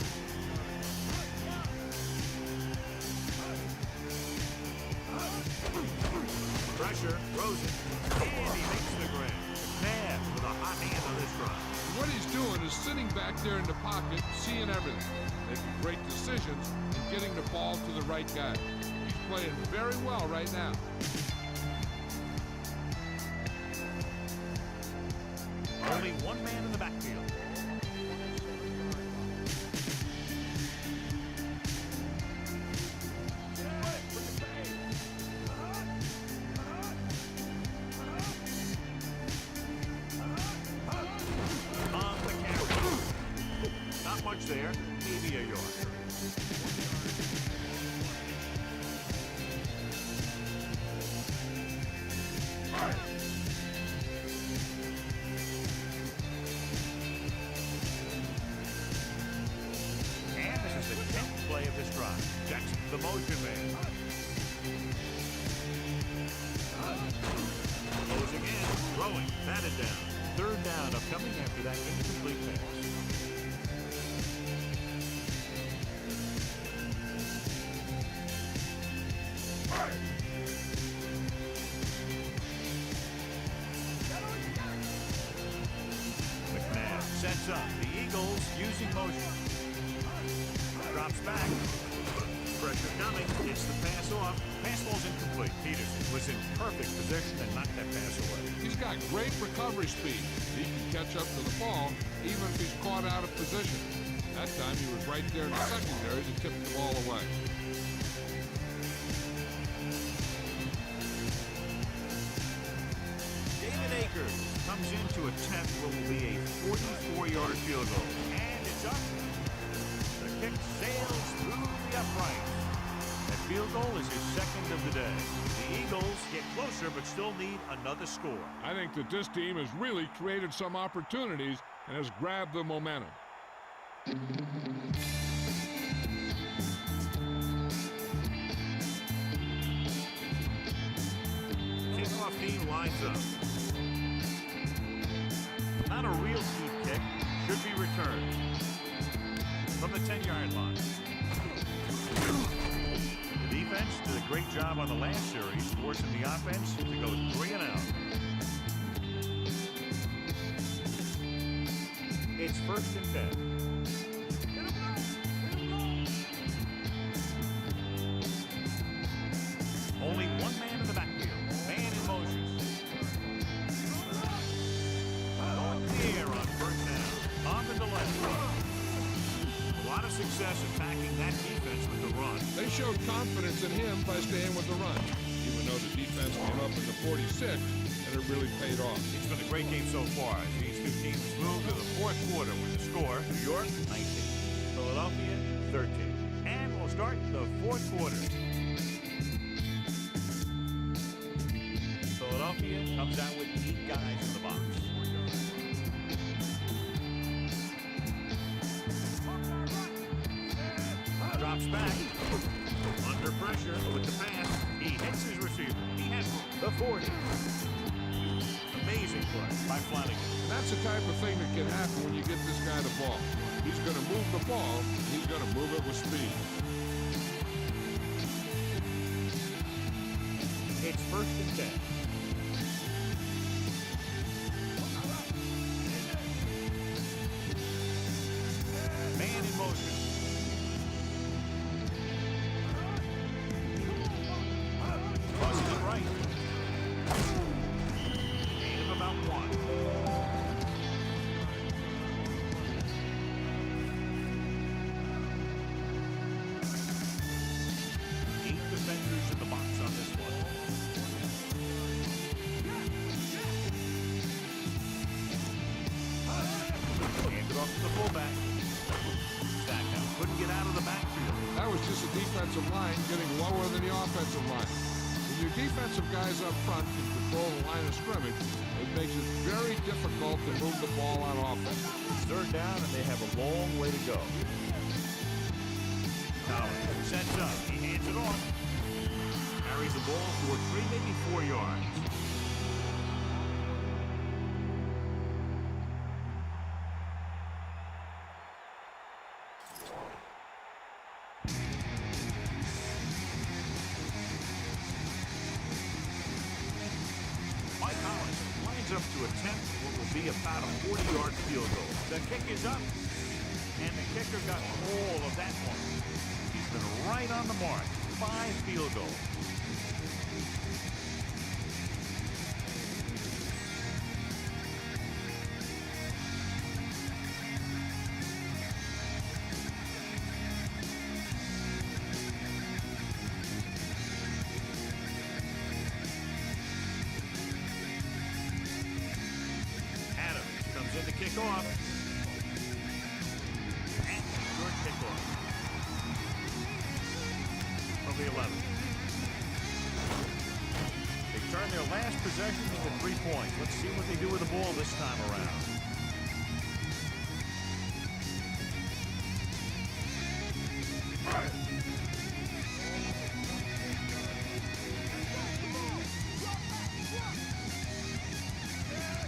Pressure, throws it, and he makes the grab. McNabb with a hot hand on this drive. What he's doing is sitting back there in the pocket, seeing everything, making great decisions, and getting the ball to the right guy. He's playing very well right now. Only one man in the backfield. On the carry. Not much there, maybe a yard. And this is the 10th play of this drive. Jackson, the motion man. Closing in, throwing, batted down. Third down upcoming after that incomplete pass. McMahon sets up. The Eagles using motion. Drops back. Pressure coming. Gets the pass off. Pass ball's incomplete. Peterson was in perfect position and knocked that pass away. He's got great recovery speed. He can catch up to the ball even if he's caught out of position. That time he was right there in the secondary to tip the ball away. David Akers comes in to attempt what will be a 44-yard field goal. And it's up. The kick sails through the uprights. That field goal is his second of the day. The Eagles get closer but still need another score. I think that this team has really created some opportunities and has grabbed the momentum. Kickoff team lines up. Not a real deep kick. Should be returned from the 10-yard line. The defense did a great job on the last series, forcing the offense to go 3 and out. It's 1st and 10. Only one man in the backfield. Man in motion. Going clear on 1st down. Off and to left. A lot of success attacking that defense with the run. They showed confidence in him by staying with the run, even though the defense came up in the 46, and it really paid off. It's been a great game so far. These two teams move to the 4th quarter with the score. New York 19, Philadelphia 13. And we'll start the 4th quarter. Philadelphia comes out with 8 guys in the box. Drops back. Under pressure with the pass. He hits his receiver. He has the 40. Amazing play by Flanagan. That's the type of thing that can happen when you get this guy the ball. He's going to move the ball. He's going to move it with speed. It's 1st and 10. Man in motion. Crosses it right. Gain of about 1. Defenders in the box on this one. Hand it off to the fullback. Stackhouse couldn't get out of the backfield. That was just a defensive line getting lower than the offensive line. When your defensive guys up front can control the line of scrimmage, it makes it very difficult to move the ball on offense. It's 3rd down, and they have a long way to go. Collins sets up. He hands it off. Carries the ball for 3, maybe 4 yards. Mike Collins lines up to attempt what will be about a 40-yard field goal. The kick is up, and the kicker got all of that one. He's been right on the mark. 5 field goals. In to kick off. And short kickoff. From the 11. They turn their last possession into 3 points. Let's see what they do with the ball this time around.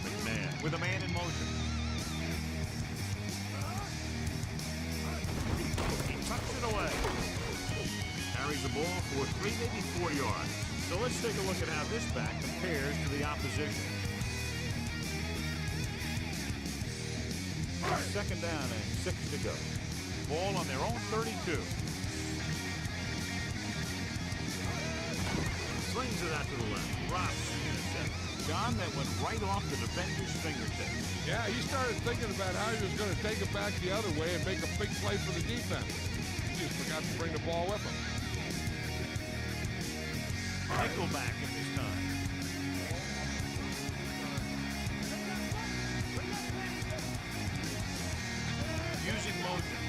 McMahon with a man in motion. He tucks it away. Carries the the ball for 3, maybe 4 yards. So let's take a look at how this back compares to the opposition. Second down and 6 to go. Ball on their own 32. Slings it out to the left. Drops intercept. John, that went right off the defender's fingertips. Yeah, he started thinking about how he was going to take it back the other way and make a big play for the defense. He just forgot to bring the ball with him. Nickelback at this time. Using motion.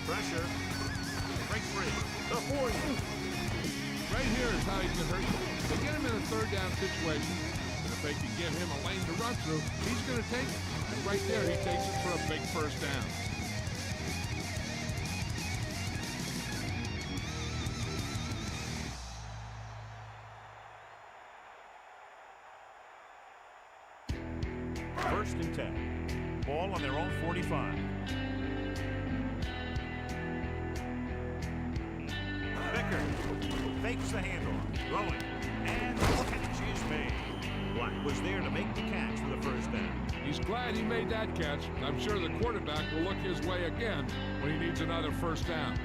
Pressure. Break free. The 40. Right here is how he can hurt you. They get him in a third down situation. And if they can give him a lane to run through, he's going to take it. And right there, he takes it for a big first down. First and 10. Ball on their own 45. Becker fakes the handoff. Throwing. And the catch is made. Black was there to make the catch for the first down. He's glad he made that catch. I'm sure the quarterback will look his way again when he needs another first down.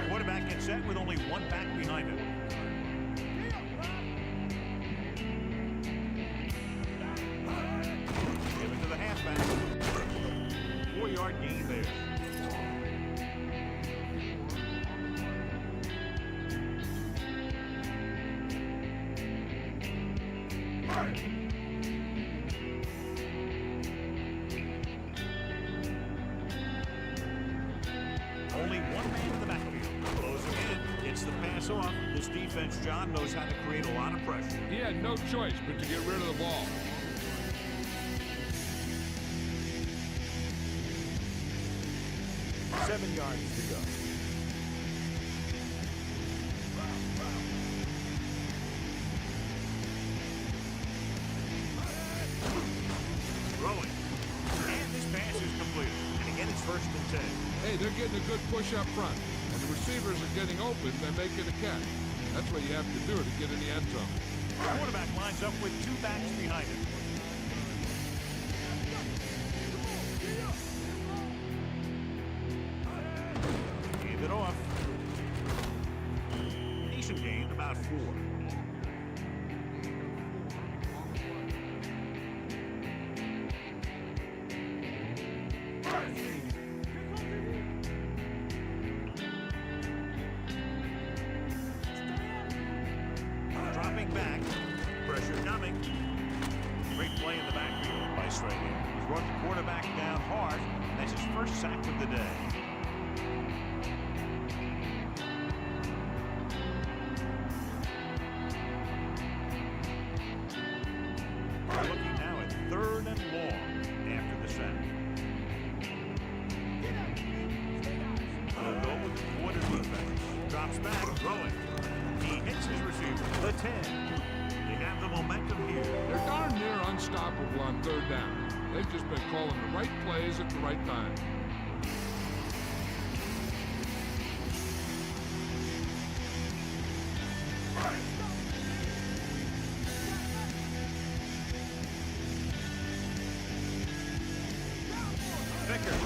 Quarterback gets set with only one back behind him. Give it to the halfback. 4-yard gain there. Only one man in the backfield. Closing in. Gets the pass off. This defense, John, knows how to create a lot of pressure. He had no choice but to get rid of the ball. Seven yards to go. Throwing. And this pass is completed. And again, it's first and 10. Hey, they're getting a good push up front. And the receivers are getting open by making a catch. That's what you have to do to get in the end zone. The quarterback lines up with two backs behind him. Hand it off. Decent gain, about 4. Dropping back. Pressure coming. Great play in the backfield by Strahan. He's brought the quarterback down hard. And that's his first sack of the day. We're looking now at 3rd and long after the sack. They'll go with the quarter defense. Drops back, throwing. He hits his receiver. The 10. They have the momentum here. They're darn near unstoppable on 3rd down. They've just been calling the right plays at the right time. Becker.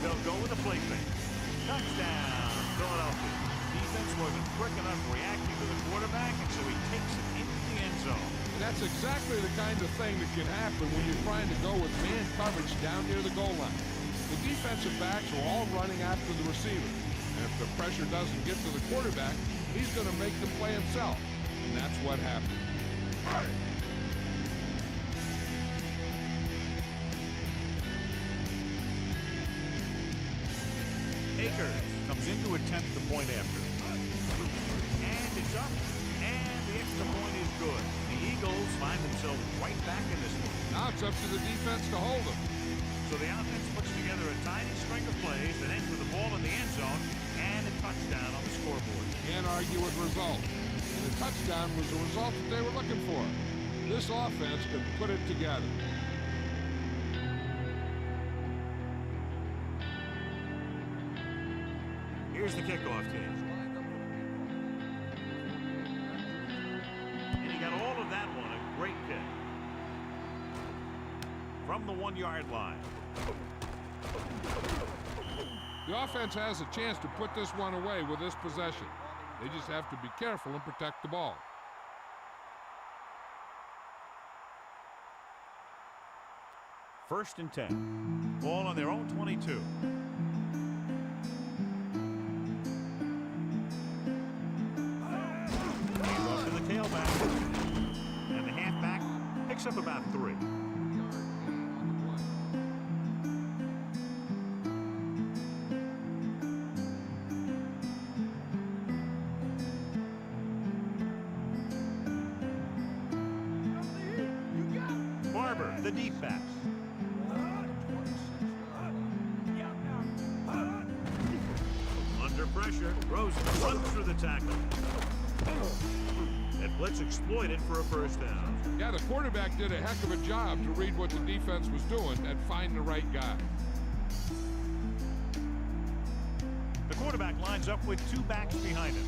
They'll go with a play fake. Touchdown, Philadelphia. Defense wasn't quick enough reacting to the quarterback, and so he takes it into the end zone. And that's exactly the kind of thing that can happen when you're trying to go with man coverage down near the goal line. The defensive backs are all running after the receiver. And if the pressure doesn't get to the quarterback, he's going to make the play himself. And that's what happened. Akers comes in to attempt the point after. And it's up. And the extra point is good. The Eagles find themselves right back in this one. Now it's up to the defense to hold them. So the offense puts together a tiny string of plays that ends with the ball in the end zone and a touchdown on the scoreboard. Can't argue with results. And the touchdown was the result that they were looking for. This offense can put it together. Here's the kickoff team. And he got all of that one. A great kick. From the 1-yard line. The offense has a chance to put this one away with this possession. They just have to be careful and protect the ball. First and 10. Ball on their own 22. Handoff to the tailback. And the halfback picks up about 3. Barber, the deep pass. Under pressure, Rosen runs through the tackle. That blitz exploited for a first down. Yeah, the quarterback did a heck of a job to read what the defense was doing and find the right guy. The quarterback lines up with 2 backs behind him.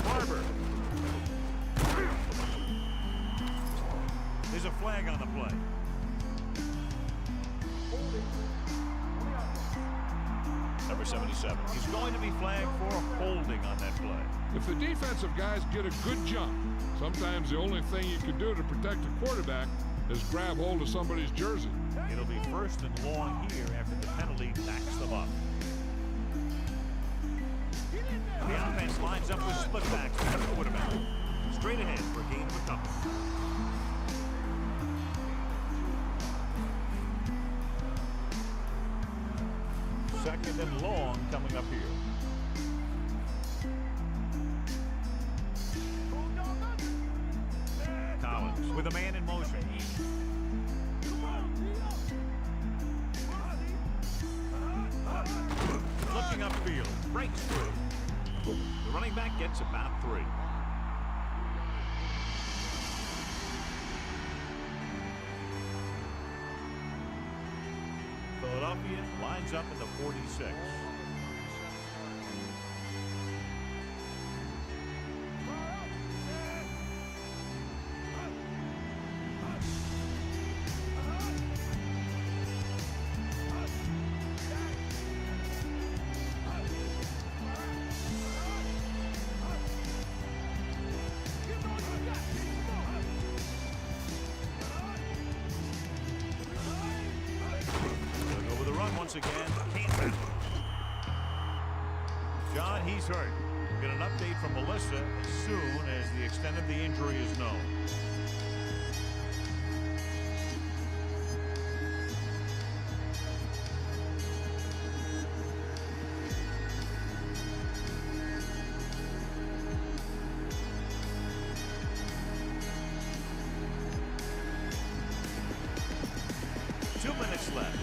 Barber. There's a flag on the play. Number 77. He's going to be flagged for holding on that play. If the defensive guys get a good jump, sometimes the only thing you can do to protect a quarterback is grab hold of somebody's jersey. It'll be first and long here after the penalty backs them up. The offense lines up with split backs at the quarterback. Straight ahead for a gain of a couple. Second and long coming up here. Collins with a man in motion. Looking upfield, breaks through. The running back gets about 3. Philadelphia lines up in the 46. Once again, can't tackle. John, he's hurt. We'll get an update from Melissa as soon as the extent of the injury is known. Two minutes left.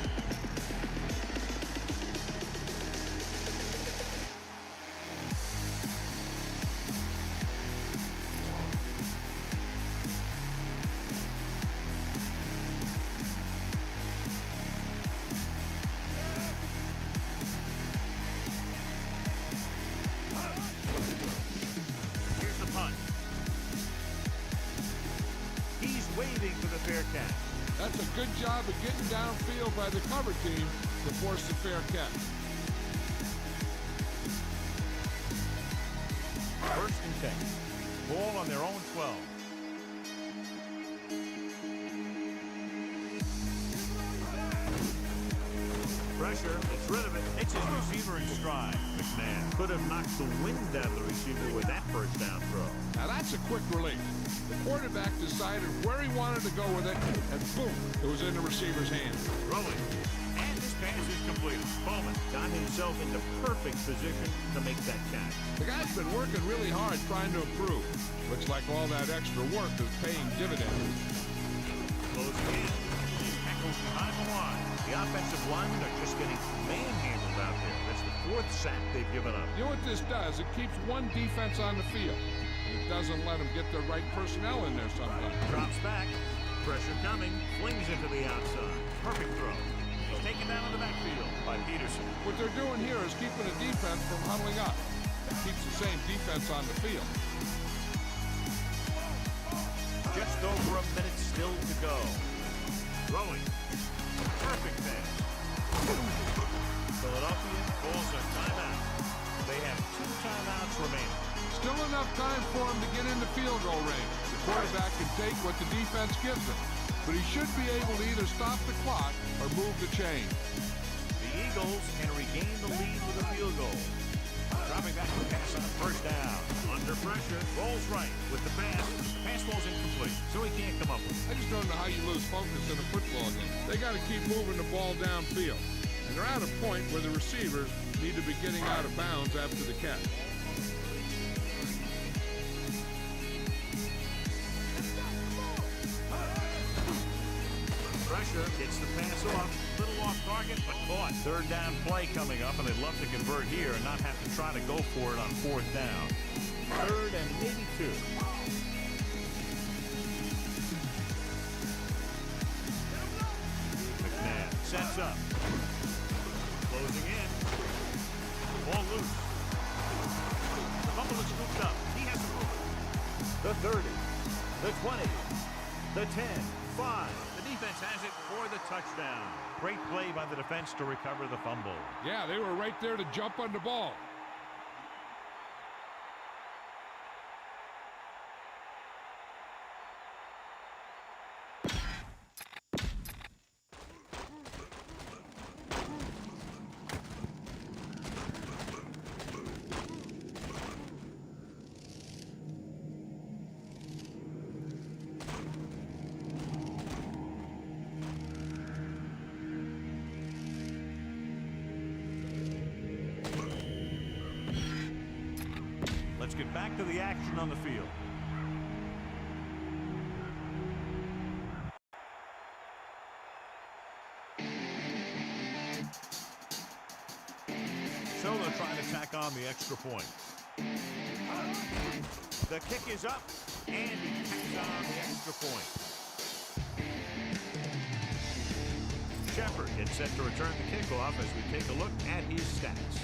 Waiting for the fair catch. That's a good job of getting downfield by the cover team to force the fair catch. First and 10. Ball on their own 12. Pressure, gets rid of it. It's his receiver in stride. McMahon could have knocked the wind out of the receiver with that first down throw. Now that's a quick release. The quarterback decided where he wanted to go with it, and boom, it was in the receiver's hand. Rolling. And this pass is completed. Bowman got himself into perfect position to make that catch. The guy's been working really hard trying to improve. Looks like all that extra work is paying dividends. Closing in. He's tackled behind the line. The offensive linemen are just getting manhandled out there. That's the 4th sack they've given up. You know what this does? It keeps one defense on the field. It doesn't let them get the right personnel in there sometimes. Drops back. Pressure coming. Flings it to the outside. Perfect throw. He's taken down in the backfield by Peterson. What they're doing here is keeping the defense from huddling up. It keeps the same defense on the field. Just over a minute still to go. Throwing. Perfect pass. Philadelphia calls a timeout. They have 2 timeouts remaining. Still enough time for him to get into field goal range. The quarterback can take what the defense gives him, but he should be able to either stop the clock or move the chain. The Eagles can regain the lead with a field goal. Dropping back to pass on first down. Under pressure. Rolls right with the pass. Pass ball's incomplete, so he can't come up with it. I just don't know how you lose focus in a football game. They got to keep moving the ball downfield. And they're at a point where the receivers need to be getting out of bounds after the catch. Pressure gets the pass off. Little off target, but caught. Third down play coming up, and they'd love to convert here and not have to try to go for it on fourth down. Third and maybe 2. McNabb sets up. Closing in. Ball loose. The fumble is scooped up. He has to move it. The 30. The 20. The 10. 5. The defense has it for the touchdown. Great play by the defense to recover the fumble. Yeah, they were right there to jump on the ball. Let's get back to the action on the field. So they'll try to tack on the extra point. The kick is up, and he tacks on the extra point. Shepard gets set to return the kickoff as we take a look at his stats.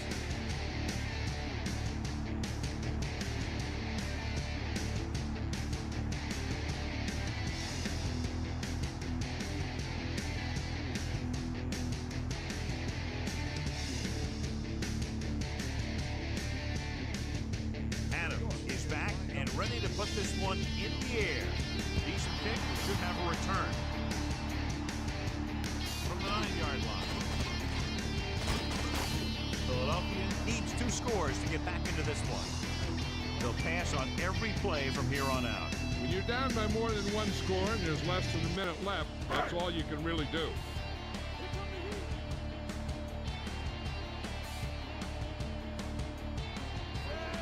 Ready to put this one in the air. Decent kick, should have a return. From the 9-yard line. Philadelphia needs 2 scores to get back into this one. They'll pass on every play from here on out. When you're down by more than 1 score and there's less than a minute left, that's all you can really do.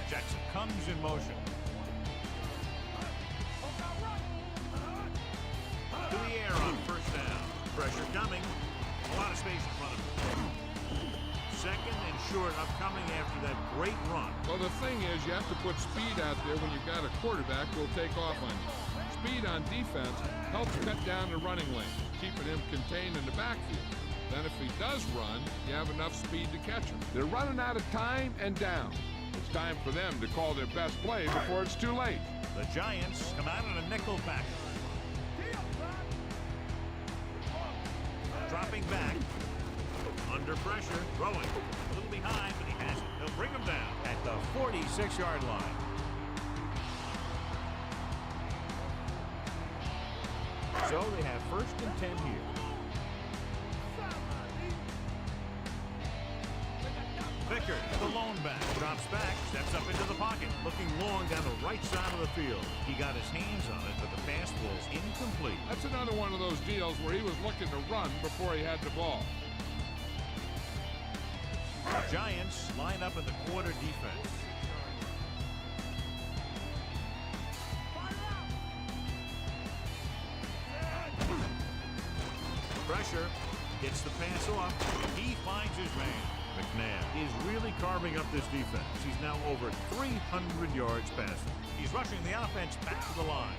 Jackson comes in motion. To the air on first down. Pressure coming. A lot of space in front of him. Second and short upcoming after that great run. Well, the thing is, you have to put speed out there when you've got a quarterback who will take off on you. Speed on defense helps cut down the running lane, keeping him contained in the backfield. Then if he does run, you have enough speed to catch him. They're running out of time and down. It's time for them to call their best play before it's too late. The Giants come out in a nickel back. Dropping back. Under pressure. Throwing. A little behind, but he has it. They'll bring him down at the 46-yard line. So they have first and 10 here. Vickers, the lone back, drops back, steps up into the pocket, looking long down the right side of the field. He got his hands on it, but the pass was incomplete. That's another one of those deals where he was looking to run before he had the ball. The Giants line up in the quarter defense. Pressure, gets the pass off, he finds his man. McNabb is really carving up this defense. He's now over 300 yards passing. He's rushing the offense back to the line.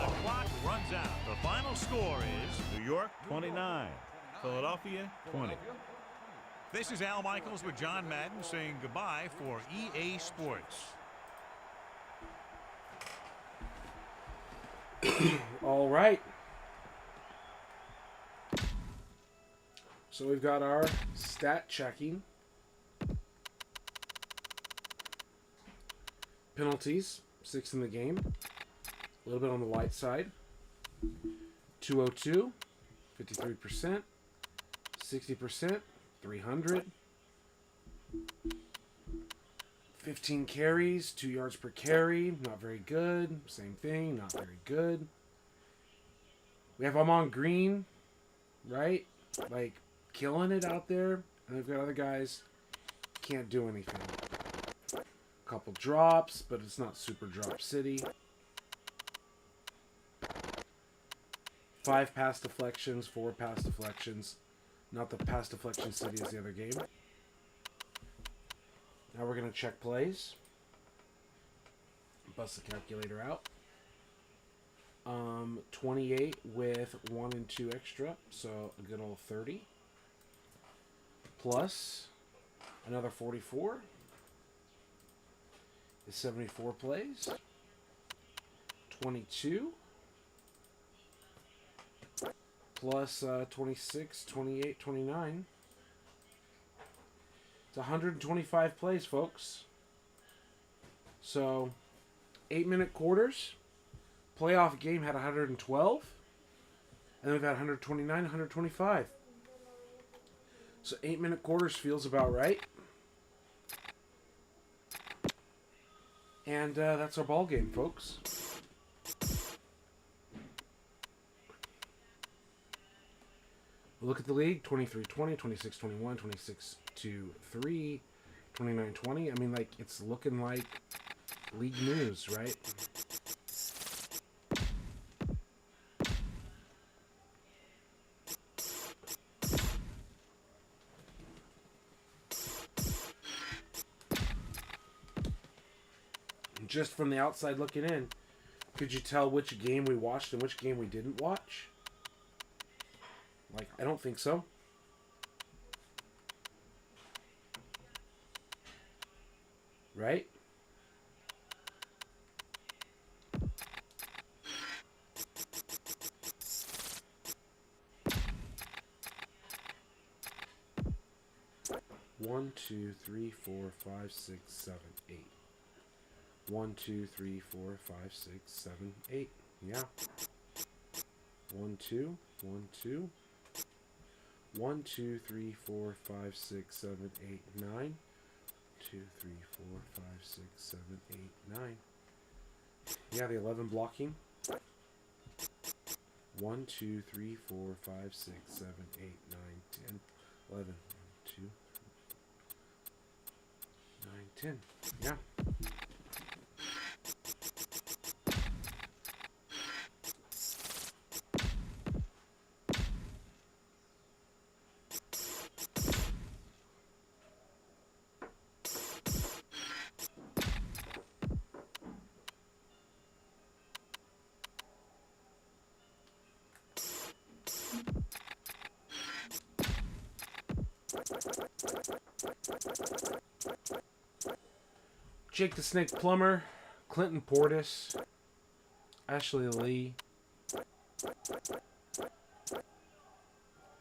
the clock runs out. The final score is New York 29, Philadelphia 20. This is Al Michaels with John Madden saying goodbye for EA Sports. All right. So we've got our stat checking. Penalties, 6 in the game. A little bit on the light side. 202, 53%, 60%, 300. 15 carries, 2 yards per carry, not very good. Same thing, not very good. We have Amon Green, right? Like, killing it out there. And we've got other guys can't do anything. Couple drops, but it's not super drop city. 5 pass deflections, 4 pass deflections. Not the pass deflection city as the other game. Now we're going to check plays. Bust the calculator out. 28 with 1 and 2 extra, so a good old 30. Plus another 44 is 74 plays. 22 plus 26, 28, 29. It's 125 plays, folks. So 8-minute quarters. Playoff game had 112. And then we've had 129, 125. So 8-minute quarters feels about right. And that's our ball game, folks. We'll look at the league. 23-20, 26-21, 26-3, 29-20. I mean, like, it's looking like league news, right? Just from the outside looking in, could you tell which game we watched and which game we didn't watch? Like, I don't think so. Right? One, two, three, four, five, six, 7, 8. 1, 2, 3, 4, 5, 6, 7, 8. Yeah. 1, 2, 1, 2. 1, 2, 3, 4, 5, 6, 7, 8, 9. 2, 3, 4, 5, 6, 7, 8, 9. Yeah, the 11 blocking. 1, 2, 3, 4, 5, 6, 7, 8, 9, 10, 11. 1, 2, 9, 10. Yeah. Jake the Snake Plumber, Clinton Portis, Ashley Lee,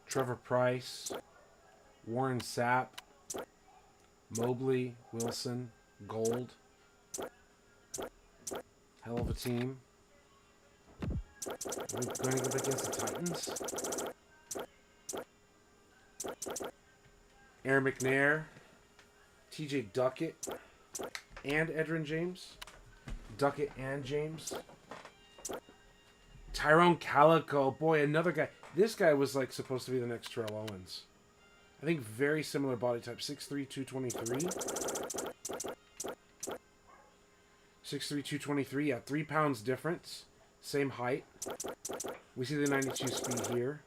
Trevor Price, Warren Sapp, Mobley, Wilson, Gold. Hell of a team. We're going to go against the Titans. Aaron McNair, TJ Duckett, and Edrin James. Duckett and James. Tyrone Calico. Boy, another guy. This guy was like supposed to be the next Terrell Owens. I think very similar body type. 6'3", 223. 6'3", 223. Yeah, 3 pounds difference. Same height. We see the 92 speed here.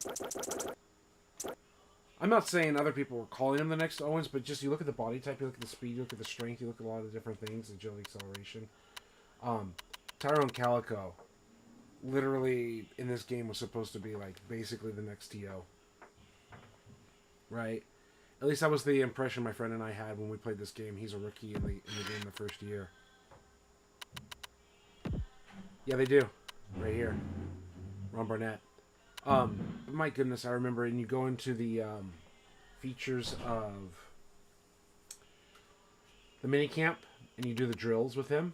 I'm not saying other people were calling him the next Owens, but just you look at the body type, you look at the speed, you look at the strength, you look at a lot of different things, agility, acceleration. Tyrone Calico, literally in this game was supposed to be like basically the next TO. Right? At least that was the impression my friend and I had when we played this game. He's a rookie in the game the first year. Yeah, they do. Right here. Ron Barnett. My goodness, I remember, and you go into the features of the minicamp, and you do the drills with him,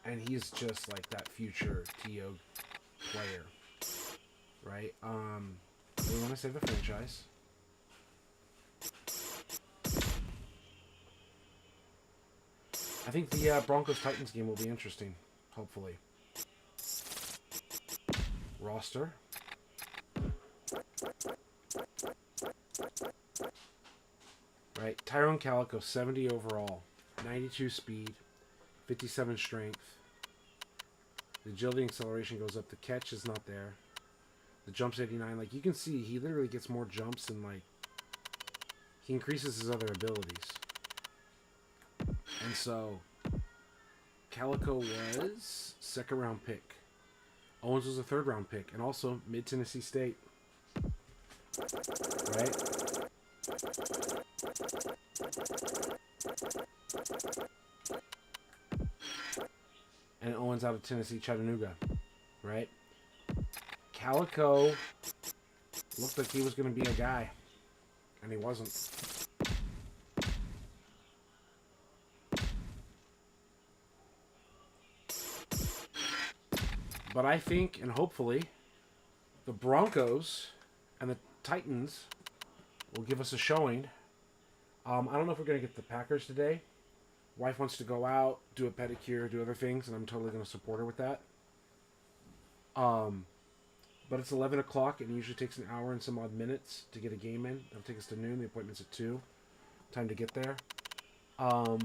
and he's just like that future TO player, right? We want to save the franchise. I think the Broncos-Titans game will be interesting, hopefully. Roster. Right, Tyrone Calico, 70 overall, 92 speed, 57 strength. The agility and acceleration goes up. The catch is not there. The jump's 89. Like, you can see, he literally gets more jumps and, like, he increases his other abilities. And so, Calico was second round pick. Owens was a third round pick, and also mid-Tennessee State. Right? And Owens out of Tennessee Chattanooga. Right? Calico looked like he was going to be a guy, and he wasn't. But I think, and hopefully, the Broncos and the Titans will give us a showing. I don't know if we're going to get the Packers today. Wife wants to go out, do a pedicure, do other things, and I'm totally going to support her with that. But it's 11 o'clock, and it usually takes an hour and some odd minutes to get a game in. It'll take us to noon. The appointment's at 2. Time to get there. I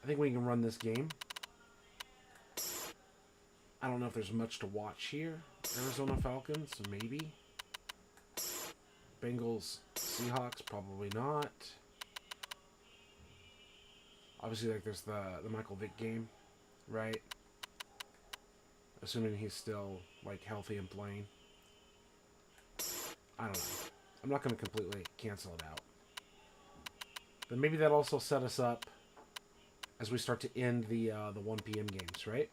think we can run this game. I don't know if there's much to watch here. Arizona Falcons, maybe. Bengals, Seahawks, probably not. Obviously, like, there's the Michael Vick game, right? Assuming he's still, like, healthy and playing. I don't know. I'm not going to completely cancel it out. But maybe that also set us up as we start to end the 1 p.m. games, right?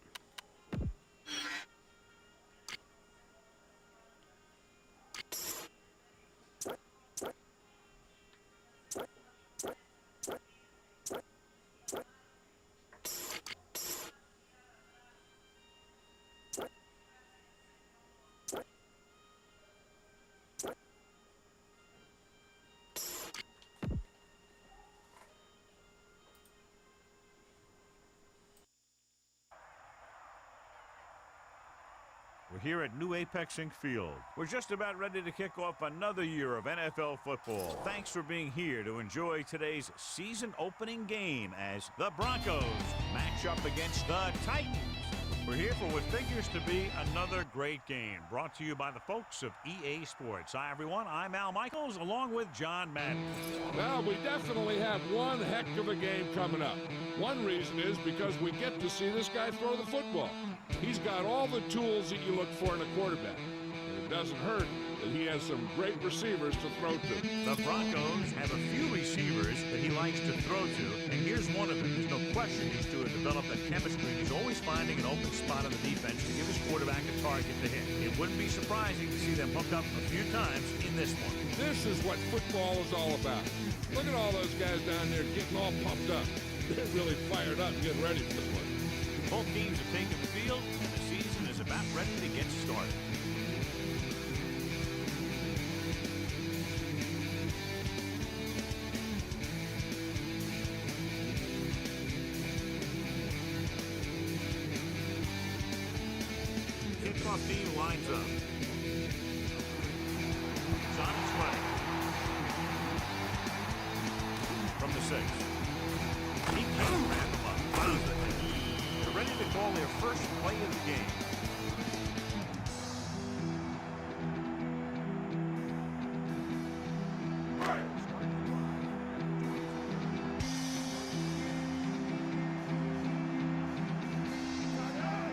We're here at New Apex Inc. Field. We're just about ready to kick off another year of NFL football. Thanks for being here to enjoy today's season opening game as the Broncos match up against the Titans. We're here for what figures to be another great game, brought to you by the folks of EA Sports. Hi, everyone. I'm Al Michaels, along with John Madden. Well, we definitely have one heck of a game coming up. One reason is because we get to see this guy throw the football. He's got all the tools that you look for in a quarterback. And it doesn't hurt that he has some great receivers to throw to. The Broncos have a few receivers that he likes to throw to, and here's one of them. There's no question these two have developed that chemistry. He's always finding an open spot on the defense to give his quarterback a target to hit. It wouldn't be surprising to see them hook up a few times in this one. This is what football is all about. Look at all those guys down there getting all pumped up. They're really fired up and getting ready for this one. Both teams have taken the field, and the season is about ready to get started. Kickoff team lines up. It's on its way. From the 6. He can't wrap him up. Found it. They're ready to call their first play of the game.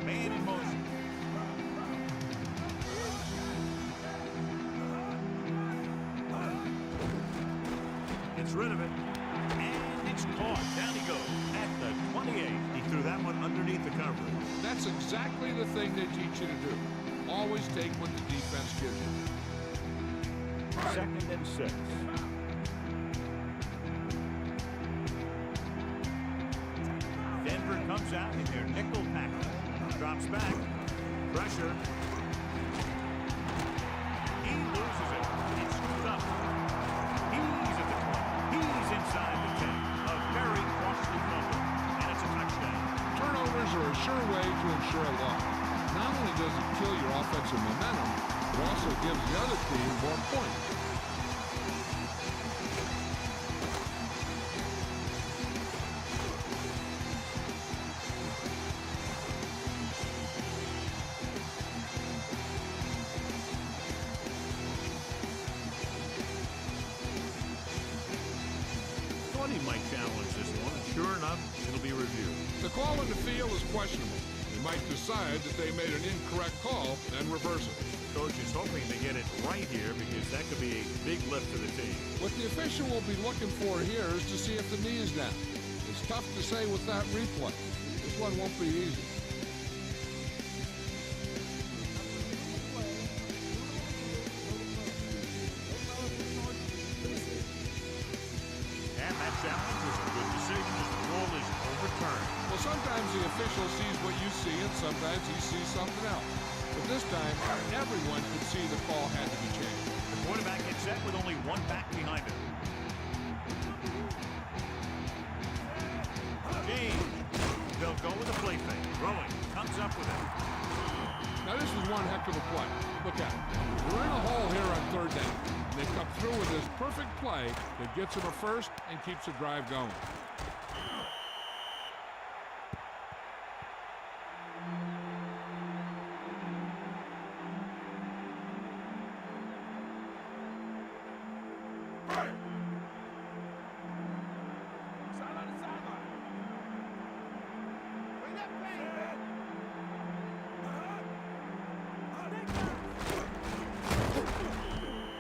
Man in motion. gets rid of it. And it's caught. Down he goes at the 28. He threw that one underneath the coverage. That's exactly the thing they teach you to do. Always take what the defense gives you. 2nd and 6. Denver comes out in their nickel tackle. Drops back. Pressure. He loses it. It's screwed up. He's at the 20. He's inside the 10. A very costly fumble. And it's a touchdown. Turnovers are a sure way to ensure a loss. Not only does it kill your offensive momentum, it also gives the other team more points. Thought he might challenge this one. Sure enough, it'll be reviewed. The call in the field is questionable. They might decide that they made an incorrect call and reverse it. Coach is hoping to get it right here because that could be a big lift to the team. What the official will be looking for here is to see if the knee is down. It's tough to say with that replay. This one won't be easy. And that challenge was a good decision as the rule is overturned. Well, sometimes the official sees what you see and sometimes he sees something else. But this time, everyone could see the call had to be changed. The quarterback gets set with only one back behind him. James. They'll go with a play fake. Throwing. Comes up with it. Now, this is one heck of a play. Look at it. We're in a hole here on 3rd down. And they come through with this perfect play that gets them a first and keeps the drive going.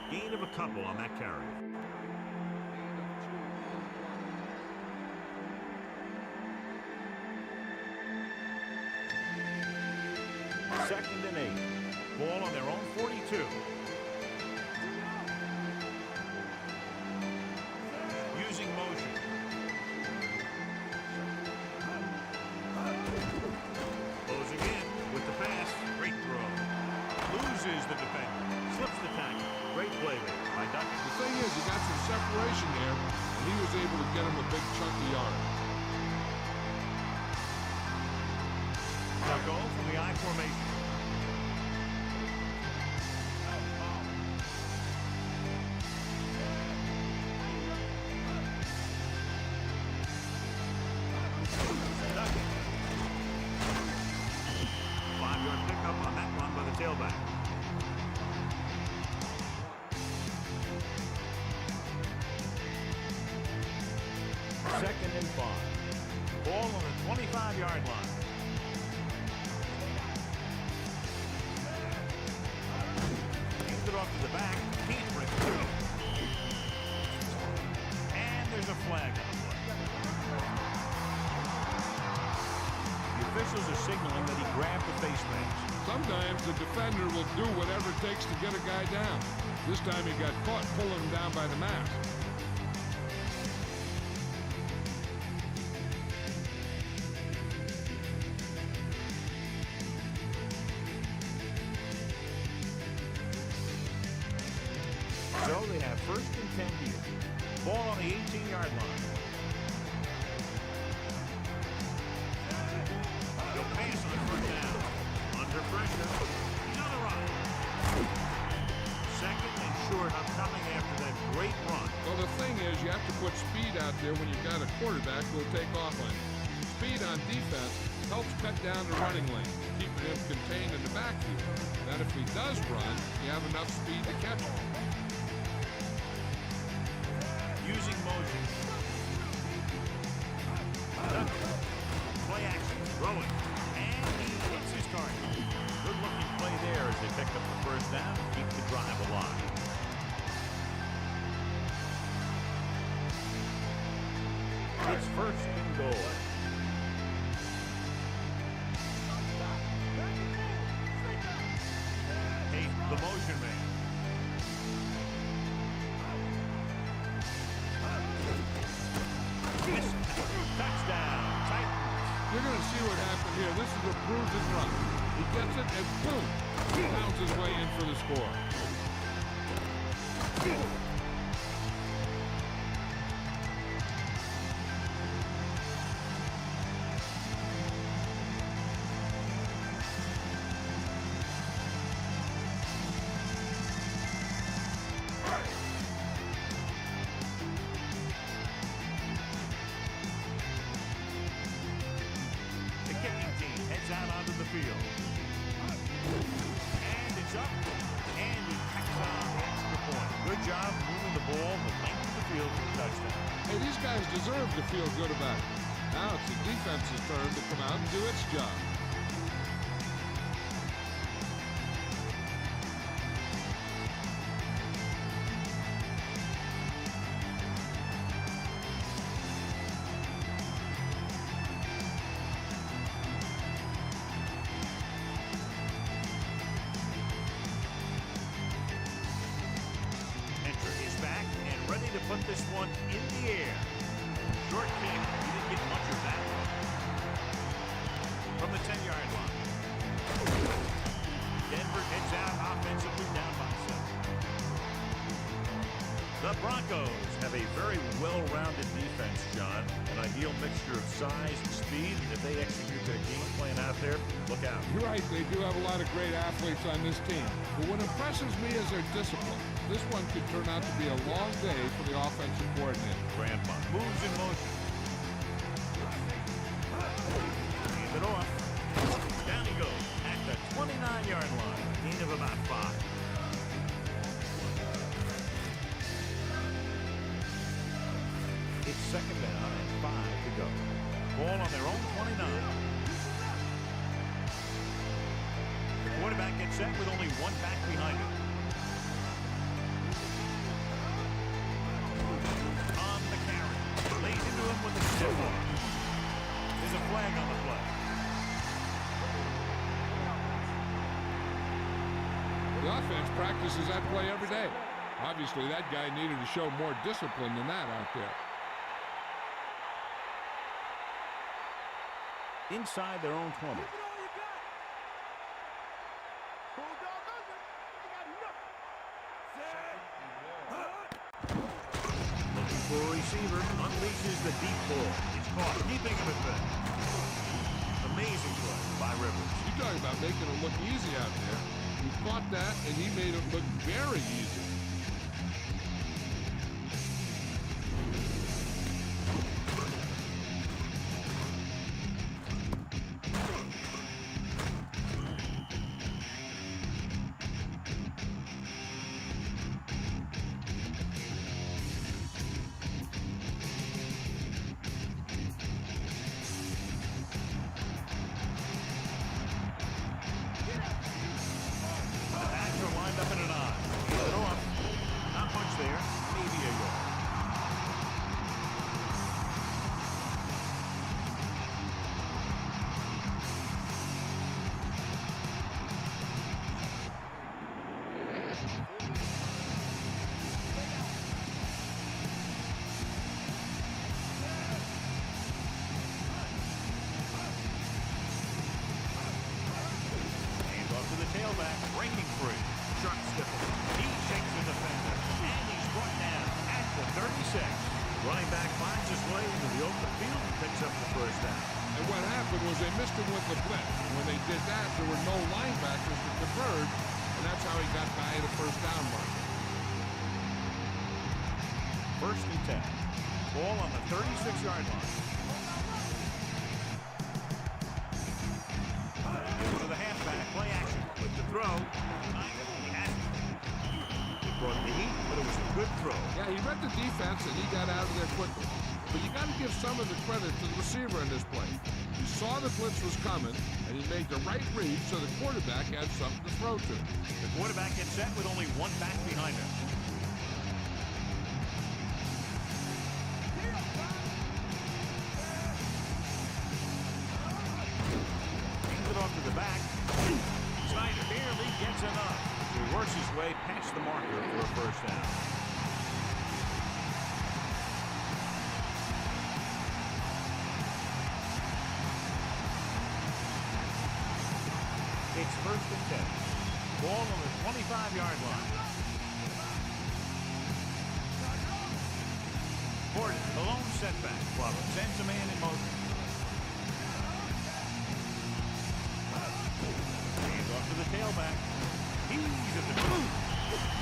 Gain of a couple on that carry. Second and 8. Ball on their own 42. Using motion. Closing in with the pass. Great throw. Loses the defender. Slips the tackle. Great play there by Duncan. The thing is, he got some separation there, and he was able to get him a big chunk of yard. They'll go from the I formation. Duncan. 5-yard pickup on that one by the tailback. Second and 5. Ball on the 25-yard line. Hands it off to the back. Can't break through. And there's a flag on the play. The officials are signaling that he grabbed the face mask. Sometimes the defender will do whatever it takes to get a guy down. This time he got caught pulling him down by the mask. So they have 1st and 10 here. Ball on the 18-yard line. They'll pass on the 1st down. Under pressure. Another run. 2nd and short coming after that great run. Well, the thing is, you have to put speed out there when you've got a quarterback who will take off on you. Speed on defense helps cut down the running lane, keeping him contained in the backfield. That if he does run, you have enough speed to catch him. Using motion. Play action. Throwing. And he hits his target. Good looking play there as they pick up the 1st down and keep the drive alive. it's first and goal. Hey, the motion man. Touchdown, Titans. You're going to see what happened here. This is a bruise and run. He gets it, and boom, he pounds his way in for the score. The kicking team heads out onto the field. And it's up. And he tacks on the extra point. Good job moving the ball the length of the field for the touchdown. Hey, these guys deserve to feel good about it. Now it's the defense's turn to come out and do its job. Enter is back and ready to put this one in the air. Short kick. He didn't get much of that one. From the 10-yard line. Denver heads out offensively down by 7. The Broncos have a very well-rounded defense, John. An ideal mixture of size and speed. If they execute their game plan out there, look out. You're right, they do have a lot of great athletes on this team. But what impresses me is their discipline. This one could turn out to be a long day for the offensive coordinator. Grandpa moves in motion. Hand it off. Down he goes at the 29-yard line. Gain of about 5. It's second down and 5 to go. Ball on their own 29. The quarterback gets set with only one back behind him. On the carry. Lays into him with a stiff arm. There's a flag on the play. The offense practices that play every day. Obviously, that guy needed to show more discipline than that out there. Inside their own 20. Give it all you got. Bulldog under. They got nothing. Set. Looking for a receiver. Unleashes the deep ball. It's caught. Keeping him at bay. Amazing play by Rivers. You talking about making it look easy out there. He caught that, and he made it look very easy. Backs are lined up in an eye. Hands it off. Not much there. Maybe a yard. Hands off to the tailback. Breaking free. Sharp stifle. He shakes the defender. And he's brought down at the 36. Running back finds his way into the open field and picks up the first down. And what happened was they missed him with the blitz. When they did that, there were no linebackers to converge, and that's how he got by the first down mark. First and 10. Ball on the 36-yard line. Gives it to the halfback. Play action. With the throw. He has it. He brought the heat, but it was a good throw. Yeah, he read the defense, and he got out of there quickly. But you got to give some of the credit to the receiver in this play. He saw the blitz was coming, and he made the right read so the quarterback had something to throw to. The quarterback gets set with only one back behind him. for a first down. It's first and 10. Ball on the 25-yard line. Gordon, the lone setback. Flubber sends a man in motion. Hands off to the tailback. He's at the boot.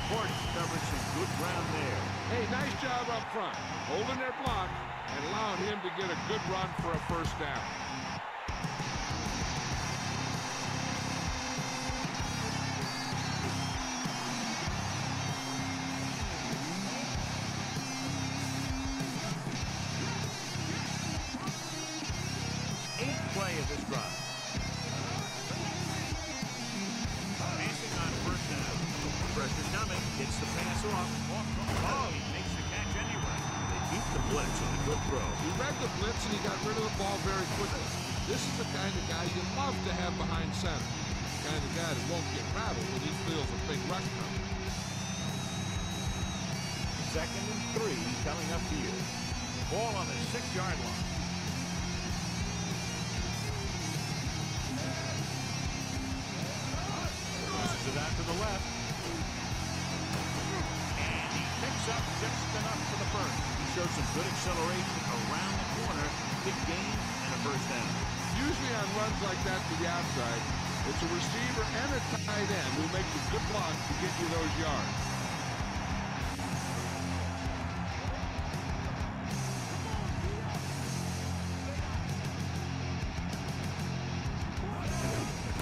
Gordon covered some good ground there. Hey, nice job up front, holding their block and allowing him to get a good run for a first down. Eighth play of this drive. Passing on first down. Pressure coming. Gets the pass off. Oh, he makes the catch anyway. They keep the blitz on a good throw. He read the blitz and he got rid of the ball very quickly. This is the kind of guy you love to have behind center. The kind of guy that won't get rattled when he feels a big rush coming. Second and 3 coming up here. Ball on the 6-yard line. Tosses it out to the left. And he picks up just enough for the first. He showed some good acceleration around the corner. Big gain and a first down. Usually on runs like that to the outside, it's a receiver and a tight end who makes a good block to get you those yards.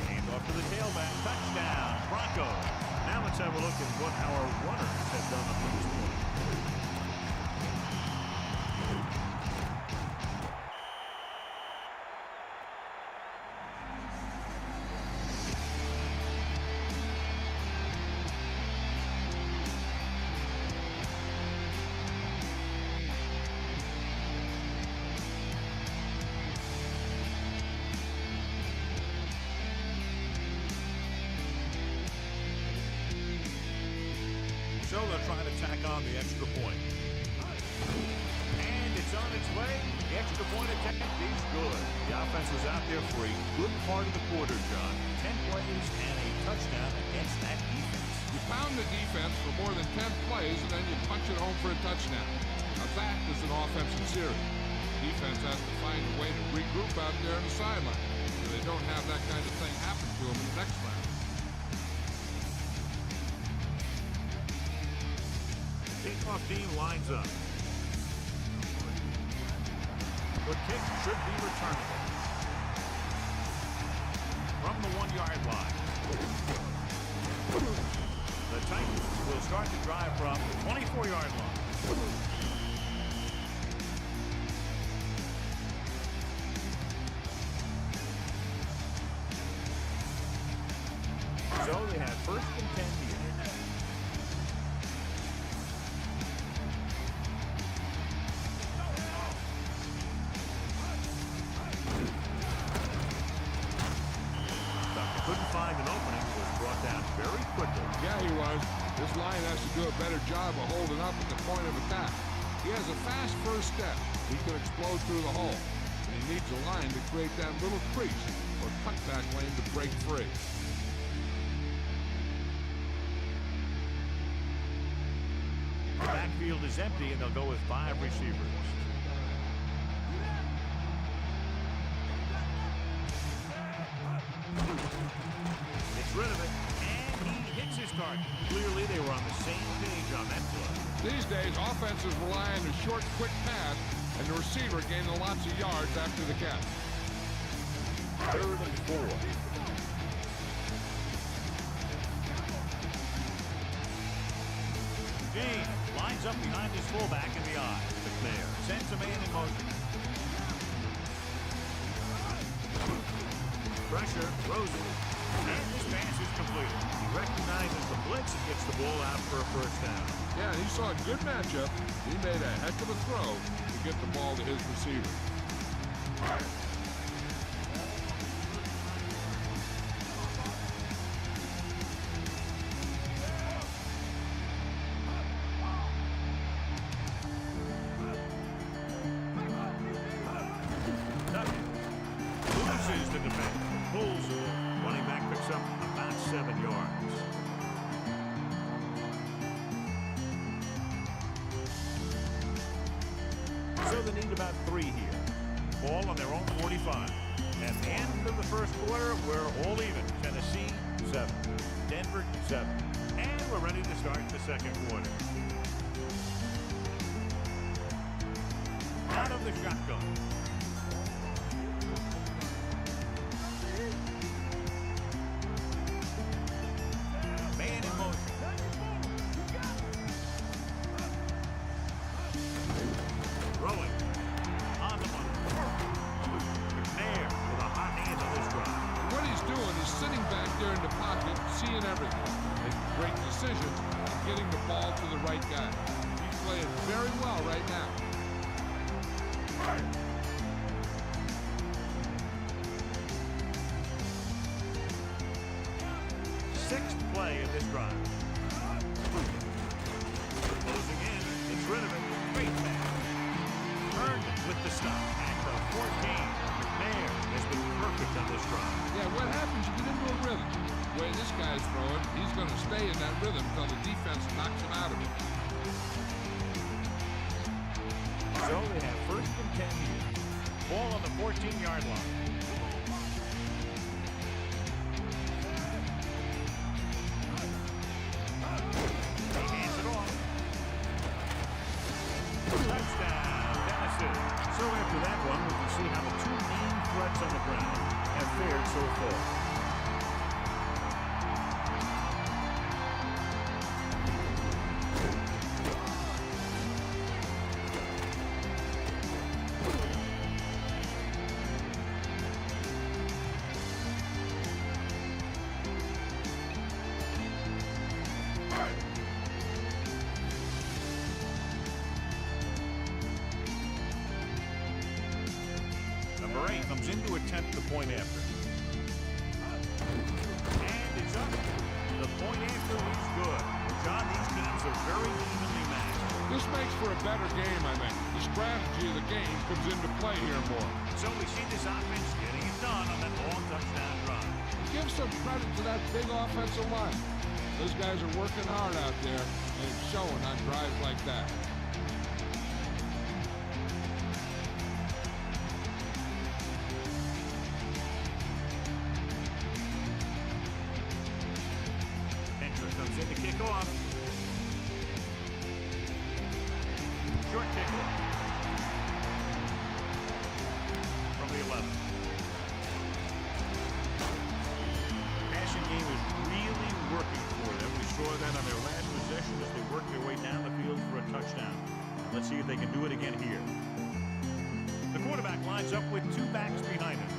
Hand off to the tailback. Touchdown. Broncos. Now let's have a look at what our runners have done up to this point. So they'll try to tack on the extra point. And it's on its way. The extra point attempt is good. The offense was out there for a good part of the quarter, John. 10 plays and a touchdown against that defense. You pound the defense for more than 10 plays and then you punch it home for a touchdown. Now that is an offensive series. Defense has to find a way to regroup out there on the sideline so they don't have that kind of thing happen to them in the next round. Kickoff team lines up. The kick should be returnable. From the 1-yard line. The Titans will start the drive from the 24-yard line. So they have first and 10 here. Couldn't find an opening, was brought down very quickly. Yeah, he was. This line has to do a better job of holding up at the point of attack. He has a fast first step. He can explode through the hole. And he needs a line to create that little crease or cutback lane to break free. The backfield is empty, and they'll go with 5 receivers. Gets rid of it, and he hits his target. Clearly, they were on the same page on that play. These days, offenses rely on the short, quick pass, and the receiver gaining lots of yards after the catch. 3rd and 4. James lines up behind his fullback in the eye. McNair sends a man in motion. Pressure, Rosen, and this pass is completed. He recognizes the blitz and gets the ball out for a first down. Yeah, he saw a good matchup. He made a heck of a throw to get the ball to his receiver. So they need about 3 here. Ball on their own 45. At the end of the first quarter, we're all even. Tennessee, 7. Denver, 7. And we're ready to start the second quarter. Out of the shotgun. Man in motion. Rolling. On the money. McNair with a hot hand on this drive. What he's doing is sitting back there in the pocket, seeing everything, making great decisions, and getting the ball to the right guy. He's playing very well right now. Sixth play of this drive. Closing in. Gets rid of it. Great pass. Earned it with the stop. At the 14. McNair has been perfect on this drive. Yeah, what happens? You get into a rhythm. The way this guy's throwing, he's going to stay in that rhythm until the defense knocks him out of it. So they have first and 10 here. Ball on the 14-yard line. He hands it off. Touchdown, Tennessee. So after that one, we can see how the two main threats on the ground have fared so far. Number 8 comes in to attempt the point after. And it's up. The point after is good. John, these teams are very evenly matched. This makes for a better game, I think. The strategy of the game comes into play here more. So we see this offense getting it done on that long touchdown drive. Give some credit to that big offensive line. Those guys are working hard out there, and it's showing on drives like that. Comes in to kick off. Short kickoff. From the 11. Passing game is really working for them. We saw that on their last possession as they worked their way down the field for a touchdown. Let's see if they can do it again here. The quarterback lines up with 2 backs behind him.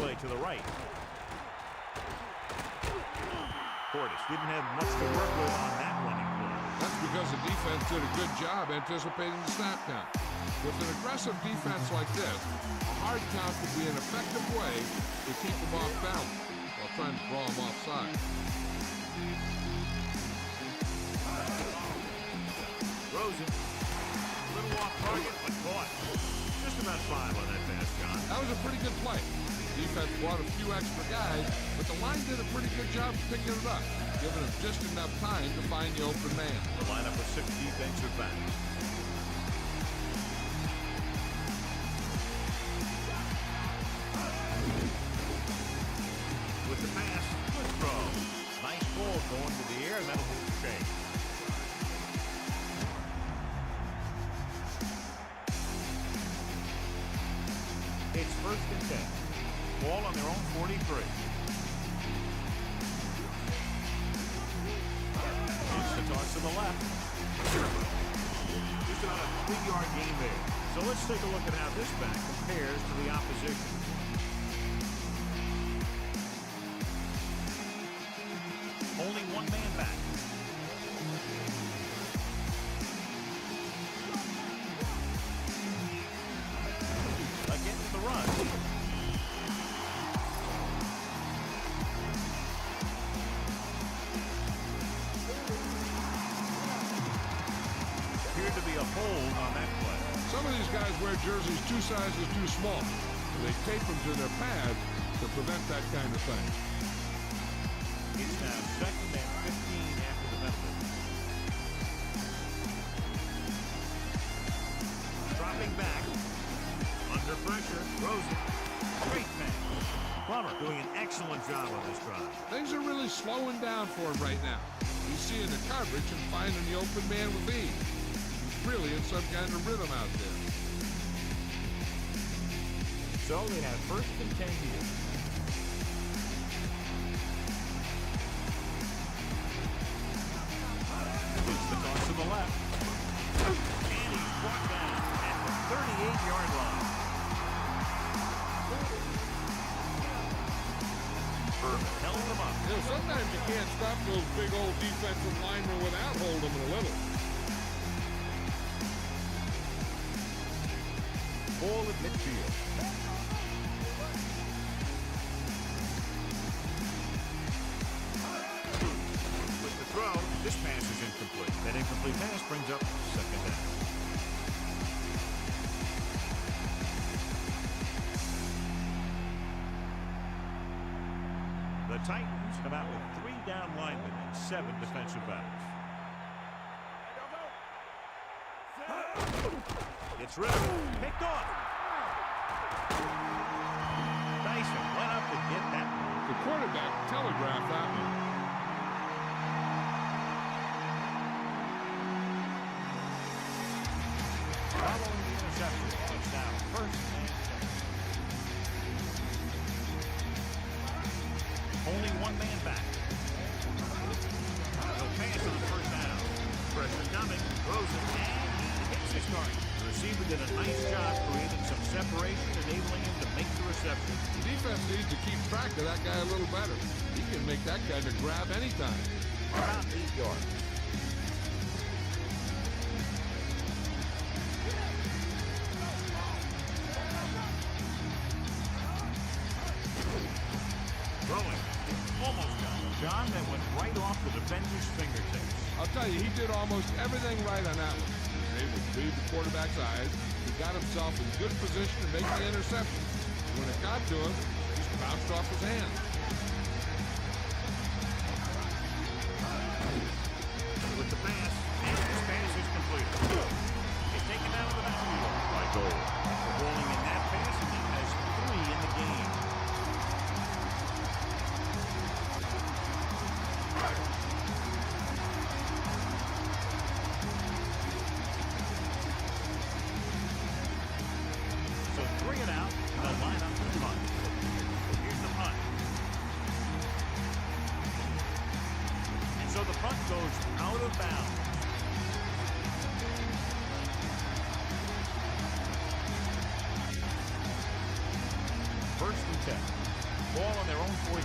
Play to the right. Portis didn't have much to work with on that running play. That's because the defense did a good job anticipating the snap count. With an aggressive defense like this, a hard count could be an effective way to keep them off balance while trying to draw them offside. Rosen, a little off target, but caught. Just about 5 on that pass, John. That was a pretty good play. Defense brought a few extra guys, but the line did a pretty good job picking it up, giving them just enough time to find the open man. The lineup with 6 defensive backs. With the pass, good throw. Nice ball going to the air, and that'll hit the shade. It's first and 10. Ball on their own 43. It's the toss to the left. Just about a 3-yard gain there. So let's take a look at how this back compares to the opposition. Only 1 man back. Against the run. Some of these guys wear jerseys 2 sizes too small. and they tape them to their pads to prevent that kind of thing. It's now 2nd and 15 after the penalty. Dropping back. Under pressure. Throws it. Great pass. Plummer doing an excellent job on this drive. Things are really slowing down for him right now. He's seeing the coverage and finding the open man with ease. He's really in some kind of rhythm out there. So they have 1st and 10 here. It's the toss to the left. And he's brought down at the 38-yard line. Furman held him up. You know, sometimes you can't stop those big old defensive linemen without holding them a little. Ball at midfield. With the throw, this pass is incomplete. That incomplete pass brings up 2nd down. The Titans come out with 3 down linemen and 7 defensive backs. It's Ritter. Picked off. Dyson went up to get that one. The quarterback telegraphed that one. Following the interception, it's now 1st and 10. Only one man back. No pass on 1st down. Pressure coming. Throws it, and he hits his target. The receiver did a nice job creating some separation, enabling him to make the reception. The defense needs to keep track of that guy a little better. He can make that kind of grab anytime. About 8 yards. Throwing. Almost got it. John, that went right off the defender's fingertips. I'll tell you, he did almost everything right on that one. He was able to read the quarterback's eyes. He got himself in good position to make the interception. When it got to him, he just bounced off his hands. With the pass, and this pass is completed. He's taken out of the backfield by Gold. After rolling in that pass, and he has 3 in the game. So 3 and out, and they'll line up for the punt. Here's the punt. And so the punt goes out of bounds. First and 10. Ball on their own 14.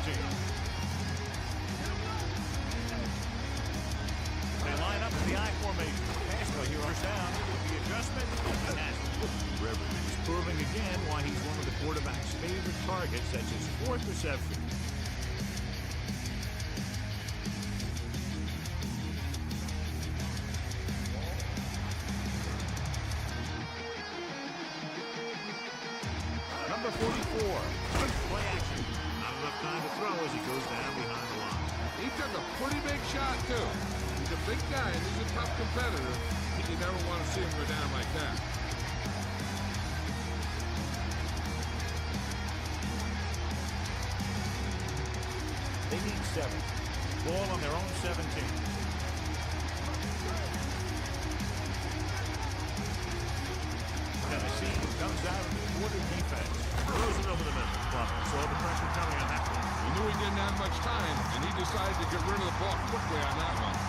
They line up in the I formation. Pass play here on down. The adjustment. And that's Rivers is proving again why he's one of the quarterback's favorite targets. That's his 4th reception. Number 44. Play action. Not enough time to throw as he goes down behind the line. He took a pretty big shot, too. He's a big guy, and he's a tough competitor. You never want to see him go down like that. They need 7. Ball on their own 17. Tennessee comes out of the quarter defense. Throws it over the middle. Plummer saw the pressure coming on that one. He knew he didn't have much time, and he decided to get rid of the ball quickly on that one.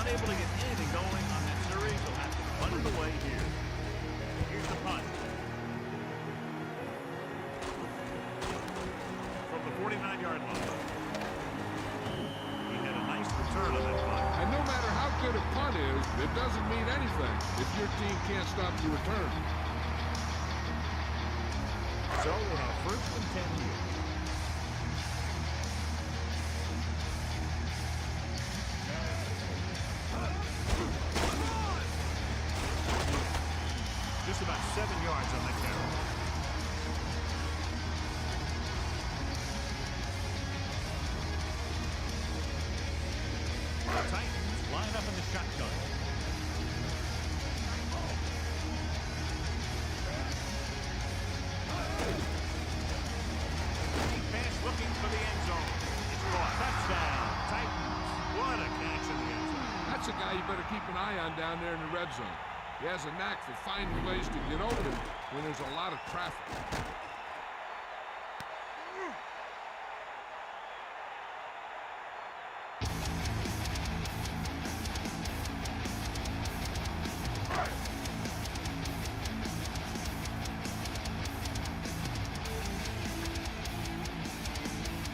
Unable to get anything going on that series, they'll have to punt it away here. Here's the punt. From the 49-yard line. He had a nice return on that punt. And no matter how good a punt is, it doesn't mean anything if your team can't stop the return. So they have 1st and 10 here. 7 yards on the carry. The Titans line up in the shotgun. Deep pass looking for the end zone. It's caught. Touchdown. Titans. What a catch in the end zone. That's a guy you better keep an eye on down there in the red zone. He has a knack for finding ways to get open when there's a lot of traffic.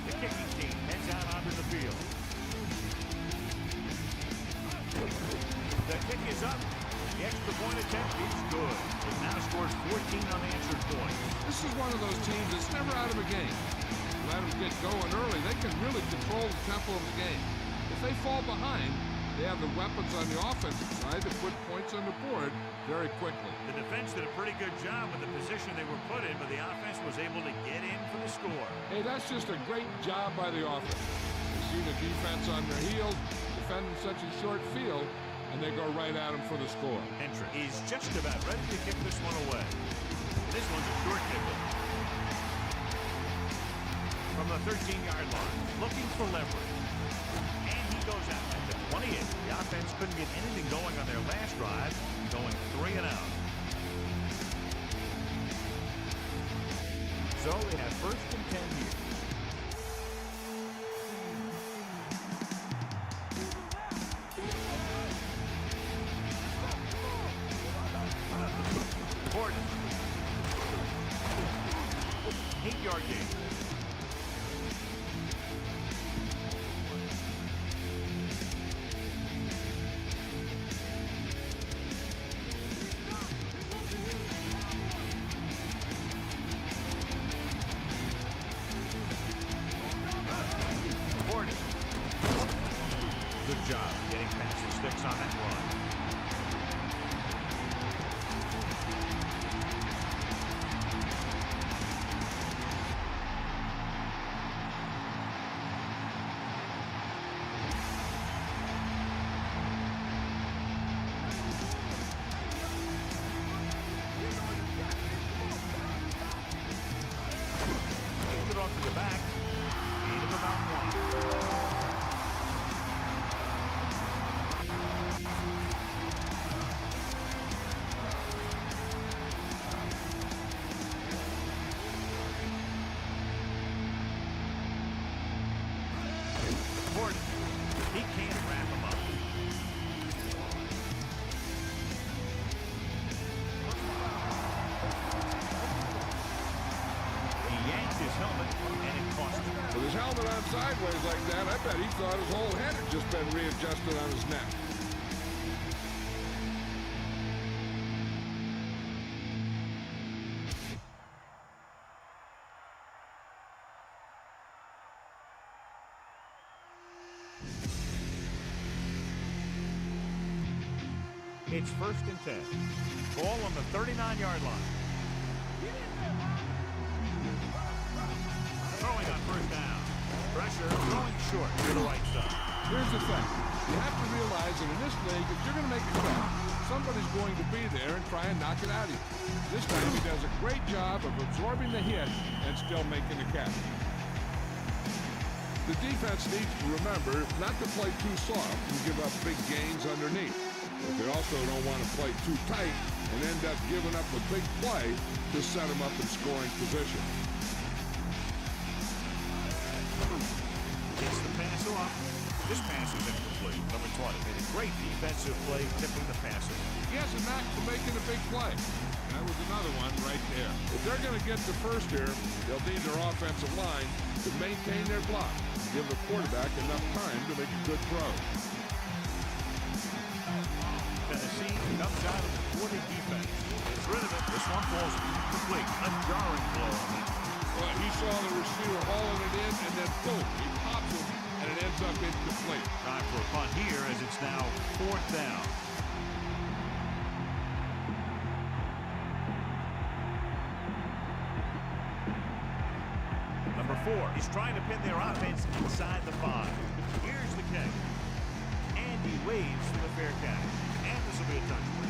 The kicking team heads out onto the field. The kick is up. The extra point attempt is good. It now scores 14 unanswered points. This is one of those teams that's never out of a game. Let them get going early, they can really control the tempo of the game. If they fall behind, they have the weapons on the offensive side to put points on the board very quickly. The defense did a pretty good job with the position they were put in, but the offense was able to get in for the score. Hey, that's just a great job by the offense. You see the defense on their heels, defending such a short field, and they go right at him for the score. Hendrick is just about ready to kick this one away. This one's a short kicker. From the 13-yard line, looking for leverage. And he goes out at the 28. The offense couldn't get anything going on their last drive, going 3 and out. So they have 1st and 10 here. Gordon. 8-yard gain. Gordon. Good job getting past the sticks on that run. It off to the back. Gain of about 1. Gordon. He can't wrap him up. He yanked his helmet, and it cost him. With his helmet on sideways like that, I bet he thought his whole head had just been readjusted on his neck. It's 1st and 10. Ball on the 39-yard line. Throwing on 1st down. Pressure, throwing short to the right side. Here's the thing. You have to realize that in this league, if you're going to make a catch, somebody's going to be there and try and knock it out of you. This time he does a great job of absorbing the hit and still making the catch. The defense needs to remember not to play too soft and give up big gains underneath. But they also don't want to play too tight and end up giving up a big play to set them up in scoring position. Gets the pass off. This pass is incomplete. Number 20 made a great defensive play, tipping the passer. He has a knack for making a big play. That was another one right there. If they're going to get to first here, they'll need their offensive line to maintain their block, give the quarterback enough time to make a good throw. Tennessee comes out of the 40 defense. Gets rid of it. This one falls incomplete. A jarring blow on that. Well, he saw the receiver hauling it in, and then boom, he pops it, and it ends up incomplete. Time for a punt here as it's now 4th down. He's trying to pin their offense inside the 5. Here's the kick. And he waves for the fair catch. And this will be a touchdown.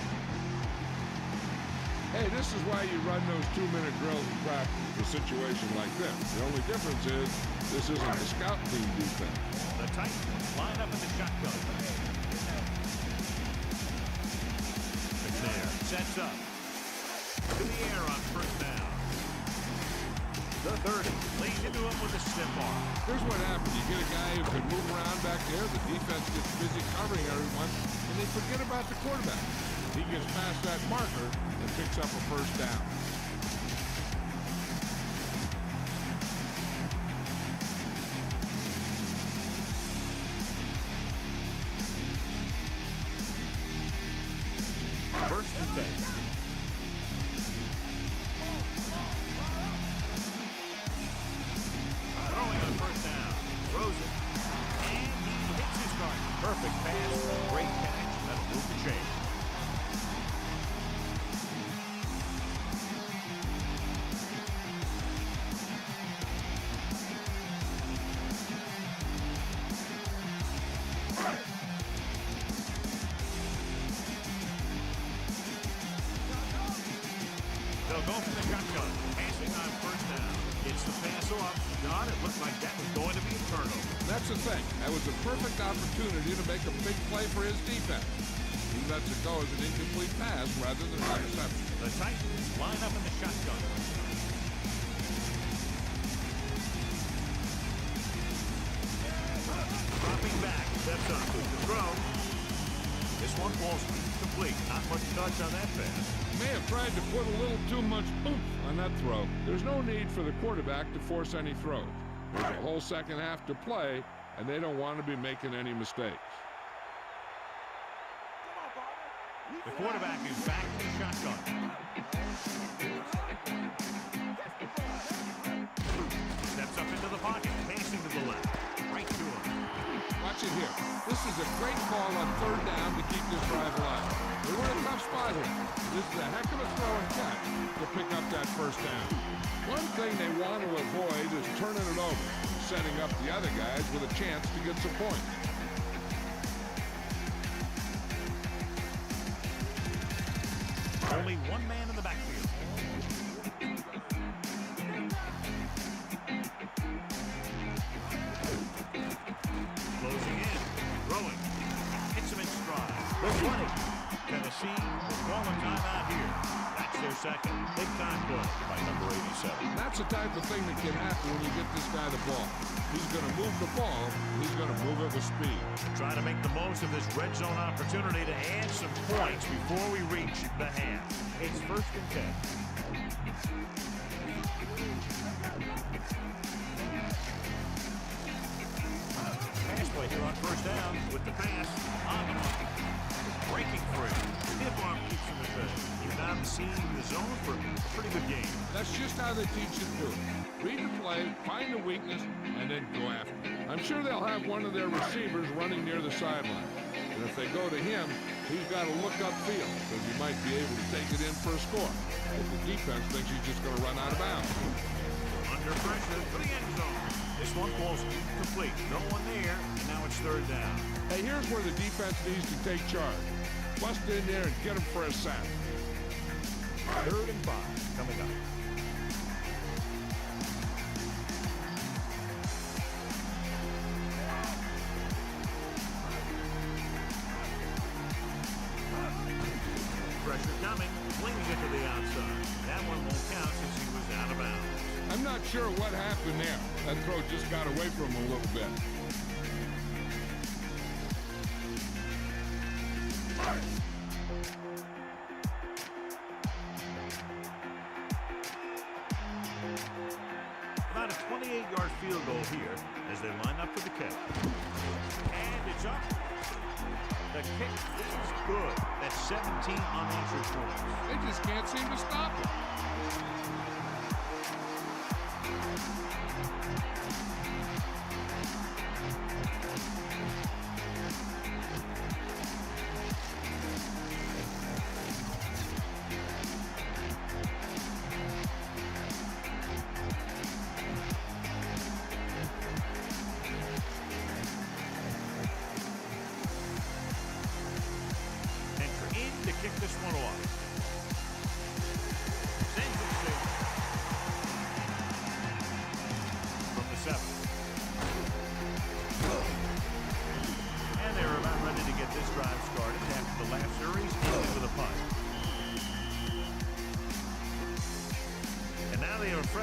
Hey, this is why you run those 2-minute drills in practice for situations like this. The only difference is this isn't the scout team defense. The Titans line up in the shotgun. McNair sets up. To the air on first down. The 30 lays into him with a stiff arm. Here's what happens. You get a guy who can move around back there. The defense gets busy covering everyone, and they forget about the quarterback. He gets past that marker and picks up a first down. First and 10. Throwing on first down. Throws it. And he hits his target. Perfect pass. Great catch. That'll move the chain. They'll go for the shotgun. Passing on first down. It's the pass off. God, it looked like that was going to be a turnover. That's the thing. That was a perfect opportunity to make a big play for his defense. He lets it go as an incomplete pass rather than an interception. The Titans line up in the shotgun. Dropping back. Steps up. The throw. This one falls complete. Not much touch on that pass. May have tried to put a little too much oomph on that throw. There's no need for the quarterback to force any throws. There's a whole second half to play, and they don't want to be making any mistakes. The quarterback is back to the shotgun. Steps up into the pocket, passing to the left. Right to him. Watch it here. This is a great call on third down to keep this drive alive. They were in a tough spot here. This is a heck of a throw and catch to pick up that first down. One thing they want to avoid is turning it over, setting up the other guys with a chance to get some points. Only one man in the backfield. Closing in. Throwing. Hits him in stride. They're 20. Tennessee will call a timeout here. That's their second. Big time play by number 87. That's the type of thing that can happen when you get this guy the ball. He's going to move the ball. He's going to move it with speed. Trying to make the most of this red zone opportunity to add some points before we reach the half. It's first and 10. Pass play here on first down with the pass on the mark. Breaking free. Hip arm keeps him at bay. He's not seeing the zone for a pretty good game. That's just how they teach you to do it. Read the play, find the weakness, and then go after it. I'm sure they'll have one of their receivers running near the sideline. And if they go to him, he's got to look upfield because he might be able to take it in for a score. If the defense thinks he's just going to run out of bounds. Under pressure for the end zone. This one falls complete. No one there, and now it's third down. Hey, here's where the defense needs to take charge. Bust in there and get him for a sack. Third and 5 coming up. Pressure coming, flings it to the outside. That one won't count since he was out of bounds. I'm not sure what happened there. That throw just got away from him a little bit. About a 28-yard field goal here as they line up for the kick. And it's up. The kick is good. That's 17 unanswered points. They just can't seem to stop it.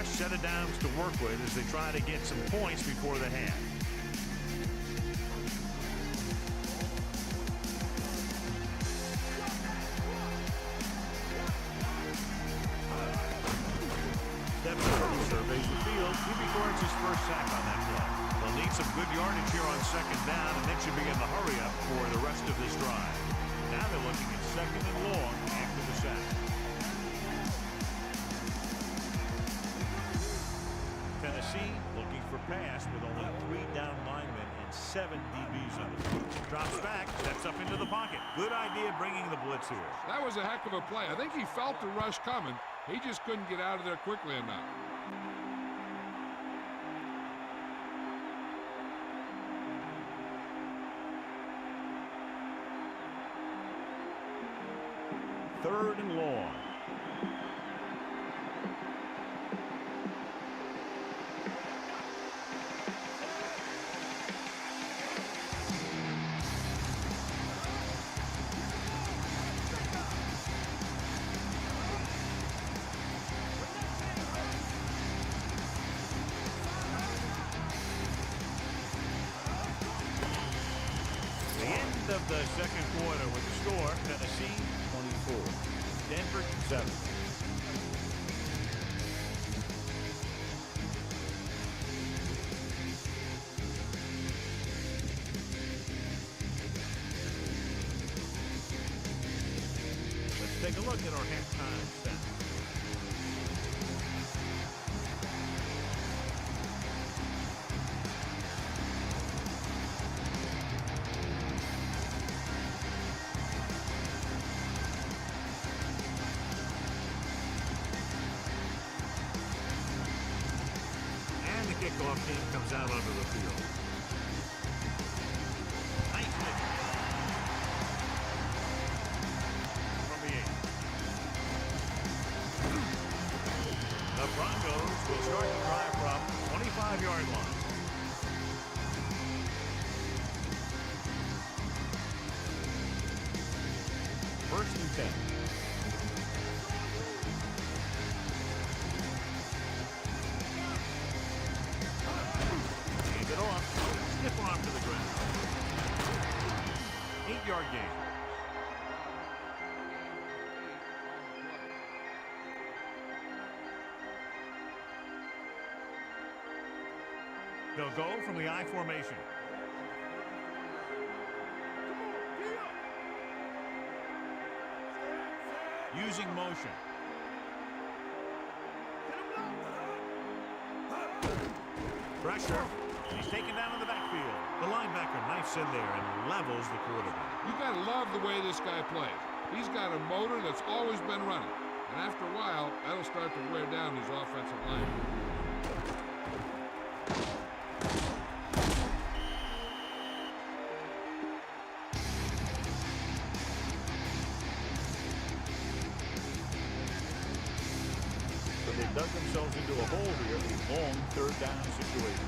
set of downs to work with as they try to get some points before the half. Surveys the field. He records his first sack on that play. They'll need some good yardage here on second down, and then should be in the hurry up for the rest of this drive. Now they're looking at second and long after the sack. Tennessee looking for pass with only 3 down linemen and 7 DBs on the field. Drops back, steps up into the pocket. Good idea bringing the blitz here. That was a heck of a play. I think he felt the rush coming. He just couldn't get out of there quickly enough. Third and long. The end of the second quarter with the score, Tennessee 24, Denver 7. Let's take a look at our halftime stats. Kickoff team comes out onto the field. Nice hit from the 8. The Broncos will start the drive from 25-yard line. First and 10. Stiff arm to the ground. 8-yard gain. They'll go from the I formation. Using motion. Pressure. He's taken down in the backfield. The linebacker knifes in there and levels the quarterback. You got to love the way this guy plays. He's got a motor that's always been running. And after a while, that'll start to wear down his offensive line. So they dug themselves into a hole here, a long third down situation.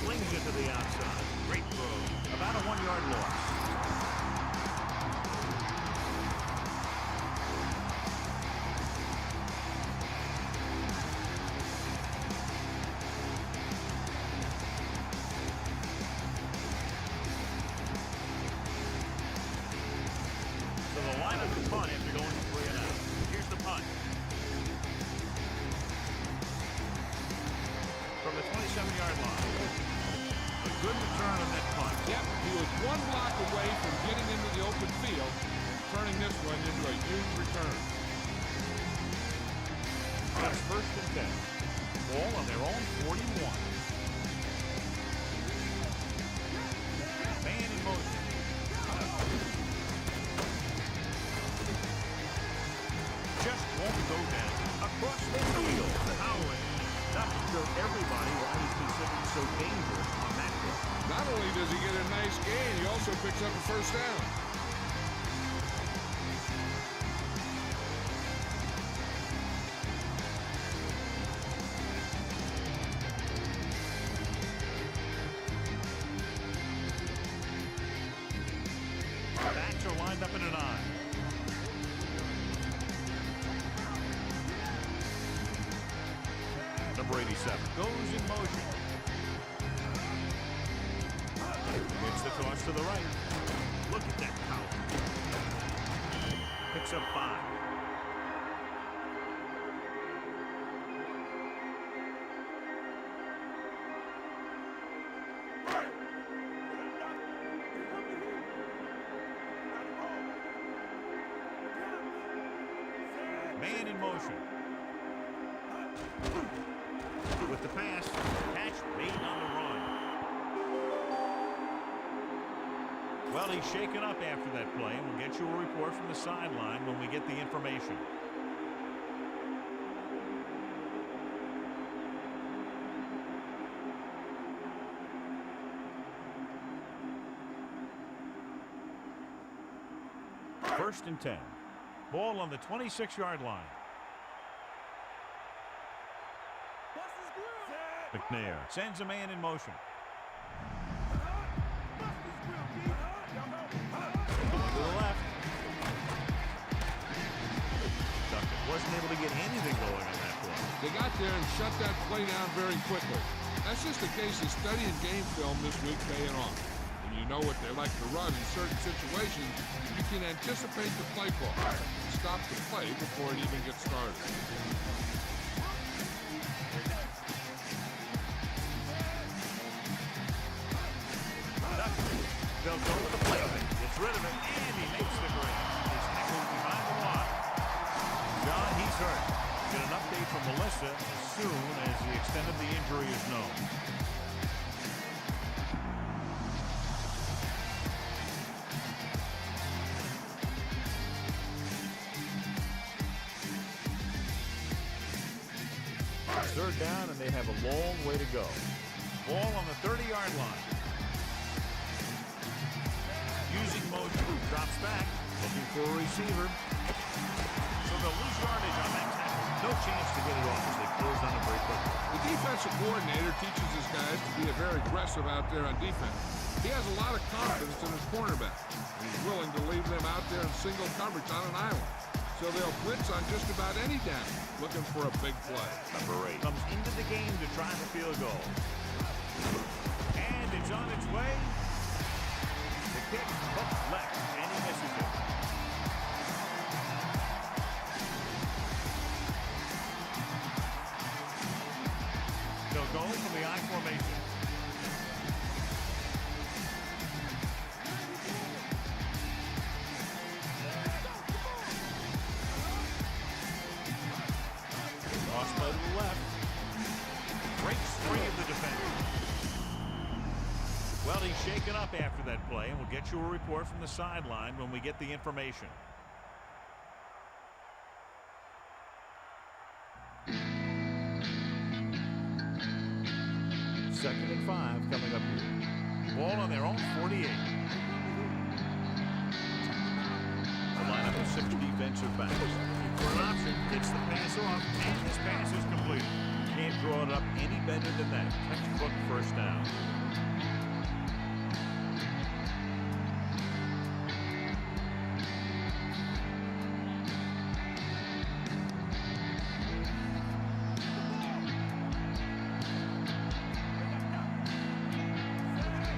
Slings it to the outside. Great throw. About a 1-yard loss. So the lineup to punt after going 3 and out. Here's the punt. From the 27-yard line. A good return on that punt. Yep, he was 1 block away from getting into the open field and turning this one into a huge return. That's first and 10. Ball on their own 41. Man in motion. Just won't go down. Across the field. Howard. Not to show everybody why he's considered so dangerous on that play. Not only does he get a nice gain, he also picks up a first down. Backs are lined up in an eye. number 87. Goes in motion. Hits the toss to the right. Look at that power. Picks up 5. Man in motion. With the pass, catch made on the run. Well, he's shaken up after that play, and we'll get you a report from the sideline when we get the information. First and 10. Ball on the 26-yard line. McNair sends a man in motion. Going to the left. Duckett wasn't able to get anything going on that play. They got there and shut that play down very quickly. That's just a case of studying game film this week paying off. When you know what they like to run in certain situations, you can anticipate the play call. Stop the play before it even gets started. They'll go with the play. Gets rid of it, and he makes the grab. He's tackled behind the line. John, he's hurt. Get an update from Melissa as soon as the extent of the injury is known. Third down, and they have a long way to go. Ball on the 30-yard line. Using motion, drops back, looking for a receiver. So they'll lose yardage on that tackle. No chance to get it off as they close on it very quickly. The defensive coordinator teaches his guys to be very aggressive out there on defense. He has a lot of confidence in his cornerback. He's willing to leave them out there in single coverage on an island. So they'll blitz on just about any down, looking for a big play. Number 8 comes into the game to try the field goal. And it's on its way. The kick hooks left, and he misses it. They'll go from the I formation. Cross play to the left. Breaks free of the defender. Well, he's shaken up after that play, and we'll get you a report from the sideline when we get the information. Second and 5 coming up here. Ball on their own 48. The lineup of 6 defensive backs. For an option, gets the pass off, and this pass is complete. Can't draw it up any better than that. Textbook first down.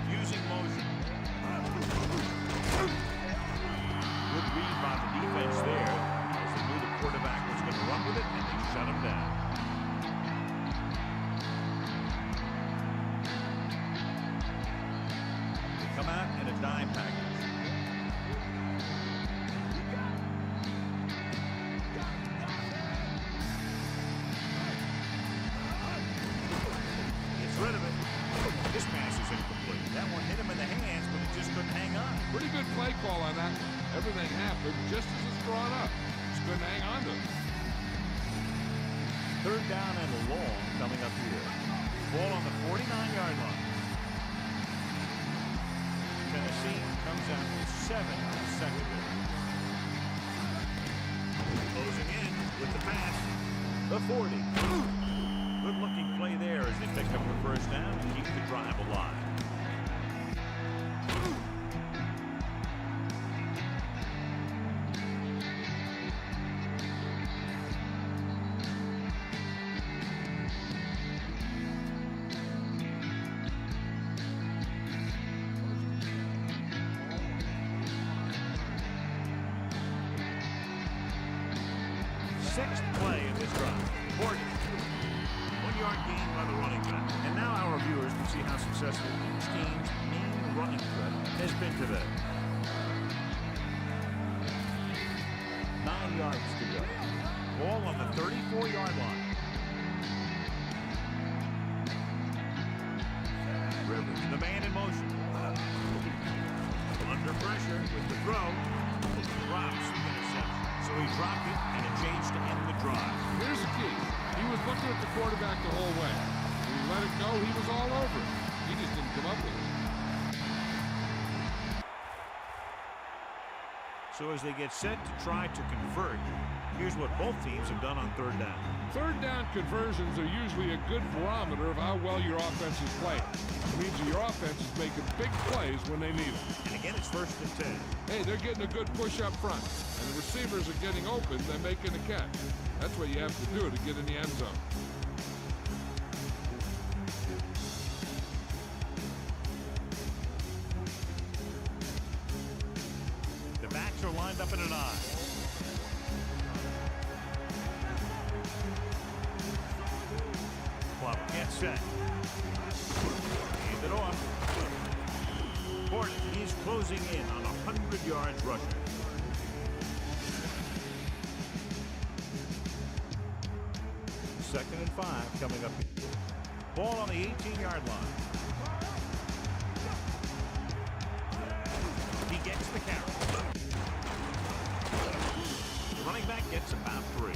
Using motion. Good read by the defense there. Quarterback was going to run with it, and they shut him down. They come out in a dime package. Gets rid of it. This pass is incomplete. That one hit him in the hands, but it just couldn't hang on. Pretty good play call on that. Everything happened just as it's drawn up. Couldn't hang on to it. Third down and long coming up here. Ball on the 49-yard line. Tennessee comes out with 7 secondary. Closing in with the pass. The 40. Good looking play there as they pick up the first down and keep the drive alive. sixth play of this drive. Morgan. 1 yard gain by the running back. And now our viewers can see how successful each team's main running threat has been today. 9 yards to go. Ball on the 34-yard line. Rivers, the man in motion. Under pressure with the throw. Drops the interception. So he dropped it, and a change to end the drive. Here's the key. He was looking at the quarterback the whole way. When he let it go, he was all over it. He just didn't come up with it. So as they get set to try to convert, here's what both teams have done on third down. Third down conversions are usually a good barometer of how well your offense is playing. It means that your offense is making big plays when they need them. And again, it's 1st and 10. Hey, they're getting a good push up front, and the receivers are getting open. They're making a catch. That's what you have to do to get in the end zone. The backs are lined up in an I. Plummer gets set. Hand it off. Horton, he's closing in on 100 yards rushing. Second and 5 coming up. Ball on the 18-yard line. He gets the carry. The running back gets about 3.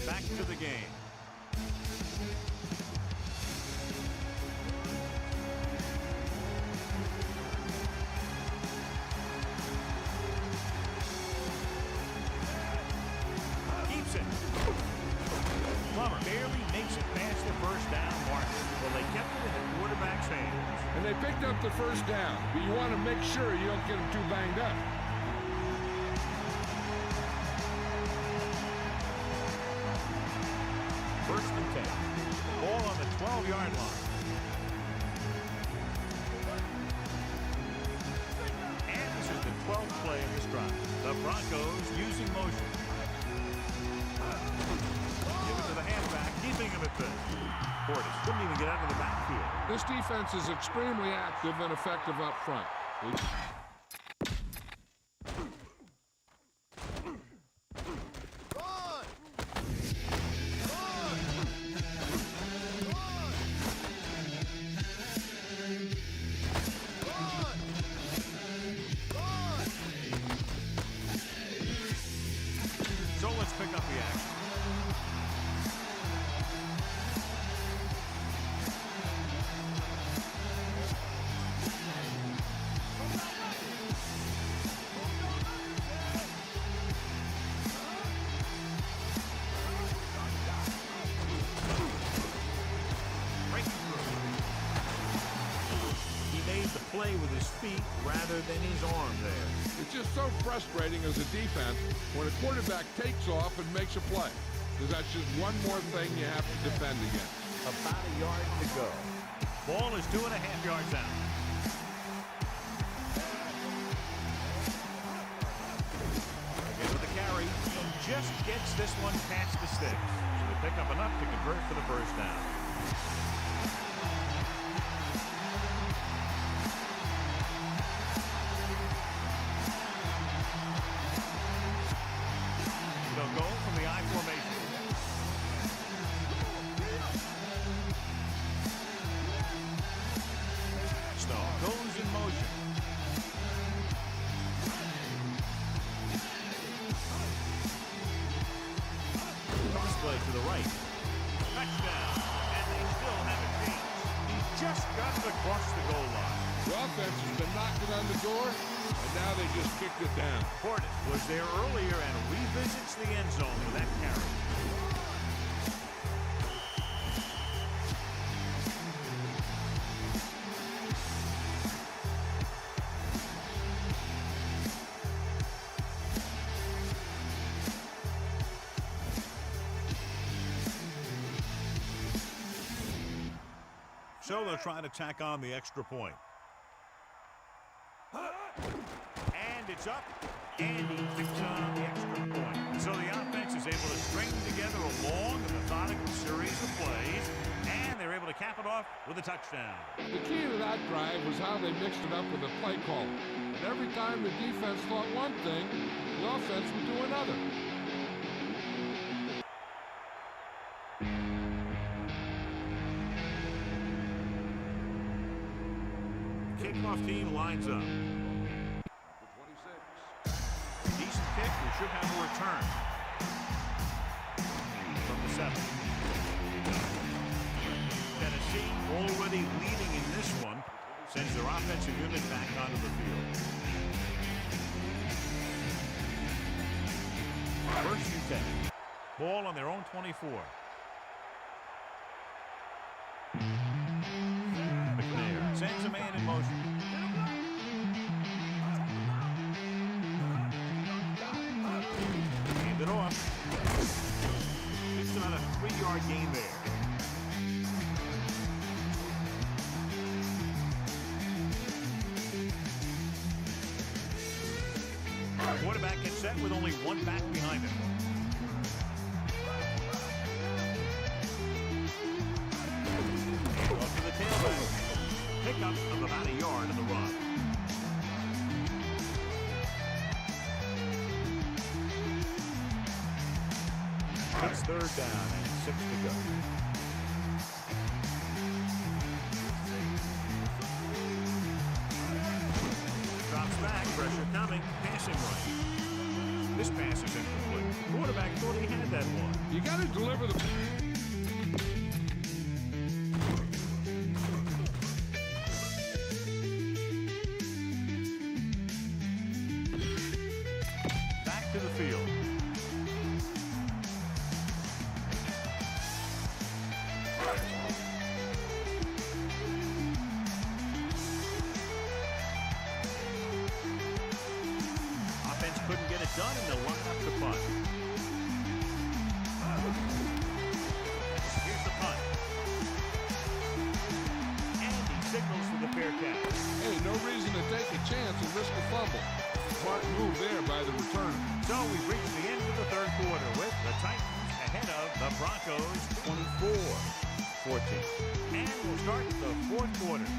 Back to the game. Keeps it. Plummer barely makes it past the first down marker. Well, they kept it in the quarterback's hands. And they picked up the first down, but you want to make sure you don't get them too banged up. First and 10. Ball on the 12-yard line. And this is the 12th play of this drive. The Broncos using motion. Give it to the halfback, keeping him at 50. Portis couldn't even get out of the backfield. This defense is extremely active and effective up front. So let's pick up the action. Breaking through. He made the play with his feet rather than his arm there. It's just so frustrating as a defense when a quarterback takes off and makes a play, because that's just one more thing you have to defend against. About a yard to go. Ball is 2.5 yards out. Again with the carry, and just gets this one past the sticks. So they pick up enough to convert for the first down. They'll go from the I formation. Snow goes in motion. Cross play to the right. Touchdown. And they still have a chance. He's just got it across the goal line. The offense has been knocking on the door, and now they just kicked it down. Portis was there earlier and revisits the end zone with that carry. So they'll try to tack on the extra point. And it's up. And he picks on the extra point. So the offense is able to string together a long and methodical series of plays, and they're able to cap it off with a touchdown. The key to that drive was how they mixed it up with the play call. And every time the defense thought one thing, the offense would do another. The kickoff team lines up. Decent kick. We should have a return from the 7. Tennessee already leading in this one. Sends their offensive unit back onto the field. First and 10. Ball on their own 24. McNair sends a man in motion. Hand it off. It's about a 3-yard gain there. Quarterback gets set with only one back behind him. And off to the tailback. Pickup of about a yard on the run. It's 3rd down and 6 to go. Drops back, pressure coming, passing right. This pass is incomplete. The quarterback thought he had that one. You got to deliver the... Back to the field. Offense couldn't get it done, and they'll line up the punt. Here's the punt. And he signals for the fair catch. Hey, no reason to take a chance and risk a fumble. Smart move there by the returner. So we've reached the end of the 3rd quarter with the Titans ahead of the Broncos 24-14. And we'll start the 4th quarter.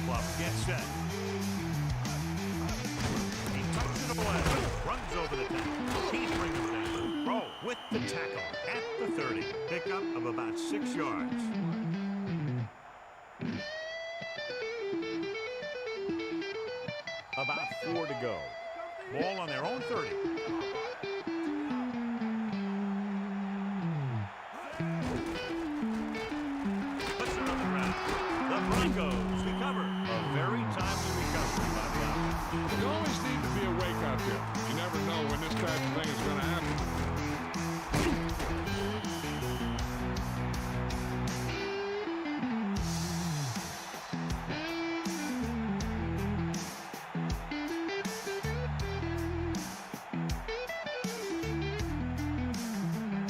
Buff gets set. He tucks it away. Runs over the tackle. He brings it down. Rowe with the tackle at the 30. Pickup of about 6 yards. About 4 to go. Ball on their own 30. Puts it on the ground. The Broncos recover. A very timely recovery by the offense. You always need to be awake out there. You never know when this type of thing is going to happen.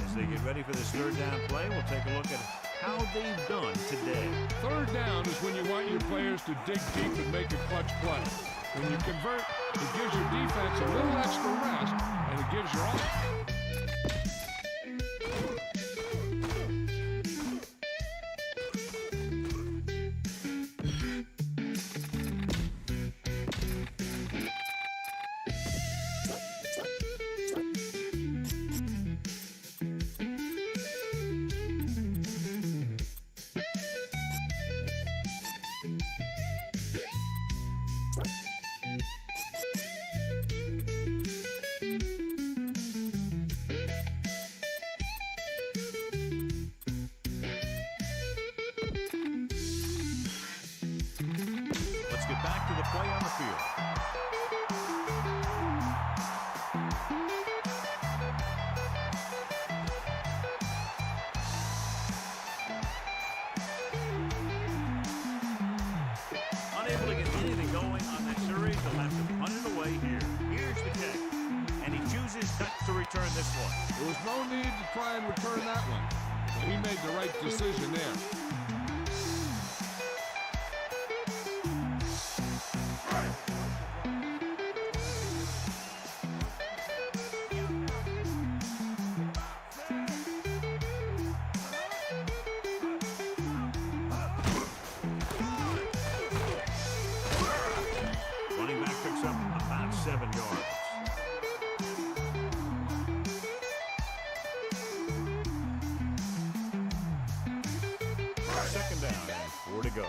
As they get ready for this 3rd down play, we'll take a look at how they've done today. 3rd down is when you want your players to dig deep and make a clutch play. When you convert, it gives your defense a little extra rest, and it gives your offense. Let's get back to the play on the field. Unable to get anything going on that series, they'll have to this one. There was no need to try and return that one. So he made the right decision there. Running back picks up about 7 yards. Second down and 4 to go.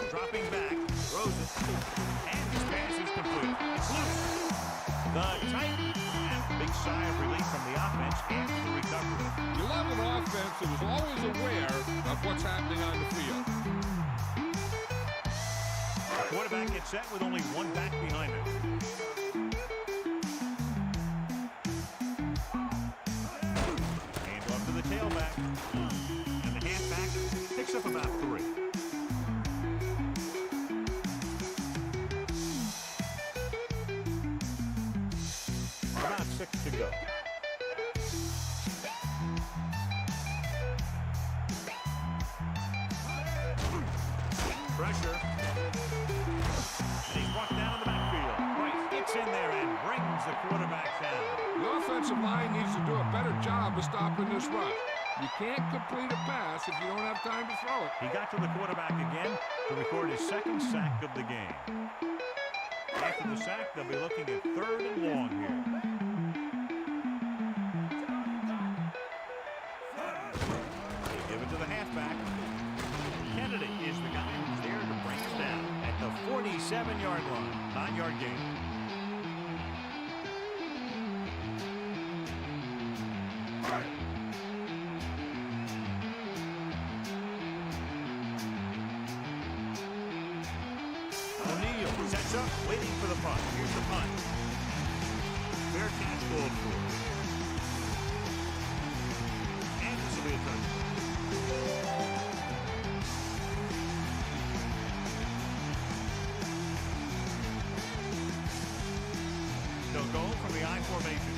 Dropping back, throws it, and his pass is complete. It's loose. The Titans have a big sigh of relief from the offense after the recovery. You love an offense that is always aware of what's happening on the field. The quarterback gets set with only one back behind him. Hand off to the tailback. And the halfback picks up about 3. About 6 to go. Pressure. And he's brought down in the backfield. Price gets in there and brings the quarterback down. The offensive line needs to do a better job of stopping this run. You can't complete a pass if you don't have time to throw it. He got to the quarterback again to record his second sack of the game. After the sack, they'll be looking at 3rd and long here. They give it to the halfback. Kennedy is the guy who's there to bring him down at the 47-yard line. 9-yard gain. O'Neal sets up, waiting for the punt. Here's the punt. Fair catch called for. And this will be a touchdown. They'll go from the I formation.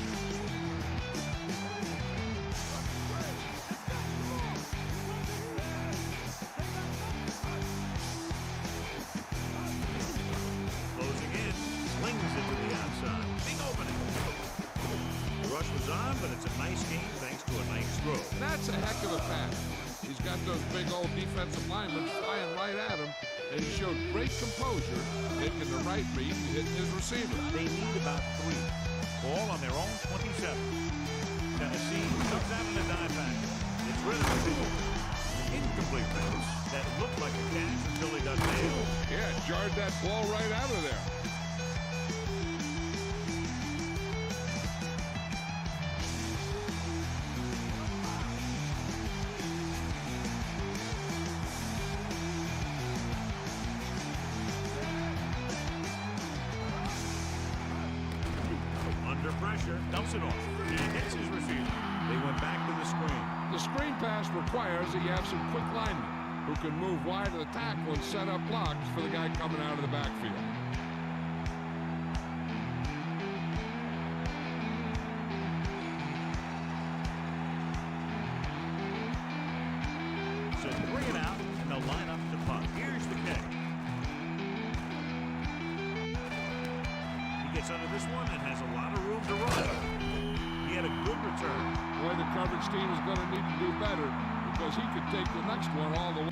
Closing in, slings it to the outside. Big opening. The rush was on, but it's a nice game thanks to a nice throw. That's a heck of a pass. He's got those big old defensive linemen flying right at him, and he showed great composure, making the right read and hitting his receiver. They need about 3. Ball on their own 27. Tennessee comes out in a dive back. It's rid of the incomplete pass that looked like a catch until he got nailed. Yeah, jarred that ball right out of there. Under pressure, dumps it off. He hits his receiver. They went back to the screen. The screen pass requires that you have some quick linemen who can move wide of the tackle and set up blocks for the guy coming out of the backfield. So 3 and out, and they'll line up to punt. Here's the kick. He gets under this one and has a lot of room to run. He had a good return. Boy, the coverage team is going to need to do better because he could take the next one all the way.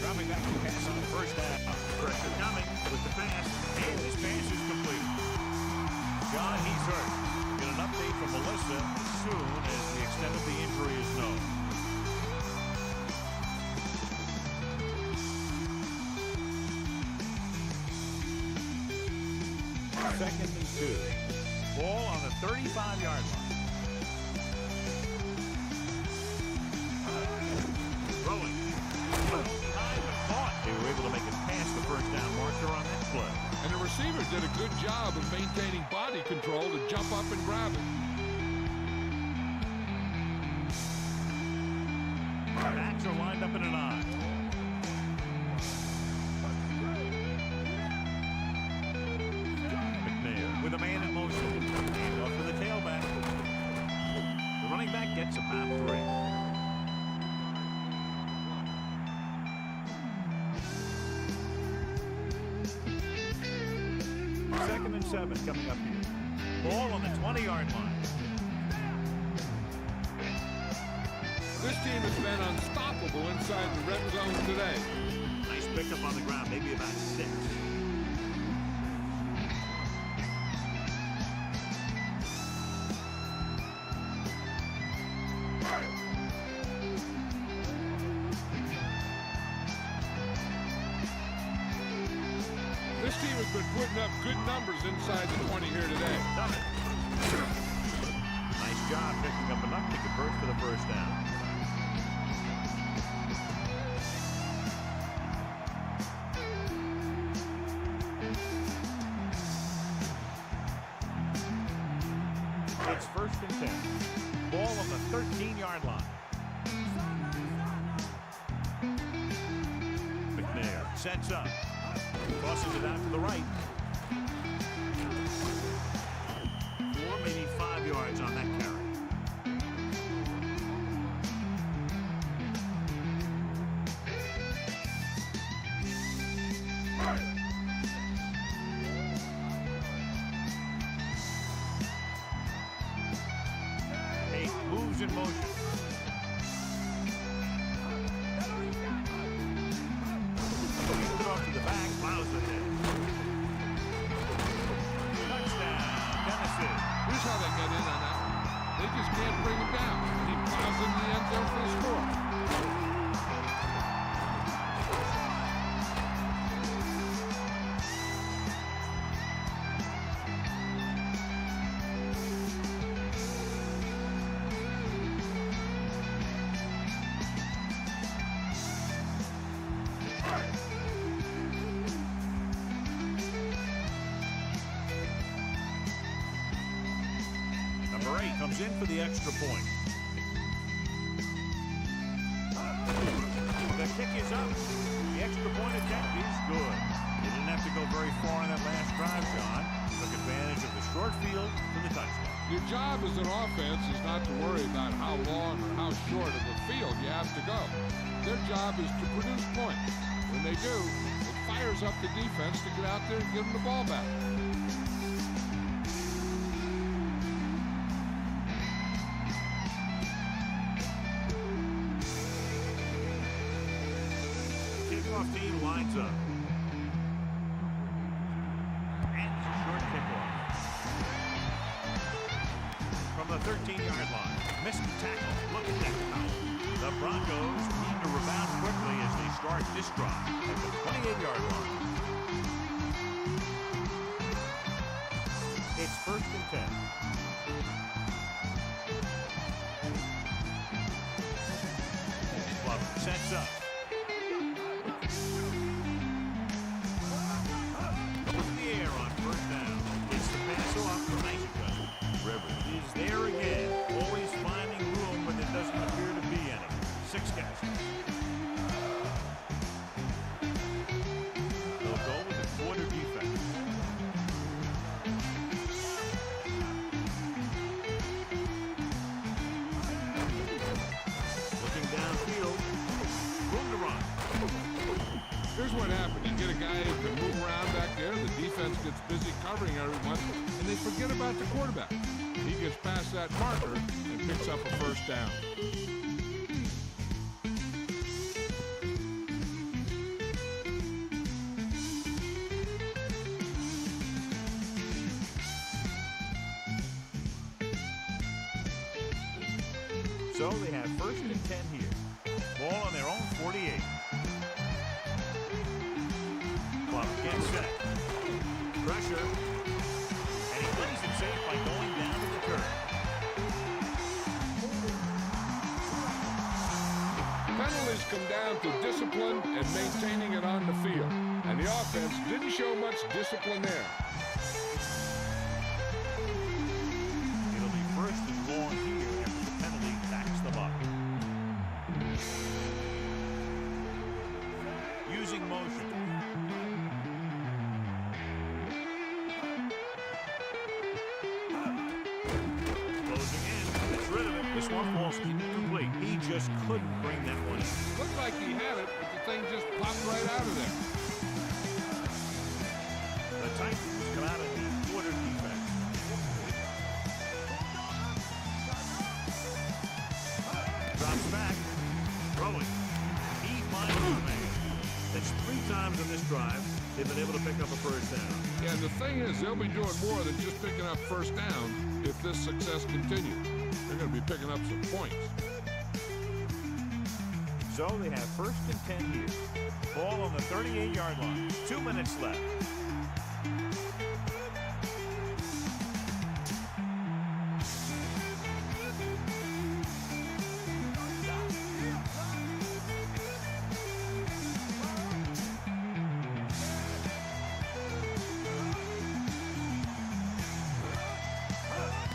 Dropping back to pass on the first half. Pressure coming with the pass, and this pass is complete. John, he's hurt. We'll get an update from Melissa as soon as the extent of the injury is known. Second and 2. Ball on the 35-yard line. Throwing. Time to thought. They were able to make it past the first down marker on that play. And the receiver did a good job of maintaining body control to jump up and grab it. Backs are lined up in an I. McNair with a man in motion. Hand off to the tailback. The running back gets about 3. Second and 7 coming up here. Ball on the 20-yard line. This team has been unstoppable inside the red zone today. Nice pickup on the ground, maybe about 6. This team has been putting up good numbers inside the 20 here today. Done it. Nice job picking up enough to convert for the first down. It's first and 10. Ball on the 13-yard line. McNair sets up. Tosses it out to the right. 4, maybe 5 yards on that carry. Moves in motion. Gets it off to the back, plows it in. Touchdown, Tennessee. Here's how they get in on that one. They just can't bring him down. He plows in the end zone for the score. Number 8 comes in for the extra point. The kick is up. The extra point attempt is good. They didn't have to go very far on that last drive, John. Took advantage of the short field for the touchdown. Your job as an offense is not to worry about how long or how short of a field you have to go. Their job is to produce points. When they do, it fires up the defense to get out there and give them the ball back. Kickoff team lines up. And it's a short kickoff. From the 13-yard line. Missed the tackle. Look at that. The Broncos need to rebound quickly as they start this drive at the 28-yard line. It's first and 10. Glover sets up. In the air on first down. Gets the pass off for Mexico. Rivers is there again. Always finding room when there doesn't appear to be any. 6 catches. They'll go with a quarter defense. Looking downfield. Room to run. Here's what happened. You get a guy who can move around back there, the defense gets busy covering everyone, and they forget about the quarterback. He gets past that marker and picks up a first down. So they have first and 10 here. Ball on their own 48. Clock gets set. Pressure. And he plays it safe by going down to the curve. Penalties come down to discipline and maintaining it on the field. And The offense didn't show much discipline there. It'll be first and long here after the penalty backs them up. Using motion. Closing in. Gets rid of it. This one falls incomplete. He just couldn't bring that one in. Looked like he had it, but the thing just popped right out of there. The Titans come out of the quarter defense. Drops back. Throwing. He finds the man. That's 3 times in this drive they've been able to pick up a first down. Yeah, and the thing is, they'll be doing more than just picking up first down if this success continues. They're going to be picking up some points. So they have first and 10 here. Ball on the 38-yard line. 2 minutes left.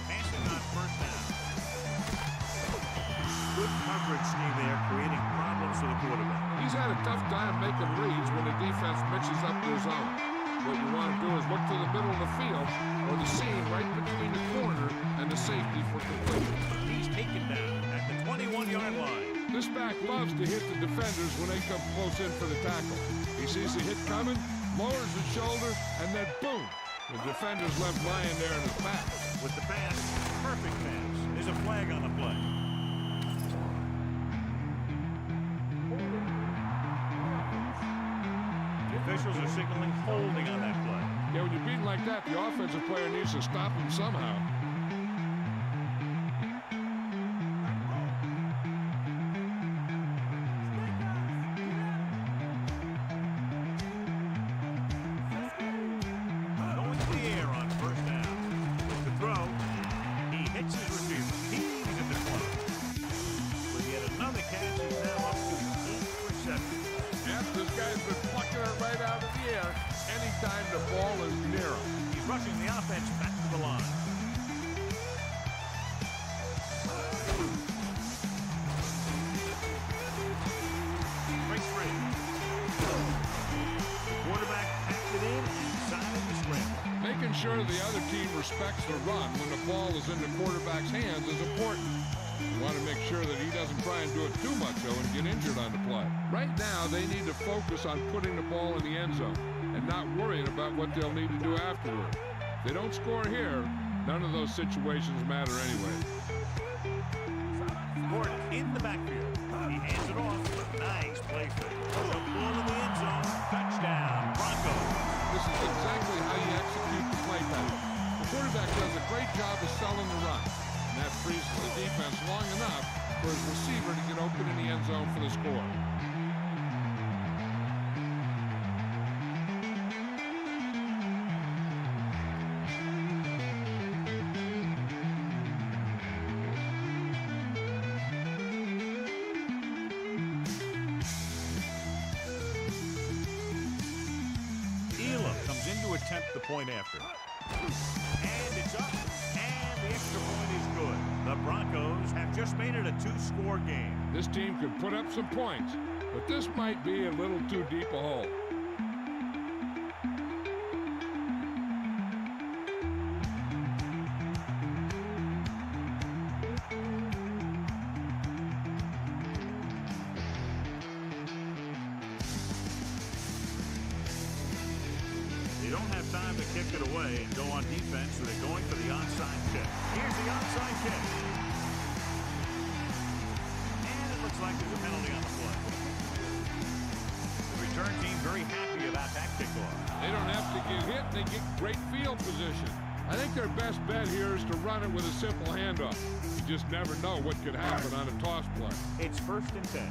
Passing on first down. Good coverage scheme there, creating problems for the quarterback. He's had a tough time making reads when the defense mixes up their zone. What you want to do is look to the middle of the field or the seam right between the corner and the safety for completion. He's taken down at the 21-yard line. This back loves to hit the defenders when they come close in for the tackle. He sees the hit coming, lowers his shoulder, and then boom! The defender's left lying there in his back. With the pass, perfect pass. There's a flag on the play. The officials are signaling holding on that play. Yeah, when you're beaten like that, the offensive player needs to stop him somehow. Going to the air on first down. The throw. He hits his receiver. He's at the 20. With yet another catch, he's now up to 8 receptions. Yep, this guy's been plucking it right out of the air anytime the ball is near him. He's rushing the offense back to the line. Break free. The quarterback packed it in inside of the scramble. Making sure the other team respects the run when the ball is in the quarterback's hands is important. You want to make sure that he doesn't try and do it too much, though, and get injured on the play. Right now, they need to focus on putting the ball in the end zone and not worrying about what they'll need to do afterward. If they don't score here, none of those situations matter anyway. Gordon in the backfield. He hands it off. Nice play fake. The ball in the end zone. Touchdown, Broncos. This is exactly how you execute the play pattern. The quarterback does a great job of selling the run. And that frees the defense long enough for his receiver to get open in the end zone for the score. Comes in to attempt the point after. And it's up. And the extra point is good. The Broncos have just made it a 2-score game. This team could put up some points, but this might be a little too deep a hole. They don't have time to kick it away and go on defense, so they're going for the onside kick. Here's the onside kick. And it looks like there's a penalty on the play. The return team very happy about that kickoff. They don't have to get hit, they get great field position. I think their best bet here is to run it with a simple handoff. You just never know what could happen on a toss play. It's first and 10.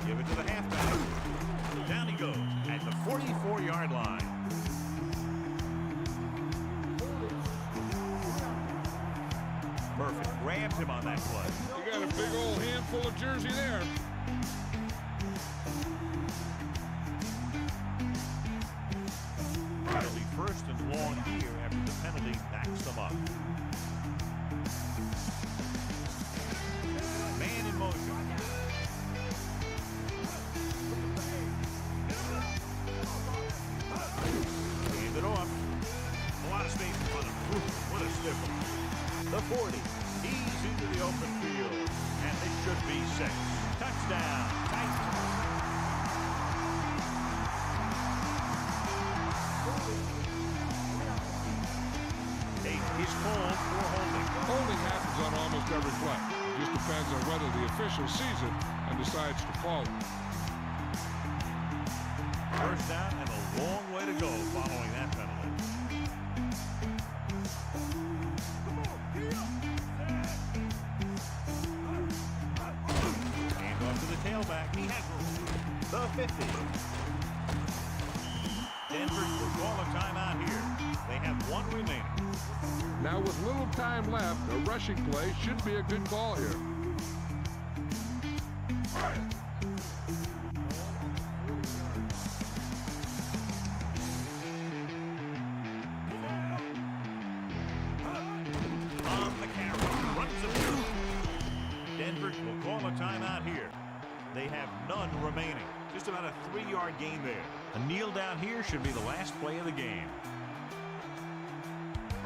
Give it to the halfback. Down he goes at the 44-yard line. Perfect. Grabs him on that play. You got to Big old handful of jersey there. It'll be first and long here after the penalty backs them up. Man in motion. Hand it off. A lot of space in front of him. What a stiff one. The 40. He's into the open field. And this should be 6. Touchdown. Titans. He's called for holding. Holding happens on almost every play. It just depends on whether the official sees it and decides to call it. First down and a long way to go following that penalty. Hand off to the tailback. He has the 50. Denver will call a timeout here. They have 1 remaining. Now with little time left, a rushing play should be a good call here. On the carry, runs it through. Denver will call a timeout here. They have none remaining. Just about a 3-yard gain there. A kneel down here should be the last play of the game.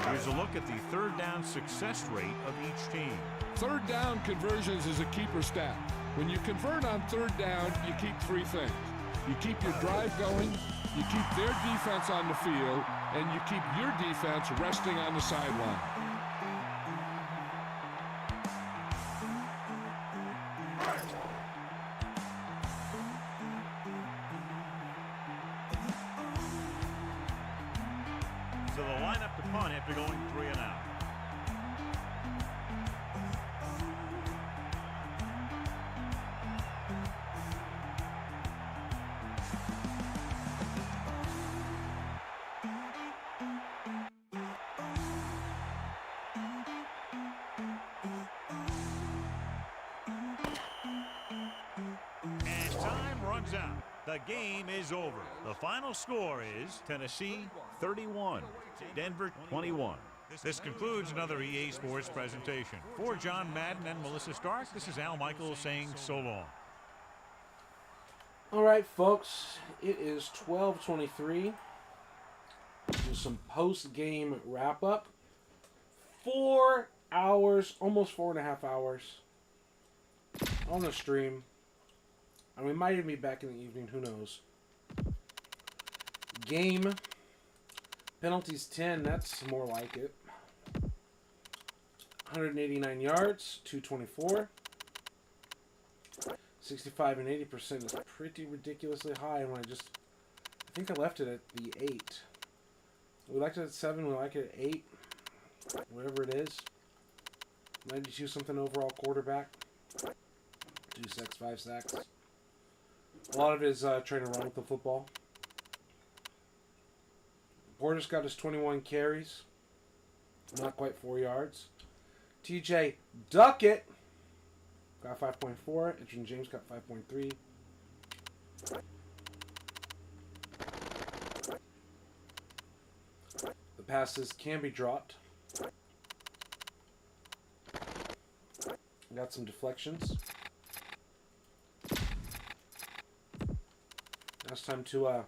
Here's a look at the third down success rate of each team. Third down conversions is a keeper stat. When you convert on third down, you keep 3 things. You keep your drive going, you keep their defense on the field, and you keep your defense resting on the sideline. So the lineup to punt after going 3 and out. And time runs out. The game is over. The final score is Tennessee 31, Denver 21. This concludes another EA Sports presentation. For John Madden and Melissa Stark, this is Al Michaels saying so long. All right, folks, it is 12:23. Do some post-game wrap-up. 4 hours, almost 4.5 hours on the stream. And we might even be back in the evening, who knows. Game. Penalties 10, that's more like it. 189 yards, 224. 65 and 80% is pretty ridiculously high. And I think I left it at the 8. We liked it at 7, we like it at 8. Whatever it is. Might just use something overall quarterback. 2 sacks, 5 sacks. A lot of it is trying to run with the football. Porter's got his 21 carries. Not quite 4 yards. TJ Duckett got 5.4. Edgerrin James got 5.3. The passes can be dropped. Got some deflections. Now it's time to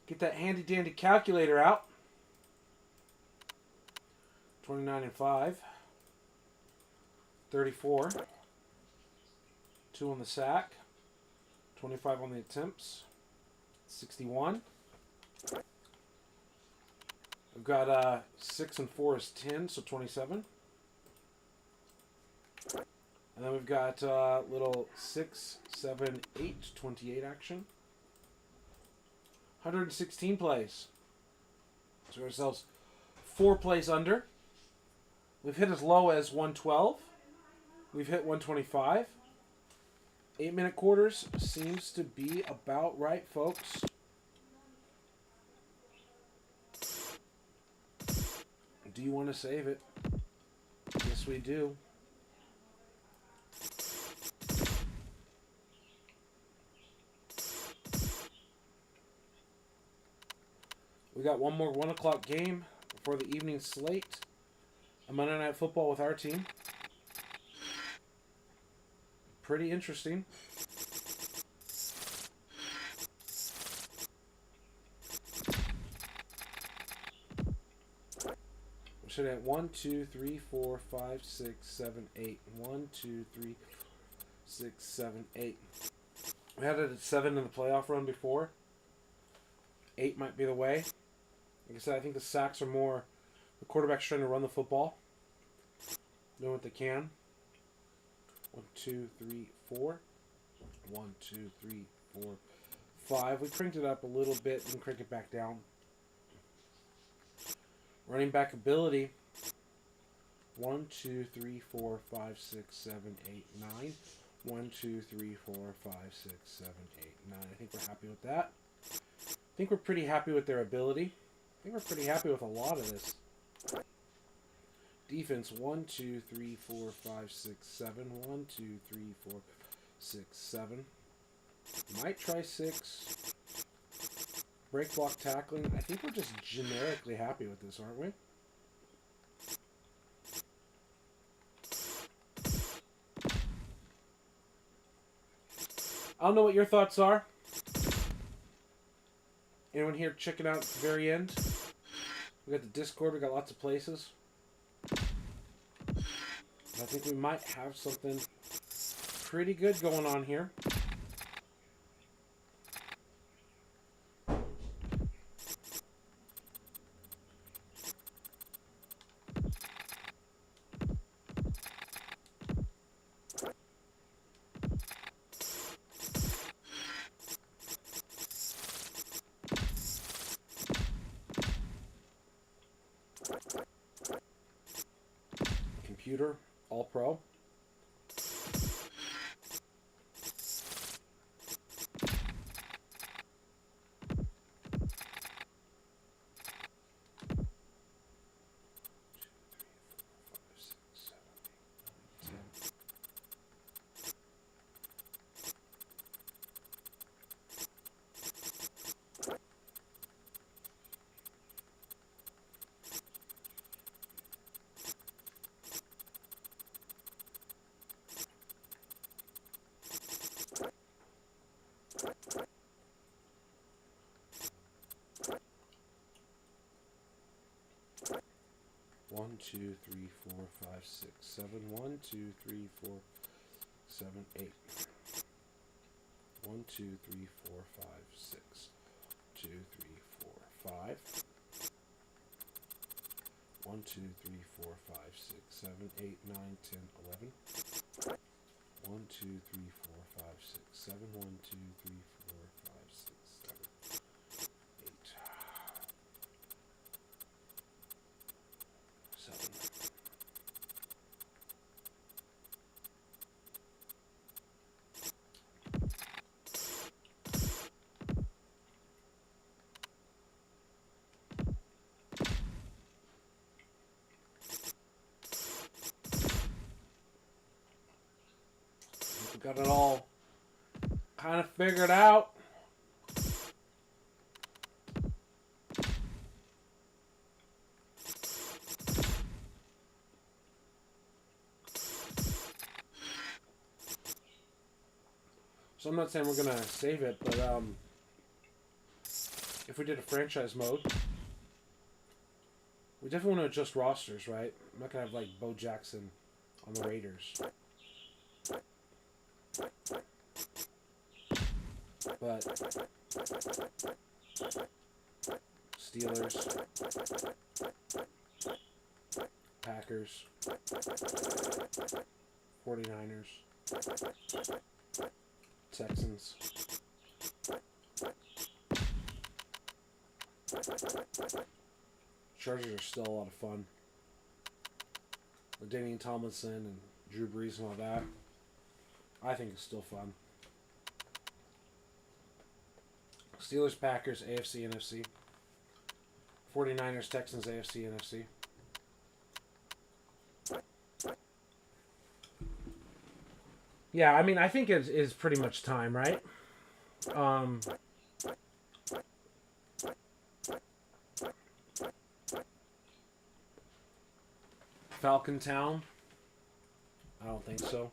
get that handy dandy calculator out. 29 and 5. 34. 2 on the sack. 25 on the attempts. 61. We've got 6 and 4 is 10, so 27. And then we've got little 6, 7, 8, 28 action. 116 plays. So ourselves 4 plays under. We've hit as low as 112. We've hit 125. 8-minute quarters seems to be about right, folks. Do you want to save it? Yes, we do. We got one more 1 o'clock game before the evening slate. A Monday Night Football with our team. Pretty interesting. We should have 1, 2, 3, 4, 5, 6, 7, 8. 1, 2, 3, 6, 7, 8. We had it at 7 in the playoff run before. 8 might be the way. Like I said, I think the sacks are more the quarterback's trying to run the football, doing what they can. 1, 2, 3, 4. 1, 2, 3, 4, 5. We cranked it up a little bit and crank it back down. Running back ability. 1, 2, 3, 4, 5, 6, 7, 8, 9. 1, 2, 3, 4, 5, 6, 7, 8, 9. I think we're happy with that. I think we're pretty happy with their ability. I think we're pretty happy with a lot of this. Defense, 1, 2, 3, 4, 5, 6, 7. 1, 2, 3, 4, 6, 7. Might try 6. Break block tackling. I think we're just generically happy with this, aren't we? I don't know what your thoughts are. Anyone here checking out at the very end? We got the Discord. We got lots of places. I think we might have something pretty good going on here. Computer, all pro. One, 2, 3, 4, 5, 6, 7. 1, 2, 3, 4, 7, 8. 1, 2, 3, 4, 5, 6. 2, 3, 4, 5. 1, 2, 3, 4, 5, 6, 7, 8, 9, 10, 11. 1, 2, 3, 4, 5, 6, 7. 1, 2, 3, 4, 5, 6, 7, 8. 7. We got it all kind of figured out. So I'm not saying we're gonna save it, but if we did a franchise mode, we definitely want to adjust rosters, right? I'm not gonna have like Bo Jackson on the Raiders. But Steelers, Packers, 49ers, Texans, Chargers are still a lot of fun. With Daniel Tomlinson and Drew Brees and all that, I think it's still fun. Steelers, Packers, AFC, NFC. 49ers, Texans, AFC, NFC. Yeah, I mean, I think it is pretty much time, right? Falcon Town. I don't think so.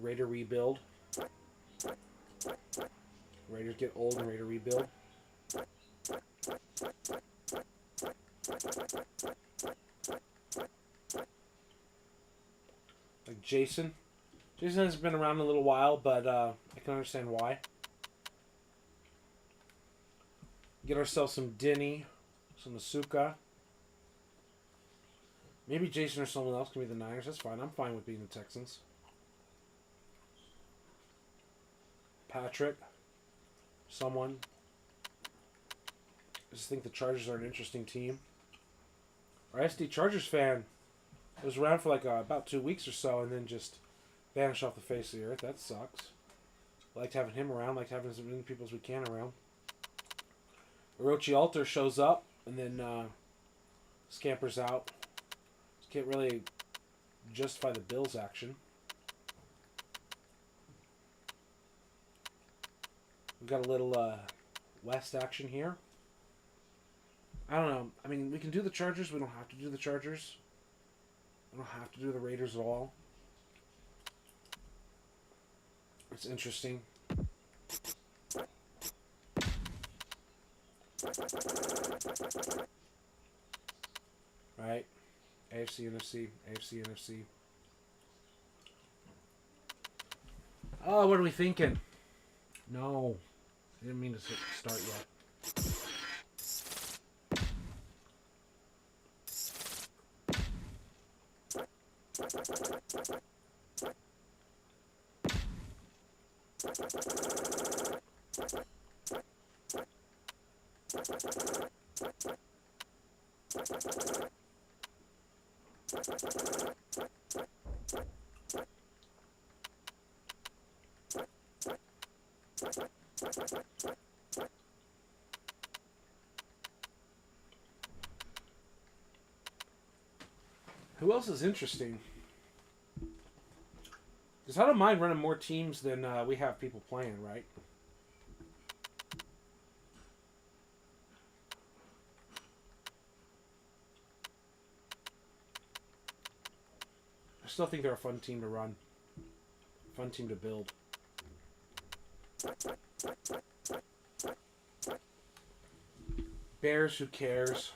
Raider rebuild. Raiders get old and Raider rebuild. Like Jason. Jason has been around a little while, but I can understand why. Get ourselves some Denny, some Asuka. Maybe Jason or someone else can be the Niners. That's fine. I'm fine with being the Texans. Patrick. Someone. I just think the Chargers are an interesting team. Our SD Chargers fan was around for like about 2 weeks or so and then just vanished off the face of the earth. That sucks. Liked having him around. Liked having as many people as we can around. Orochi Alter shows up and then scampers out. Just can't really justify the Bills action. We've got a little West action here. I don't know. I mean, we can do the Chargers. We don't have to do the Chargers. We don't have to do the Raiders at all. It's interesting. Right? AFC, NFC, AFC, NFC. Oh, what are we thinking? No. I didn't mean to start yet. Who else is interesting? Because I don't mind running more teams than we have people playing, right? I still think they're a fun team to run. Fun team to build. Bears, who cares?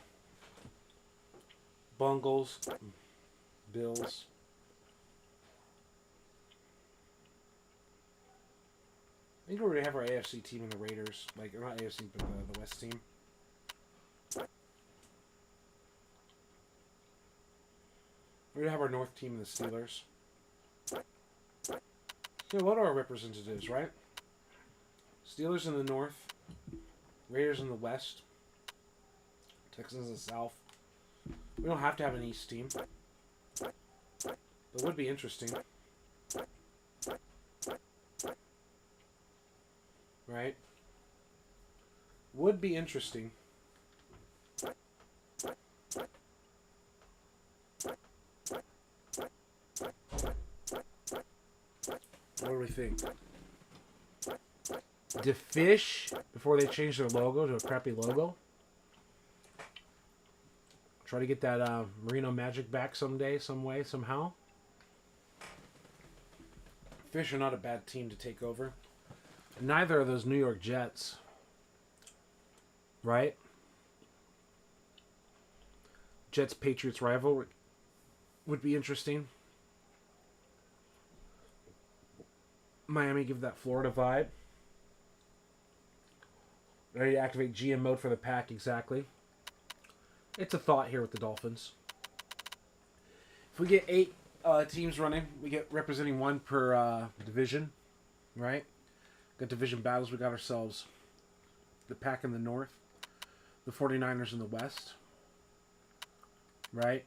Bungles. Bills. I think we already have our AFC team and the Raiders. Like, not AFC, but the West team. We already have our North team and the Steelers. So what are our representatives, right? Steelers in the North. Raiders in the West. Texans in the South. We don't have to have an East team. But it would be interesting. Right? Would be interesting. What do we think? The Fish, before they change their logo to a crappy logo. Try to get that Merino Magic back someday, some way, somehow. Fish are not a bad team to take over. Neither are those New York Jets. Right? Jets-Patriots rival would be interesting. Miami give that Florida vibe. Ready to activate GM mode for the pack, exactly. It's a thought here with the Dolphins. If we get 8 teams running, we get representing 1 per division, right? Got division battles. We got ourselves the pack in the North, the 49ers in the West, right?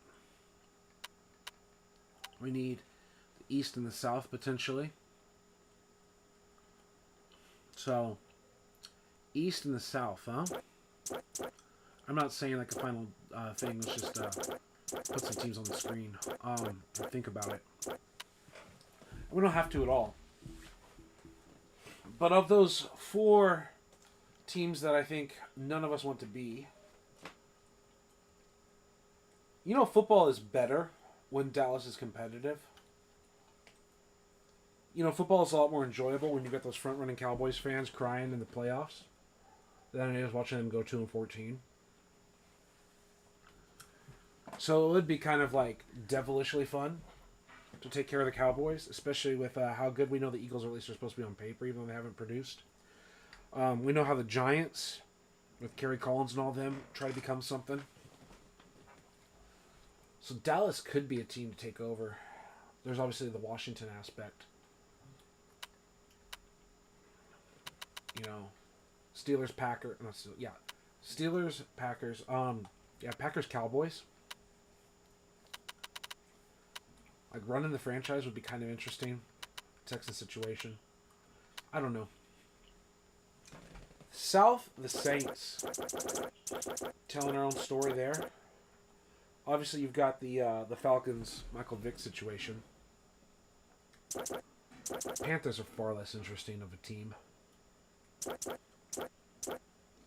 We need the East and the South, potentially. So, East and the South, huh? I'm not saying like a final thing. Let's just put some teams on the screen and think about it. We don't have to at all. But of those 4 teams that I think none of us want to be. You know, football is better when Dallas is competitive. You know, football is a lot more enjoyable when you got those front-running Cowboys fans crying in the playoffs than it is watching them go 2-14. So it would be kind of like devilishly fun to take care of the Cowboys, especially with how good we know the Eagles, or at least they're supposed to be on paper, even though they haven't produced. We know how the Giants, with Kerry Collins and all them, try to become something. So Dallas could be a team to take over. There's obviously the Washington aspect. You know, Steelers, Packers, no, yeah, Steelers, Packers, Packers, Cowboys. Like, running the franchise would be kind of interesting. Texas situation. I don't know. South, the Saints. Telling our own story there. Obviously, you've got the Falcons, Michael Vick situation. Panthers are far less interesting of a team.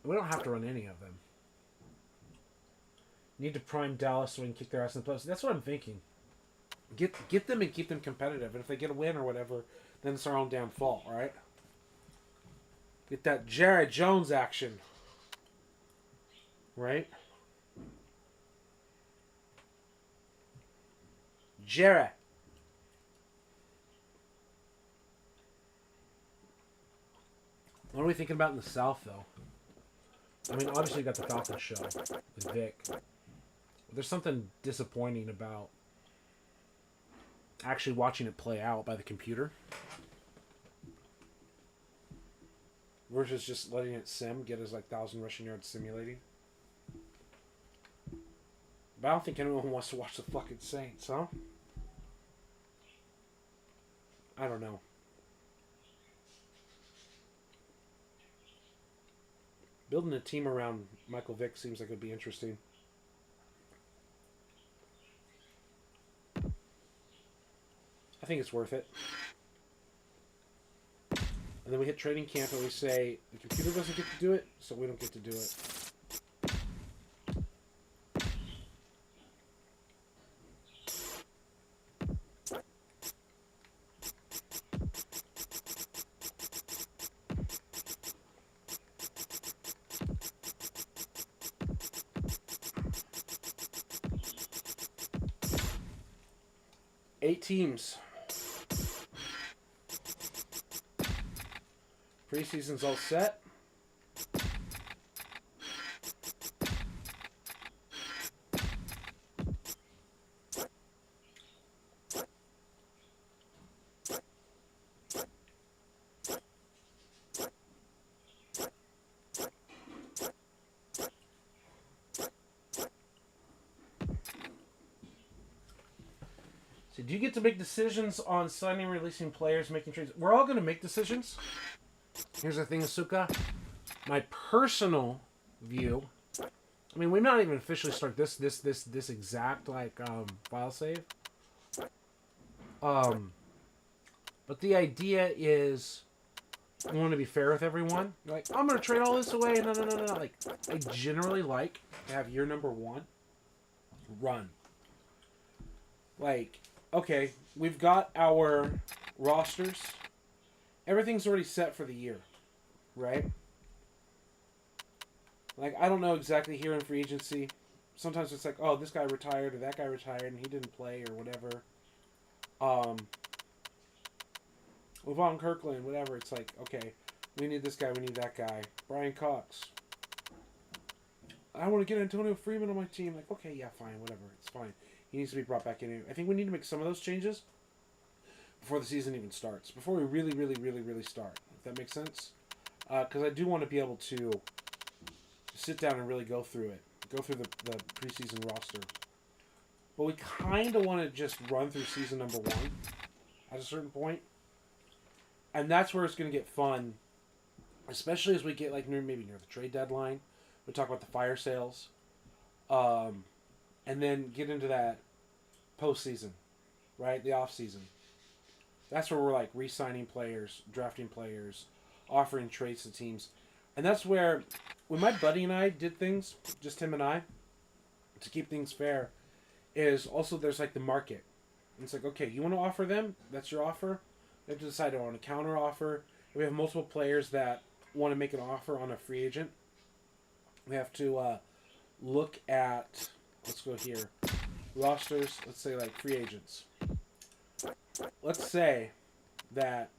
We don't have to run any of them. Need to prime Dallas so we can kick their ass in the playoffs. That's what I'm thinking. Get them and keep them competitive. And if they get a win or whatever, then it's our own damn fault, right? Get that Jared Jones action. Right? Jared. What are we thinking about in the South, though? I mean, obviously you got the Falcons show with Vic. But there's something disappointing about actually watching it play out by the computer versus just letting it get his 1,000 rushing yards simulating. But I don't think anyone wants to watch the fucking Saints, huh? I don't know. Building a team around Michael Vick seems like it would be interesting. I think it's worth it. And then we hit training camp and we say, the computer doesn't get to do it, so we don't get to do it. 8 teams. Preseason's all set. So do you get to make decisions on signing and releasing players, making trades? We're all going to make decisions. Here's the thing, Asuka. My personal view. I mean, we've not even officially started this exact file save. But the idea is, I want to be fair with everyone. Like, I'm going to trade all this away. No. Like, I generally like to have year number 1 run. Like, okay, we've got our rosters. Everything's already set for the year, right? Like, I don't know exactly here in free agency. Sometimes it's like, oh, this guy retired or that guy retired and he didn't play or whatever. Levon Kirkland, whatever. It's like, okay, we need this guy, we need that guy. Brian Cox. I want to get Antonio Freeman on my team. Like, okay, yeah, fine, whatever. It's fine. He needs to be brought back in. I think we need to make some of those changes before the season even starts. Before we really start. If that makes sense. Because I do want to be able to sit down and really go through it. Go through the preseason roster. But we kind of want to just run through season number 1 at a certain point. And that's where it's going to get fun. Especially as we get maybe near the trade deadline. We talk about the fire sales. And then get into that postseason, right? The off season. That's where we're re-signing players, drafting players, offering trades to teams. And that's where, when my buddy and I did things, just him and I, to keep things fair, is also there's like the market. And it's like, okay, you want to offer them? That's your offer. We have to decide on a counter offer. If we have multiple players that want to make an offer on a free agent, we have to look at, let's go here, rosters, let's say like free agents. Let's say that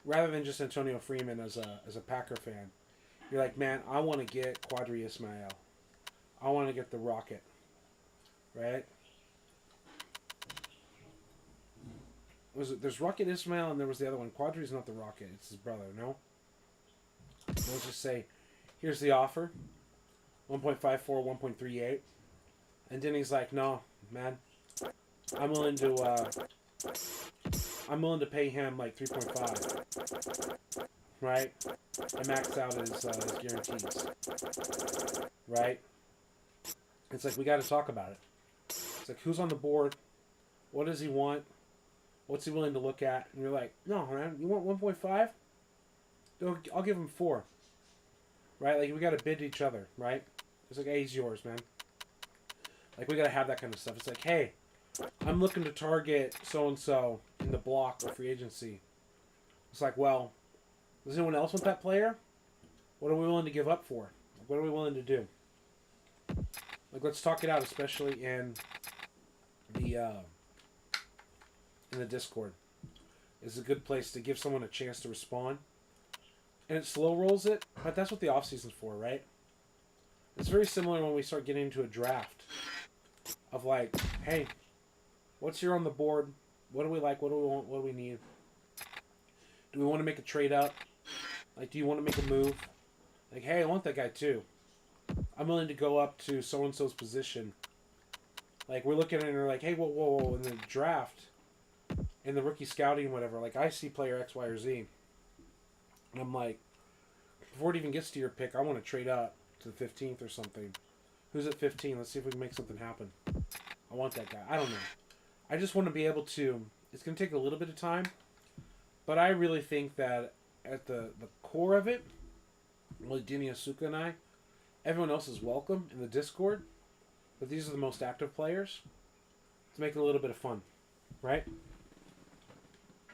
rather than just Antonio Freeman as a Packer fan, you're like, man, I want to get Quadri Ismail. I want to get the Rocket. Right? There's Rocket Ismail and there was the other one. Quadri's not the Rocket, it's his brother, no? Let's just say, here's the offer. 1.54, 1.38. And Denny's like, no, man. I'm willing to pay him like 3.5. Right? I maxed out his guarantees. Right? It's like, we got to talk about it. It's like, who's on the board? What does he want? What's he willing to look at? And you're like, no, man, you want 1.5? I'll give him 4. Right? Like, we got to bid each other, right? It's like, hey, he's yours, man. Like, we got to have that kind of stuff. It's like, hey, I'm looking to target so-and-so in the block or free agency. It's like, well, does anyone else want that player? What are we willing to give up for? Like, what are we willing to do? Like, let's talk it out, especially in the Discord. It's a good place to give someone a chance to respond. And it slow rolls it, but that's what the off-season's for, right? It's very similar when we start getting into a draft. Of like, hey, what's here on the board? What do we like? What do we want? What do we need? Do we want to make a trade up? Like, do you want to make a move? Like, hey, I want that guy too. I'm willing to go up to so-and-so's position. Like, we're looking at it and we're like, hey, whoa, in the draft, in the rookie scouting, whatever, like, I see player X, Y, or Z. And I'm like, before it even gets to your pick, I want to trade up to the 15th or something. Who's at 15? Let's see if we can make something happen. I want that guy. I don't know. I just want to be able to... It's going to take a little bit of time. But I really think that at the core of it, like Dini Asuka and I, everyone else is welcome in the Discord. But these are the most active players. To make it a little bit of fun. Right?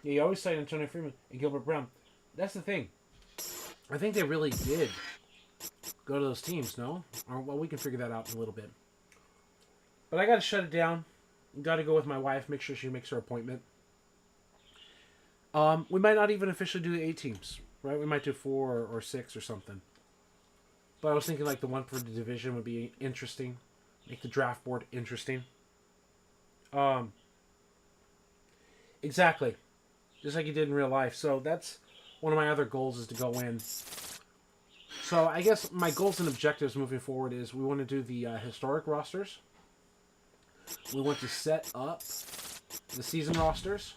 Yeah, you always cite Antonio Freeman and Gilbert Brown. That's the thing. I think they really did go to those teams, no? Or, well, we can figure that out in a little bit. But I got to shut it down. Got to go with my wife, make sure she makes her appointment. We might not even officially do the 8 teams, right? We might do 4 or 6 or something. But I was thinking like the one for the division would be interesting. Make the draft board interesting. Exactly. Just like you did in real life. So that's one of my other goals, is to go in. So I guess my goals and objectives moving forward is we want to do the historic rosters. We want to set up the season rosters.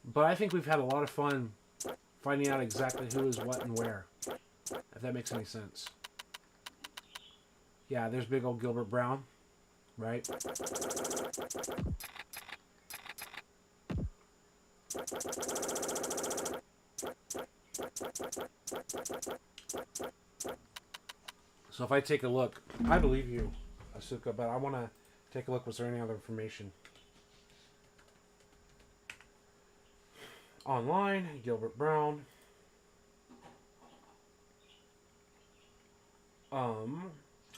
But I think we've had a lot of fun finding out exactly who is what and where. If that makes any sense. Yeah, there's big old Gilbert Brown. Right? So if I take a look, I believe you, Asuka, but I want to take a look. Was there any other information? Online, Gilbert Brown.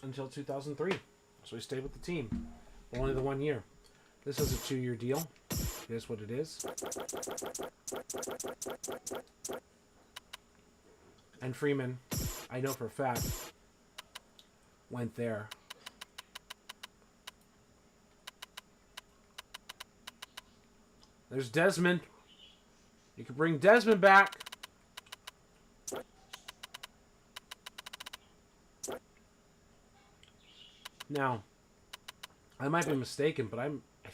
Until 2003. So he stayed with the team. Only the 1 year. This is a 2-year deal. It is what it is. And Freeman, I know for a fact, went there. There's Desmond. You can bring Desmond back. Now, I might be mistaken, but I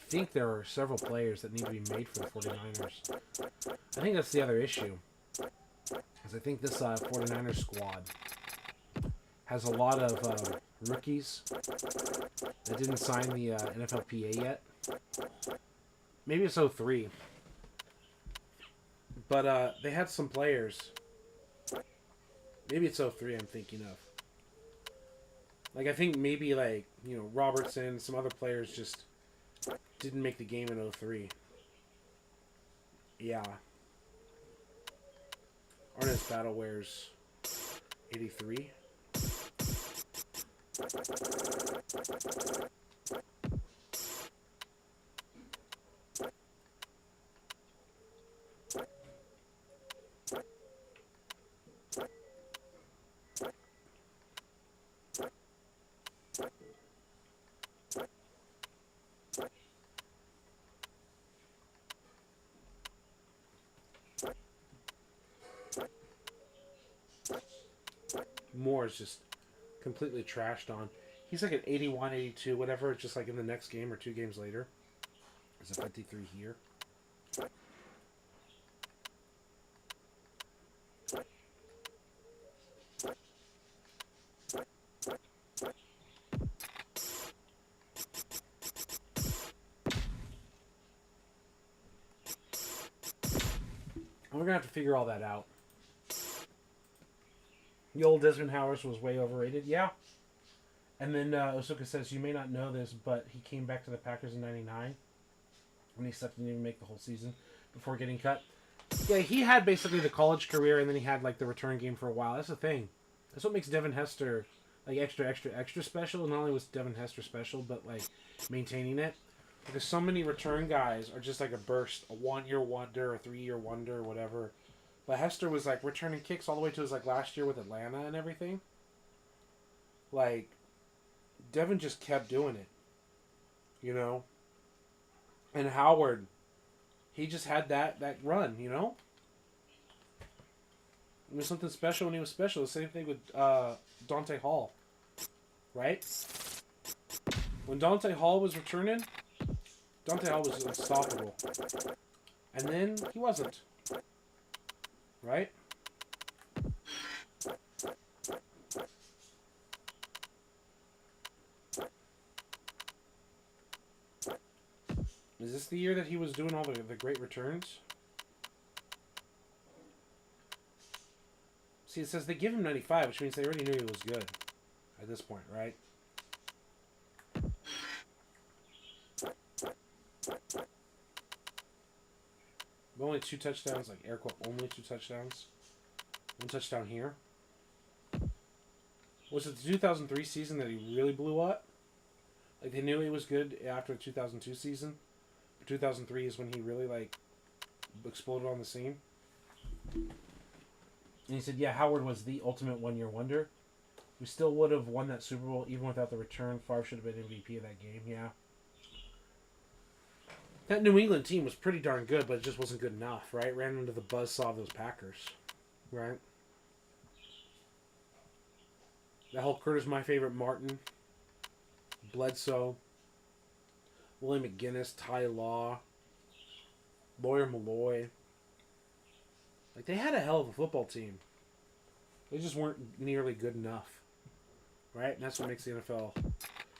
think there are several players that need to be made for the 49ers. I think that's the other issue. Because I think this 49ers squad has a lot of rookies that didn't sign the NFLPA yet. Maybe it's 03. But they had some players Maybe it's 03 I'm thinking of. Like, I think maybe, like, you know, Robertson, some other players just didn't make the game in 03. Yeah. Arnaz Battle wears 83. Moore is just completely trashed on. He's like an 81, 82, whatever. Just like in the next game or 2 games later. There's a 53 here. We're going to have to figure all that out. The old Desmond Howard was way overrated. Yeah. And then Osuka says, you may not know this, but he came back to the Packers in 99. And he slept and didn't even make the whole season before getting cut. Yeah, he had basically the college career, and then he had like the return game for a while. That's the thing. That's what makes Devin Hester like extra special. Not only was Devin Hester special, but like maintaining it. Because so many return guys are just like a burst, a 1-year wonder, a 3-year wonder, or whatever. But Hester was like returning kicks all the way to his like last year with Atlanta and everything. Like, Devin just kept doing it, you know. And Howard, he just had that run, you know. It was something special when he was special. The same thing with Dante Hall, right? When Dante Hall was returning, Dante Hall was unstoppable. And then he wasn't. Right? Is this the year that he was doing all the great returns? See, it says they give him 95, which means they already knew he was good at this point, right? Only 2 touchdowns, like air quote, only 2 touchdowns. 1 touchdown here. Was it the 2003 season that he really blew up? Like, they knew he was good after the 2002 season. 2003 is when he really, like, exploded on the scene. And he said, yeah, Howard was the ultimate 1-year wonder. We still would have won that Super Bowl even without the return. Favre should have been MVP of that game, yeah. That New England team was pretty darn good, but it just wasn't good enough, right? Ran into the buzzsaw of those Packers, right? That whole Curtis, my favorite, Martin, Bledsoe, Willie McGinnis, Ty Law, Lawyer Malloy. Like, they had a hell of a football team. They just weren't nearly good enough, right? And that's what makes the NFL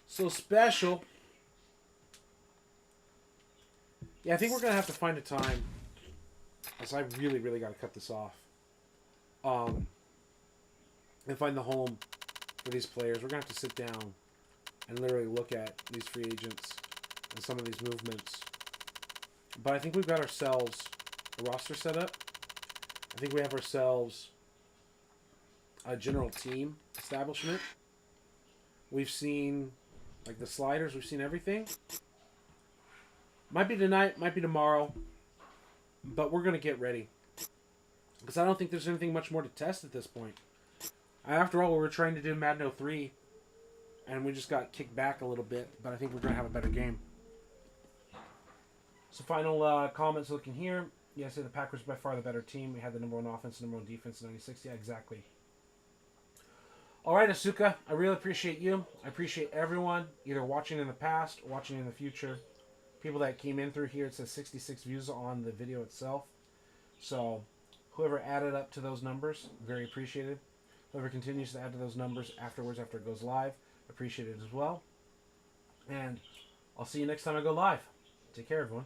so special. Yeah, I think we're going to have to find a time, as I really, really got to cut this off, and find the home for these players. We're going to have to sit down and literally look at these free agents and some of these movements. But I think we've got ourselves a roster set up. I think we have ourselves a general team establishment. We've seen, like, the sliders. We've seen everything. Might be tonight, might be tomorrow, but we're going to get ready. Because I don't think there's anything much more to test at this point. After all, we were trying to do Madden 03, and we just got kicked back a little bit, but I think we're going to have a better game. So final comments looking here. Yeah, I say the Packers by far the better team. We had the number 1 offense, number 1 defense in 96. Yeah, exactly. All right, Asuka, I really appreciate you. I appreciate everyone, either watching in the past or watching in the future. People that came in through here, it says 66 views on the video itself. So whoever added up to those numbers, very appreciated. Whoever continues to add to those numbers afterwards after it goes live, appreciated as well. And I'll see you next time I go live. Take care, everyone.